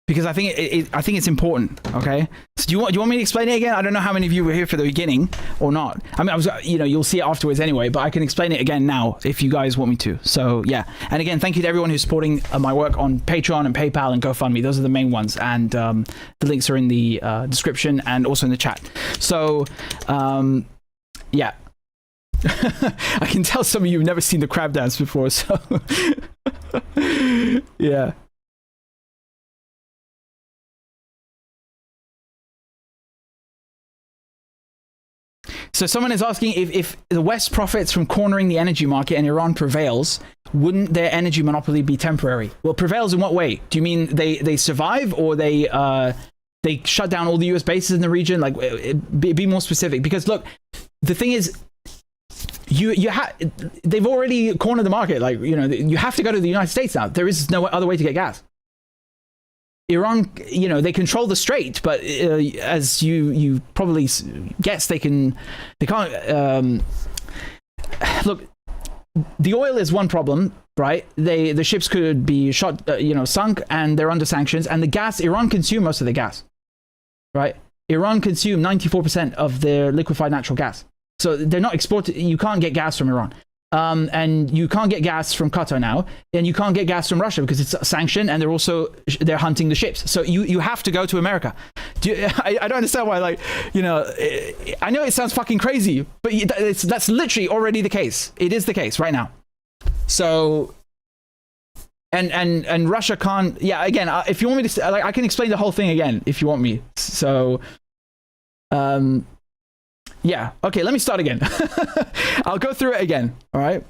because I think it's important. Okay, so do you want me to explain it again? I don't know how many of you were here for the beginning or not. I mean, you'll see it afterwards anyway, but I can explain it again now if you guys want me to. So yeah, and again, thank you to everyone who's supporting my work on Patreon and PayPal and GoFundMe. Those are the main ones, and the links are in the description and also in the chat. So yeah. I can tell some of you have never seen the crab dance before, so yeah. So someone is asking if the West profits from cornering the energy market and Iran prevails, wouldn't their energy monopoly be temporary? Well, prevails in what way? Do you mean they survive, or they shut down all the US bases in the region? Like, be more specific, because look, the thing is, they've already cornered the market. Like, you know, you have to go to the United States now. There is no other way to get gas. Iran, you know, they control the strait, but as you probably guess, they can't. Look, the oil is one problem, right? The ships could be shot, sunk, and they're under sanctions. And the gas, Iran consume most of the gas, right? Iran consume 94% of their liquefied natural gas. So they're not exported. You can't get gas from Iran. And you can't get gas from Qatar now, and you can't get gas from Russia because it's sanctioned, and they're hunting the ships. So you have to go to America. I don't understand why, like, you know, I know it sounds fucking crazy, but that's literally already the case. It is the case right now. So, and Russia can't. Yeah, again, if you want me to, like, I can explain the whole thing again if you want me. So, yeah, okay, let me start again. I'll go through it again, all right?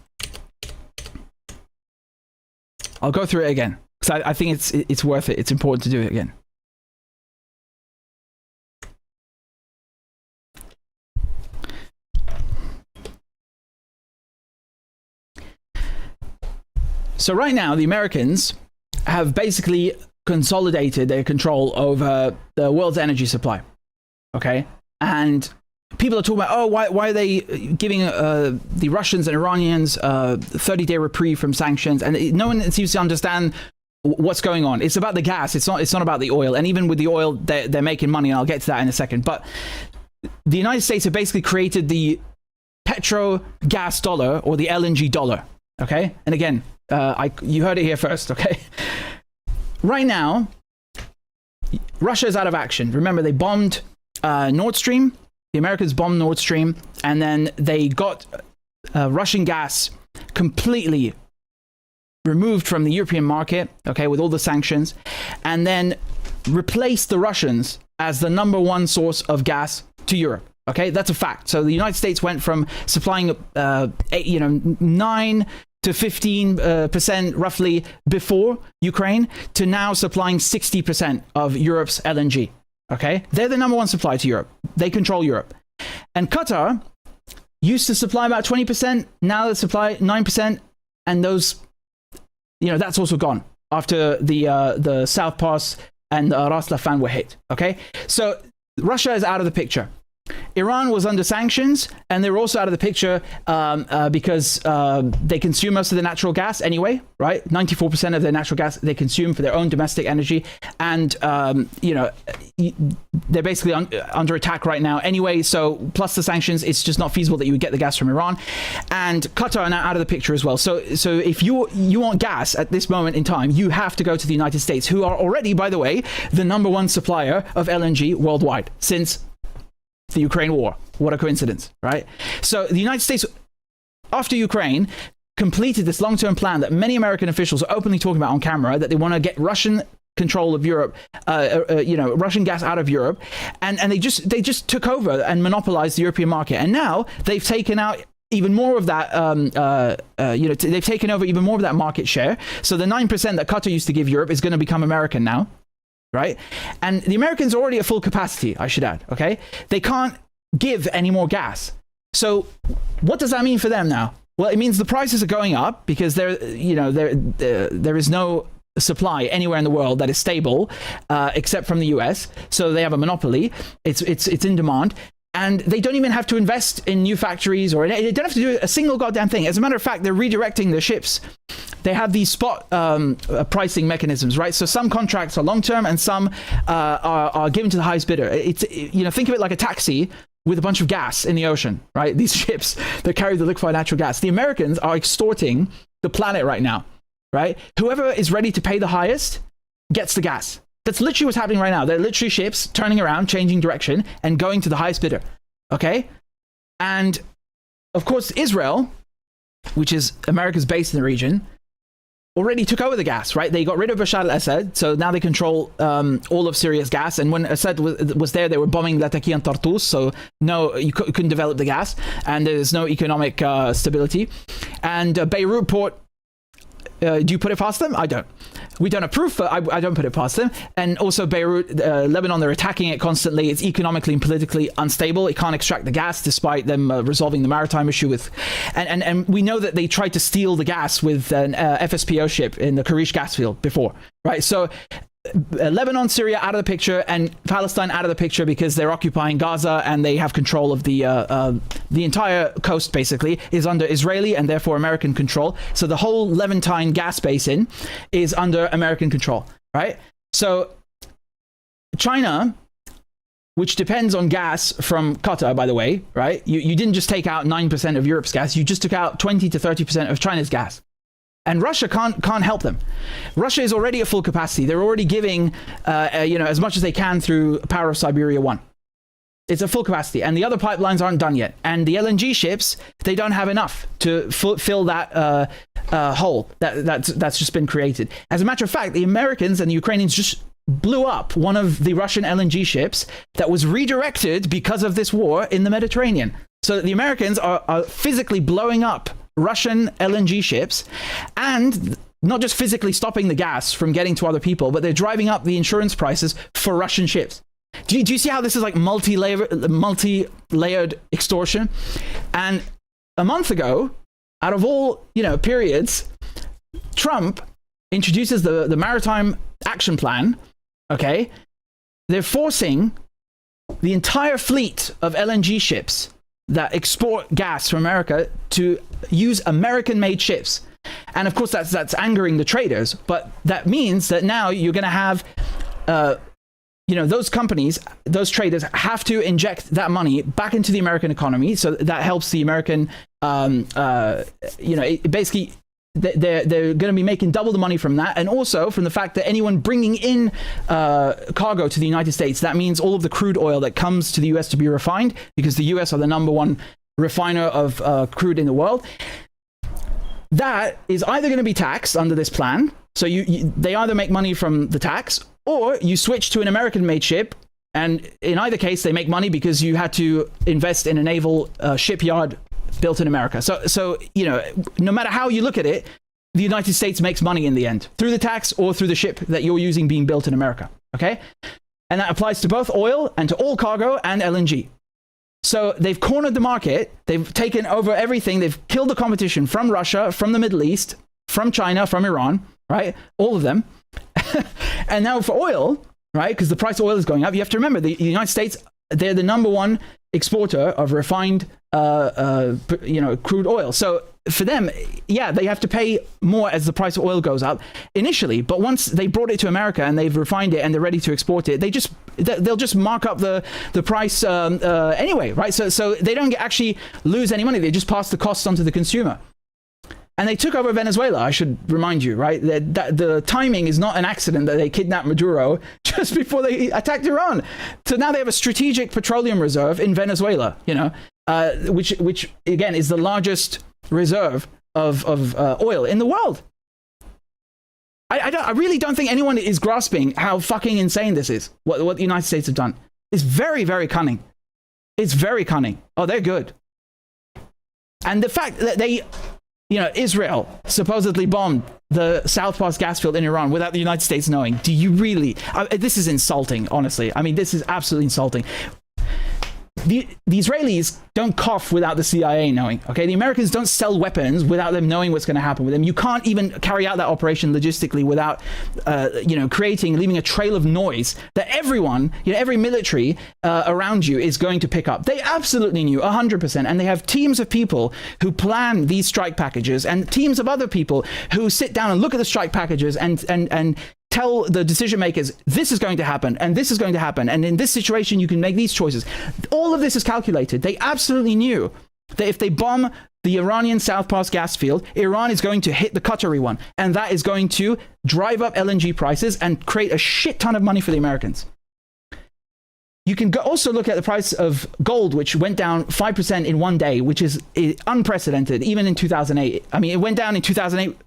I'll go through it again, because I think it's worth it. It's important to do it again. So right now, the Americans have basically consolidated their control over the world's energy supply, okay? And people are talking about, oh, why are they giving the Russians and Iranians a 30-day reprieve from sanctions? And no one seems to understand what's going on. It's about the gas. It's not about the oil. And even with the oil, they're making money, and I'll get to that in a second. But the United States have basically created the petro gas dollar or the LNG dollar. Okay, and again, you heard it here first. Okay, right now, Russia is out of action. Remember, they bombed Nord Stream. The Americans bombed Nord Stream, and then they got Russian gas completely removed from the European market, okay, with all the sanctions, and then replaced the Russians as the #1 source of gas to Europe. Okay, that's a fact. So the United States went from supplying 9 to 15% roughly before Ukraine to now supplying 60% of Europe's LNG. Okay, they're the #1 supplier to Europe. They control Europe. And Qatar used to supply about 20%. Now they supply 9%, and those, that's also gone after the South Pass and Ras Laffan were hit. Okay, so Russia is out of the picture. Iran was under sanctions, and they were also out of the picture because they consume most of the natural gas anyway, right? 94% of their natural gas they consume for their own domestic energy, and they're basically under attack right now anyway. So plus the sanctions, it's just not feasible that you would get the gas from Iran, and Qatar are now out of the picture as well. So if you want gas at this moment in time, you have to go to the United States, who are already, by the way, the #1 supplier of LNG worldwide since the Ukraine war. What a coincidence, right? So the United States, after Ukraine, completed this long-term plan that many American officials are openly talking about on camera, that they want to get Russian control of Europe, Russian gas out of Europe, and they just took over and monopolized the European market. And now they've taken out even more of that, they've taken over even more of that market share. So the 9% that Qatar used to give Europe is going to become American now. Right? And the Americans are already at full capacity, I should add, okay? They can't give any more gas. So what does that mean for them now? Well, it means the prices are going up because there is no supply anywhere in the world that is stable except from the US. So they have a monopoly. It's in demand. And they don't even have to invest in new factories, or they don't have to do a single goddamn thing. As a matter of fact, they're redirecting their ships. They have these spot pricing mechanisms, right? So some contracts are long-term and some are given to the highest bidder. Think of it like a taxi with a bunch of gas in the ocean, right? These ships that carry the liquefied natural gas. The Americans are extorting the planet right now, right? Whoever is ready to pay the highest gets the gas. That's literally what's happening right now. They're literally ships turning around, changing direction, and going to the highest bidder. Okay? And, of course, Israel, which is America's base in the region, already took over the gas, right? They got rid of Bashar al-Assad, so now they control all of Syria's gas. And when Assad was there, they were bombing Latakia and Tartus, so no, you couldn't develop the gas, and there's no economic stability. And Beirut port, do you put it past them? I don't. We don't approve, but I don't put it past them. And also Beirut, Lebanon, they're attacking it constantly. It's economically and politically unstable. It can't extract the gas despite them resolving the maritime issue with... And we know that they tried to steal the gas with an FSPO ship in the Karish gas field before, right? So Lebanon, Syria out of the picture, and Palestine out of the picture because they're occupying Gaza and they have control of the entire coast, basically, is under Israeli and therefore American control. So the whole Levantine gas basin is under American control, right? So China, which depends on gas from Qatar, by the way, right? You didn't just take out 9% of Europe's gas, you just took out 20 to 30% of China's gas. And Russia can't help them. Russia is already at full capacity. They're already giving, as much as they can through Power of Siberia 1. It's at full capacity, and the other pipelines aren't done yet. And the LNG ships, they don't have enough to fill that hole that's just been created. As a matter of fact, the Americans and the Ukrainians just blew up one of the Russian LNG ships that was redirected because of this war in the Mediterranean. So the Americans are physically blowing up Russian LNG ships, and not just physically stopping the gas from getting to other people, but they're driving up the insurance prices for Russian ships. Do you see how this is like multi-layered extortion? And a month ago, out of all periods, Trump introduces the Maritime Action Plan. Okay, they're forcing the entire fleet of LNG ships that export gas from America to use American-made ships. And of course, that's angering the traders. But that means that now you're going to have those companies, those traders have to inject that money back into the American economy. So that helps the American, basically they're going to be making double the money from that. And also from the fact that anyone bringing in cargo to the United States, that means all of the crude oil that comes to the US to be refined, because the US are the #1 refiner of crude in the world. That is either going to be taxed under this plan. So they either make money from the tax, or you switch to an American-made ship, and in either case, they make money because you had to invest in a naval shipyard built in America. So no matter how you look at it, the United States makes money in the end, through the tax or through the ship that you're using being built in America, okay? And that applies to both oil and to all cargo and LNG. So they've cornered the market, they've taken over everything, they've killed the competition from Russia, from the Middle East, from China, from Iran, right? All of them. And now for oil, right, because the price of oil is going up, you have to remember the United States, they're the #1 exporter of refined crude oil. So for them, yeah, they have to pay more as the price of oil goes up initially, but once they brought it to America and they've refined it and they're ready to export it, they'll just mark up the price anyway, right? So they don't actually lose any money, they just pass the costs on to the consumer. And they took over Venezuela, I should remind you, right? That the timing is not an accident that they kidnapped Maduro just before they attacked Iran. So now they have a strategic petroleum reserve in Venezuela, which again is the largest reserve of oil in the world. I really don't think anyone is grasping how fucking insane this is, what the United States have done. It's very, very cunning. It's very cunning. Oh, they're good. And the fact that they... Israel supposedly bombed the South Pass gas field in Iran without the United States knowing. Do you really? This is insulting, honestly. I mean, this is absolutely insulting. The Israelis don't cough without the CIA knowing, okay? The Americans don't sell weapons without them knowing what's going to happen with them. You can't even carry out that operation logistically without, leaving a trail of noise that everyone, every military around you is going to pick up. They absolutely knew, 100%. And they have teams of people who plan these strike packages and teams of other people who sit down and look at the strike packages and tell the decision makers, this is going to happen, and this is going to happen, and in this situation, you can make these choices. All of this is calculated. They absolutely knew that if they bomb the Iranian South Pass gas field, Iran is going to hit the Qatari one, and that is going to drive up LNG prices and create a shit ton of money for the Americans. You can also look at the price of gold, which went down 5% in one day, which is unprecedented, even in 2008. I mean, it went down in 2008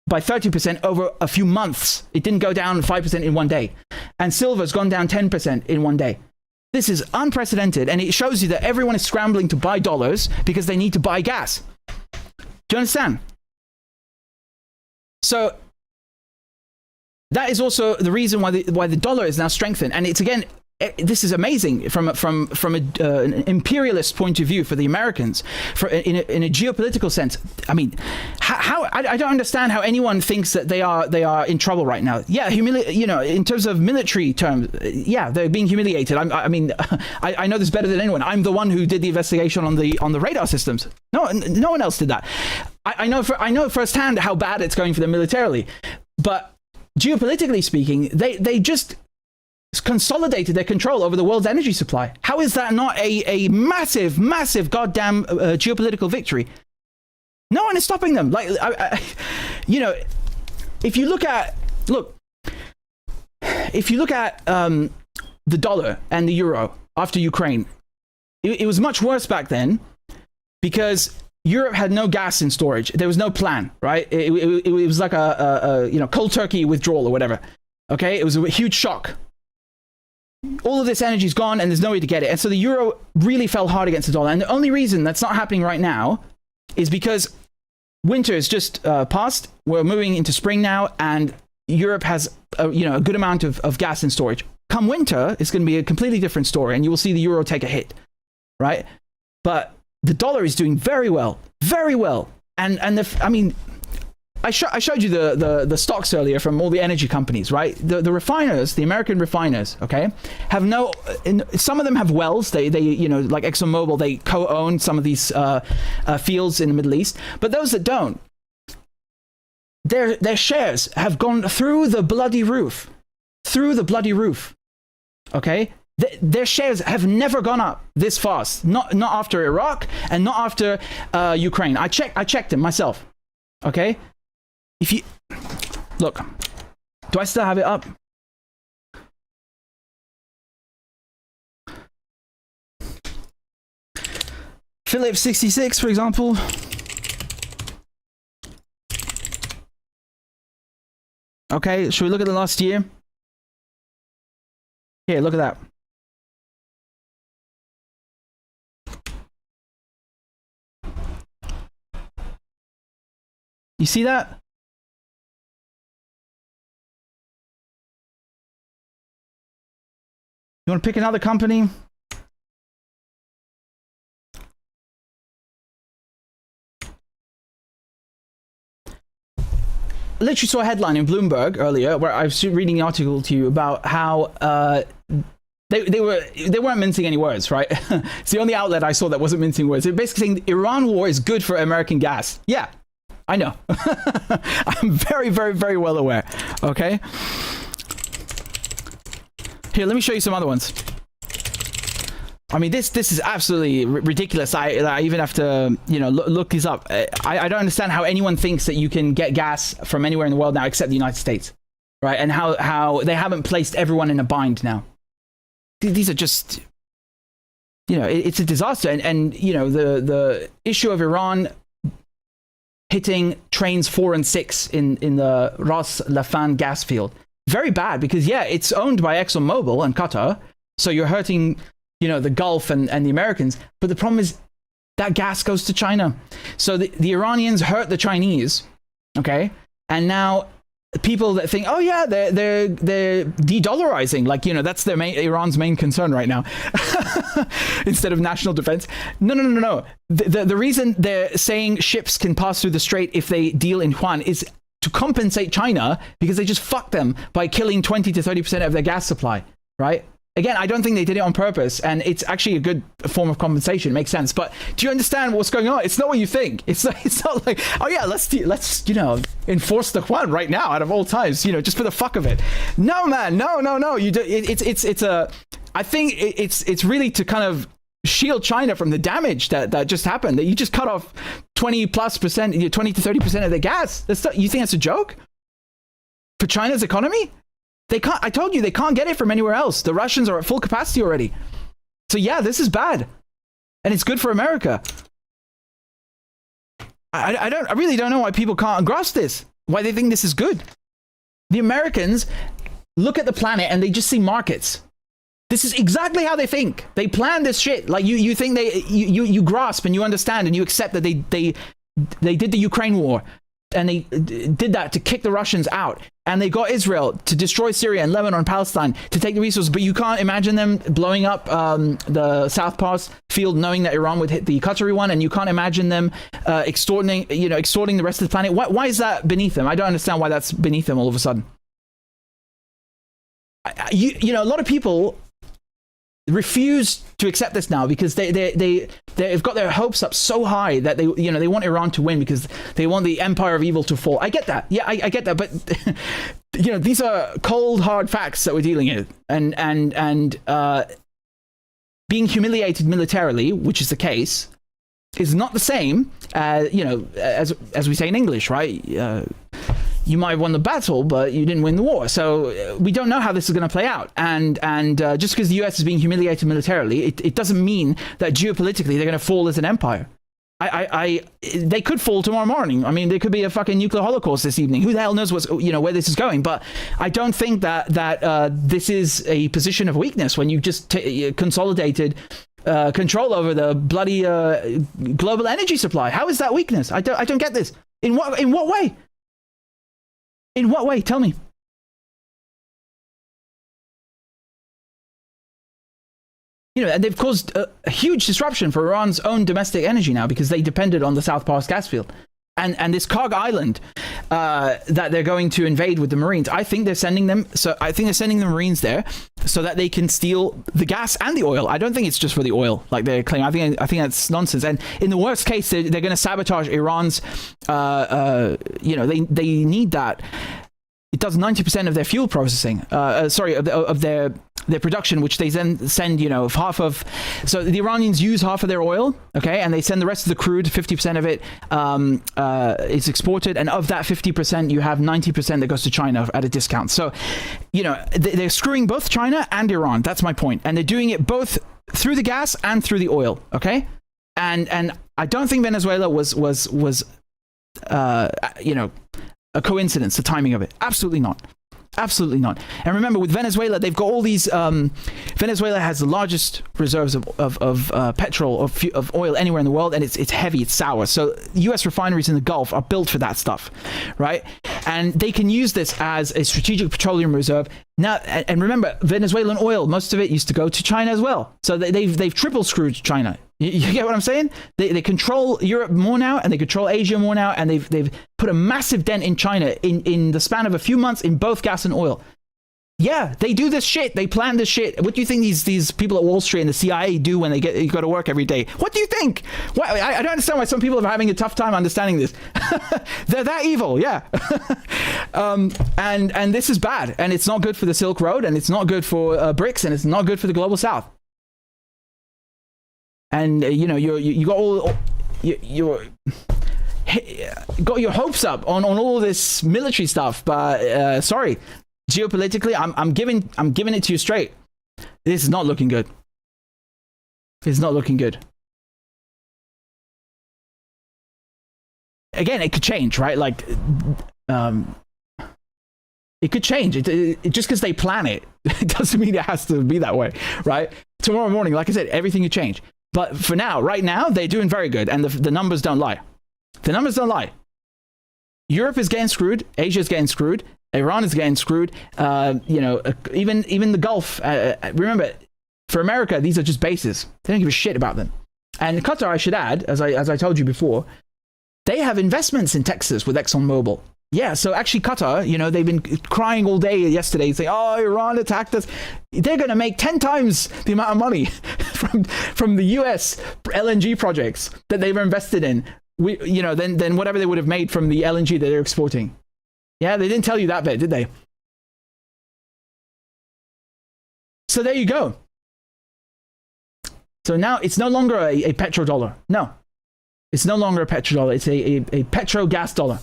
by 30% over a few months. It didn't go down 5% in one day. And silver's gone down 10% in one day. This is unprecedented, and it shows you that everyone is scrambling to buy dollars because they need to buy gas. Do you understand? So that is also the reason why the dollar is now strengthened. And it's, again, this is amazing from an imperialist point of view for the Americans, in a geopolitical sense. I mean, I don't understand how anyone thinks that they are in trouble right now. Yeah, in terms of military terms, yeah, they're being humiliated. I know this better than anyone. I'm the one who did the investigation on the radar systems. No one else did that. I know firsthand how bad it's going for them militarily, but geopolitically speaking, they just consolidated their control over the world's energy supply. How is that not a massive, massive goddamn geopolitical victory? No one is stopping them. If you look at the dollar and the euro after Ukraine, it was much worse back then because Europe had no gas in storage. There was no plan, right? It was like a cold turkey withdrawal or whatever. Okay, it was a huge shock. All of this energy is gone and there's no way to get it. And so the euro really fell hard against the dollar. And the only reason that's not happening right now is because winter is just passed. We're moving into spring now, and Europe has a good amount of gas in storage. Come winter, it's going to be a completely different story, and you will see the euro take a hit, right? But the dollar is doing very well, very well. I showed you the stocks earlier from all the energy companies, right? The refiners, the American refiners, okay, have some of them have wells. They like ExxonMobil, they co-own some of these fields in the Middle East. But those that don't, their shares have gone through the bloody roof. Okay, their shares have never gone up this fast. Not after Iraq and not after Ukraine. I checked them myself. Okay, if you look, do I still have it up? Phillips 66, for example. Okay, should we look at the last year? Here, look at that. You see that? You want to pick another company? Literally saw a headline in Bloomberg earlier where I was reading the article to you about how they weren't mincing any words, right? It's the only outlet I saw that wasn't mincing words. They're basically saying the Iran war is good for American gas. Yeah, I know. I'm very, very, very well aware. Okay. Here, let me show you some other ones. I mean, this is absolutely ridiculous. I even have to, you know, look these up. I don't understand how anyone thinks that you can get gas from anywhere in the world now except the United States, right? And how they haven't placed everyone in a bind now. These are just, you know, it's a disaster. And you know, the issue of Iran hitting trains 4 and 6 in the Ras Laffan gas field. Very bad, because yeah, it's owned by ExxonMobil and Qatar. So you're hurting, you know, the Gulf and the Americans. But the problem is that gas goes to China. So the Iranians hurt the Chinese, okay? And now people that think, oh yeah, they're de-dollarizing, like, you know, that's Iran's main concern right now, instead of national defense. No. The reason they're saying ships can pass through the strait if they deal in yuan is to compensate China, because they just fucked them by killing 20 to 30% of their gas supply, right? Again, I don't think they did it on purpose, and it's actually a good form of compensation. It makes sense. But do you understand what's going on? It's not what you think. It's not like, oh yeah, let's you know, enforce the yuan right now out of all times, you know, just for the fuck of it. No, man, no. You do, it's a. I think it's really to kind of shield China from the damage that just happened. That you just cut off 20 to 30% of their gas. You think that's a joke for China's economy? They can't. I told you they can't get it from anywhere else. The Russians are at full capacity already. So yeah, this is bad, and it's good for America. I really don't know why people can't grasp this. Why they think this is good. The Americans look at the planet and they just see markets. This is exactly how they think. They plan this shit. Like you think you grasp and you understand and you accept that they did the Ukraine war. And they did that to kick the Russians out. And they got Israel to destroy Syria and Lebanon and Palestine, to take the resources. But you can't imagine them blowing up the South Pass field, knowing that Iran would hit the Qatari one. And you can't imagine them extorting the rest of the planet. Why is that beneath them? I don't understand why that's beneath them all of a sudden. You know, a lot of people refuse to accept this now because they've got their hopes up so high that they want Iran to win because they want the empire of evil to fall. I get that. Yeah, I get that. But you know, these are cold, hard facts that we're dealing with, and being humiliated militarily, which is the case, is not the same as, you know, as we say in English, right? You might have won the battle, but you didn't win the war. So we don't know how this is going to play out. And just because the US is being humiliated militarily, it doesn't mean that geopolitically they're going to fall as an empire. They could fall tomorrow morning. I mean, there could be a fucking nuclear holocaust this evening. Who the hell knows where this is going? But I don't think that this is a position of weakness when you just consolidated control over the bloody global energy supply. How is that weakness? I don't get this. In what way? In what way? Tell me. You know, and they've caused a huge disruption for Iran's own domestic energy now because they depended on the South Pass gas field. And this Karg Island that they're going to invade with the Marines, I think they're sending them. So I think they're sending the Marines there so that they can steal the gas and the oil. I don't think it's just for the oil, like they're claiming. I think that's nonsense. And in the worst case, they're going to sabotage Iran's. You know, they need that. it does 90% of their fuel processing. Of their production, which they then send, half of. So the Iranians use half of their oil, okay, and they send the rest of the crude. 50% of it is exported, and of that 50%, you have 90% that goes to China at a discount. So, they're screwing both China and Iran. That's my point, and they're doing it both through the gas and through the oil, okay. And I don't think Venezuela was a coincidence, the timing of it. Absolutely not. Absolutely not. And remember, with Venezuela, they've got all these. Venezuela has the largest reserves of petrol, of oil anywhere in the world, and it's heavy, it's sour. So U.S. refineries in the Gulf are built for that stuff, right? And they can use this as a strategic petroleum reserve. Now, and remember, Venezuelan oil, most of it used to go to China as well. So they've triple screwed China. You get what I'm saying? They control Europe more now, and they control Asia more now, and they've put a massive dent in China in the span of a few months in both gas and oil. Yeah, they do this shit. They plan this shit. What do you think these people at Wall Street and the CIA do when they go to work every day? What do you think? I don't understand why some people are having a tough time understanding this. They're that evil, yeah. And this is bad, and it's not good for the Silk Road, and it's not good for BRICS, and it's not good for the global South. And you got got your hopes up on all this military stuff, but sorry, geopolitically, I'm giving it to you straight. This is not looking good. It's not looking good. Again, it could change, right? Like, it could change. It just because they plan it, it doesn't mean it has to be that way, right? Tomorrow morning, like I said, everything could change. But for now, right now, they're doing very good, and the numbers don't lie. The numbers don't lie. Europe is getting screwed. Asia is getting screwed. Iran is getting screwed. Even the Gulf. Remember, for America, these are just bases. They don't give a shit about them. And Qatar, I should add, as I told you before, they have investments in Texas with ExxonMobil. Yeah, so actually Qatar, they've been crying all day yesterday saying, oh, Iran attacked us. They're going to make 10 times the amount of money from the US LNG projects that they've invested in, than whatever they would have made from the LNG that they're exporting. Yeah, they didn't tell you that bit, did they? So there you go. So now it's no longer a petrodollar. No, it's no longer a petrodollar. It's a petro-gas dollar.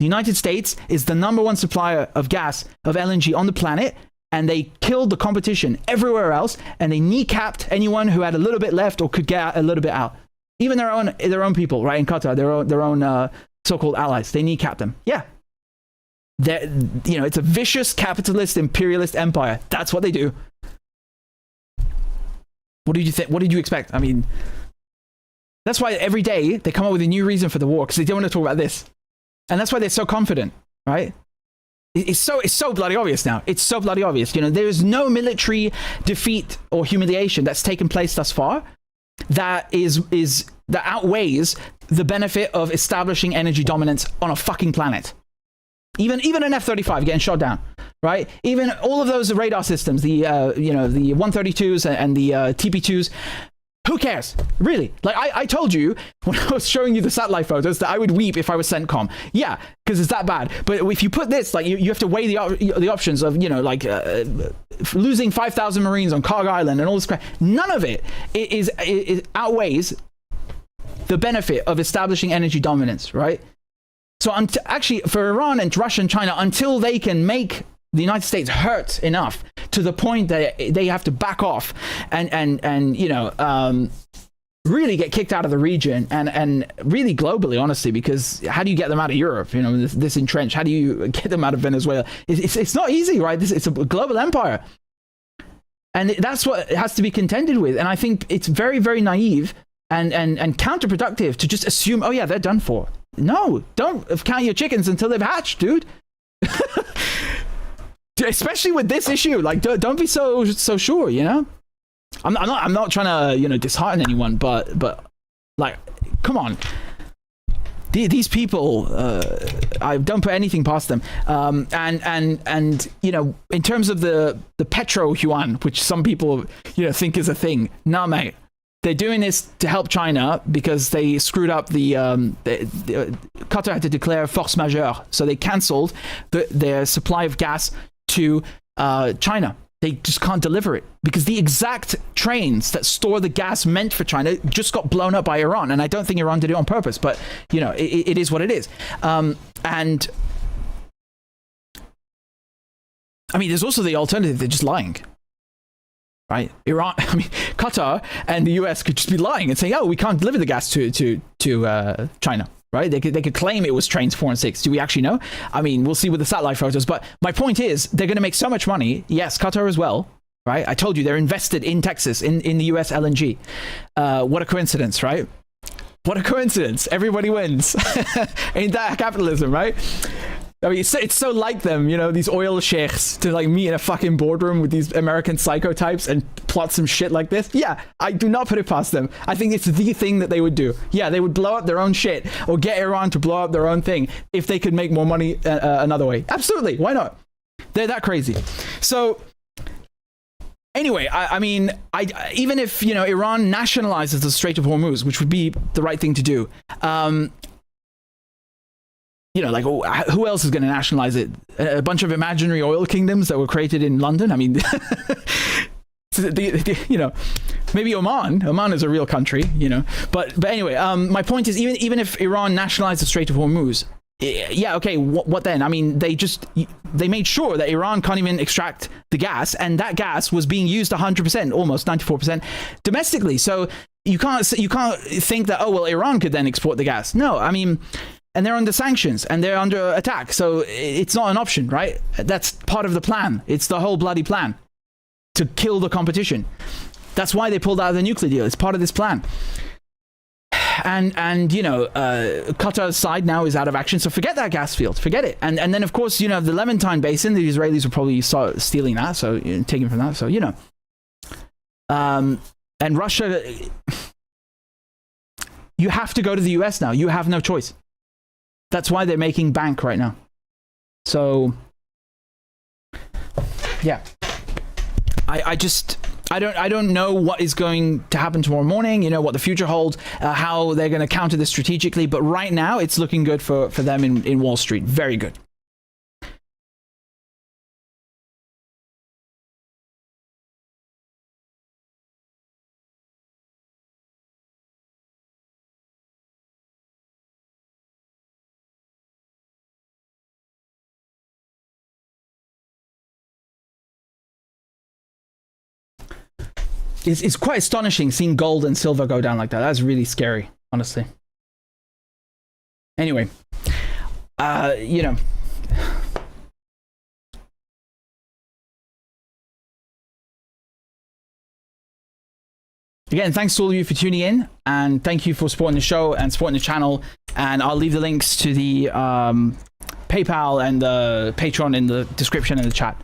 The United States is the #1 supplier of gas, of LNG on the planet, and they killed the competition everywhere else, and they kneecapped anyone who had a little bit left or could get a little bit out. Even their own people, right, in Qatar, their own so-called allies, they kneecapped them. Yeah. It's a vicious capitalist imperialist empire. That's what they do. What did you think? What did you expect? I mean, that's why every day they come up with a new reason for the war, because they don't want to talk about this. And that's why they're so confident, right? It's so bloody obvious now. It's so bloody obvious. There is no military defeat or humiliation that's taken place thus far that outweighs the benefit of establishing energy dominance on a fucking planet. Even an F-35 getting shot down, right? Even all of those radar systems, the 132s and the TP2s. Who cares? Really? Like, I told you when I was showing you the satellite photos that I would weep if I was CENTCOM. Yeah, because it's that bad. But if you put this, like, you have to weigh the options of, losing 5,000 Marines on Kog Island and all this crap. None of it outweighs the benefit of establishing energy dominance, right? So actually, for Iran and Russia and China, until they can make the United States hurt enough to the point that they have to back off and really get kicked out of the region and really globally, honestly, because how do you get them out of Europe? This entrenched. How do you get them out of Venezuela? It's not easy, right? It's a global empire, and that's what has to be contended with. And I think it's very, very naive and counterproductive to just assume, oh yeah, they're done for. No, don't count your chickens until they've hatched, dude. Especially with this issue, like don't be so sure. I'm not trying to dishearten anyone, but like, come on. These people, I don't put anything past them. And in terms of the petro yuan, which some people think is a thing, nah, mate. they're doing this to help China because they screwed up Qatar had to declare force majeure, so they cancelled their supply of gas to China. They just can't deliver it because the exact trains that store the gas meant for China just got blown up by Iran. And I don't think Iran did it on purpose, but you know, it is what it is. And I mean, there's also the alternative. They're just lying, right? Qatar and the US could just be lying and saying, oh, we can't deliver the gas to China. Right? They could claim it was trains 4 and 6. Do we actually know? I mean, we'll see with the satellite photos. But my point is, they're going to make so much money. Yes, Qatar as well. Right? I told you they're invested in Texas, in the US LNG. What a coincidence, right? What a coincidence! Everybody wins. Ain't that capitalism, right? I mean, it's so like them, you know, these oil sheikhs to like meet in a fucking boardroom with these American psychotypes and plot some shit like this. Yeah, I do not put it past them. I think it's the thing that they would do. Yeah, they would blow up their own shit or get Iran to blow up their own thing if they could make more money another way. Absolutely, why not? They're that crazy. So anyway, I mean, even if, you know, Iran nationalizes the Strait of Hormuz, which would be the right thing to do, you know, like, who else is going to nationalize it? A bunch of imaginary oil kingdoms that were created in London? I mean, you know, maybe Oman. Oman is a real country, you know. But anyway, my point is, even if Iran nationalized the Strait of Hormuz, yeah, okay, what then? I mean, they made sure that Iran can't even extract the gas, and that gas was being used 100%, almost 94% domestically. So you can't think that, oh, well, Iran could then export the gas. No, I mean, and they're under sanctions and they're under attack. So it's not an option, right? That's part of the plan. It's the whole bloody plan to kill the competition. That's why they pulled out of the nuclear deal. It's part of this plan. And you know, Qatar's side now is out of action. So forget that gas field. Forget it. And then, of course, you know, the Levantine Basin, the Israelis will probably start stealing that. So, you know, taking from that. So, you know. And Russia, you have to go to the US now. You have no choice. That's why they're making bank right now. So, yeah, I don't know what is going to happen tomorrow morning. You know, what the future holds, how they're going to counter this strategically. But right now, it's looking good for them in Wall Street. Very good. It's quite astonishing seeing gold and silver go down like that. That's really scary, honestly. Anyway, you know. Again, thanks to all of you for tuning in, and thank you for supporting the show and supporting the channel. And I'll leave the links to the PayPal and the Patreon in the description and the chat.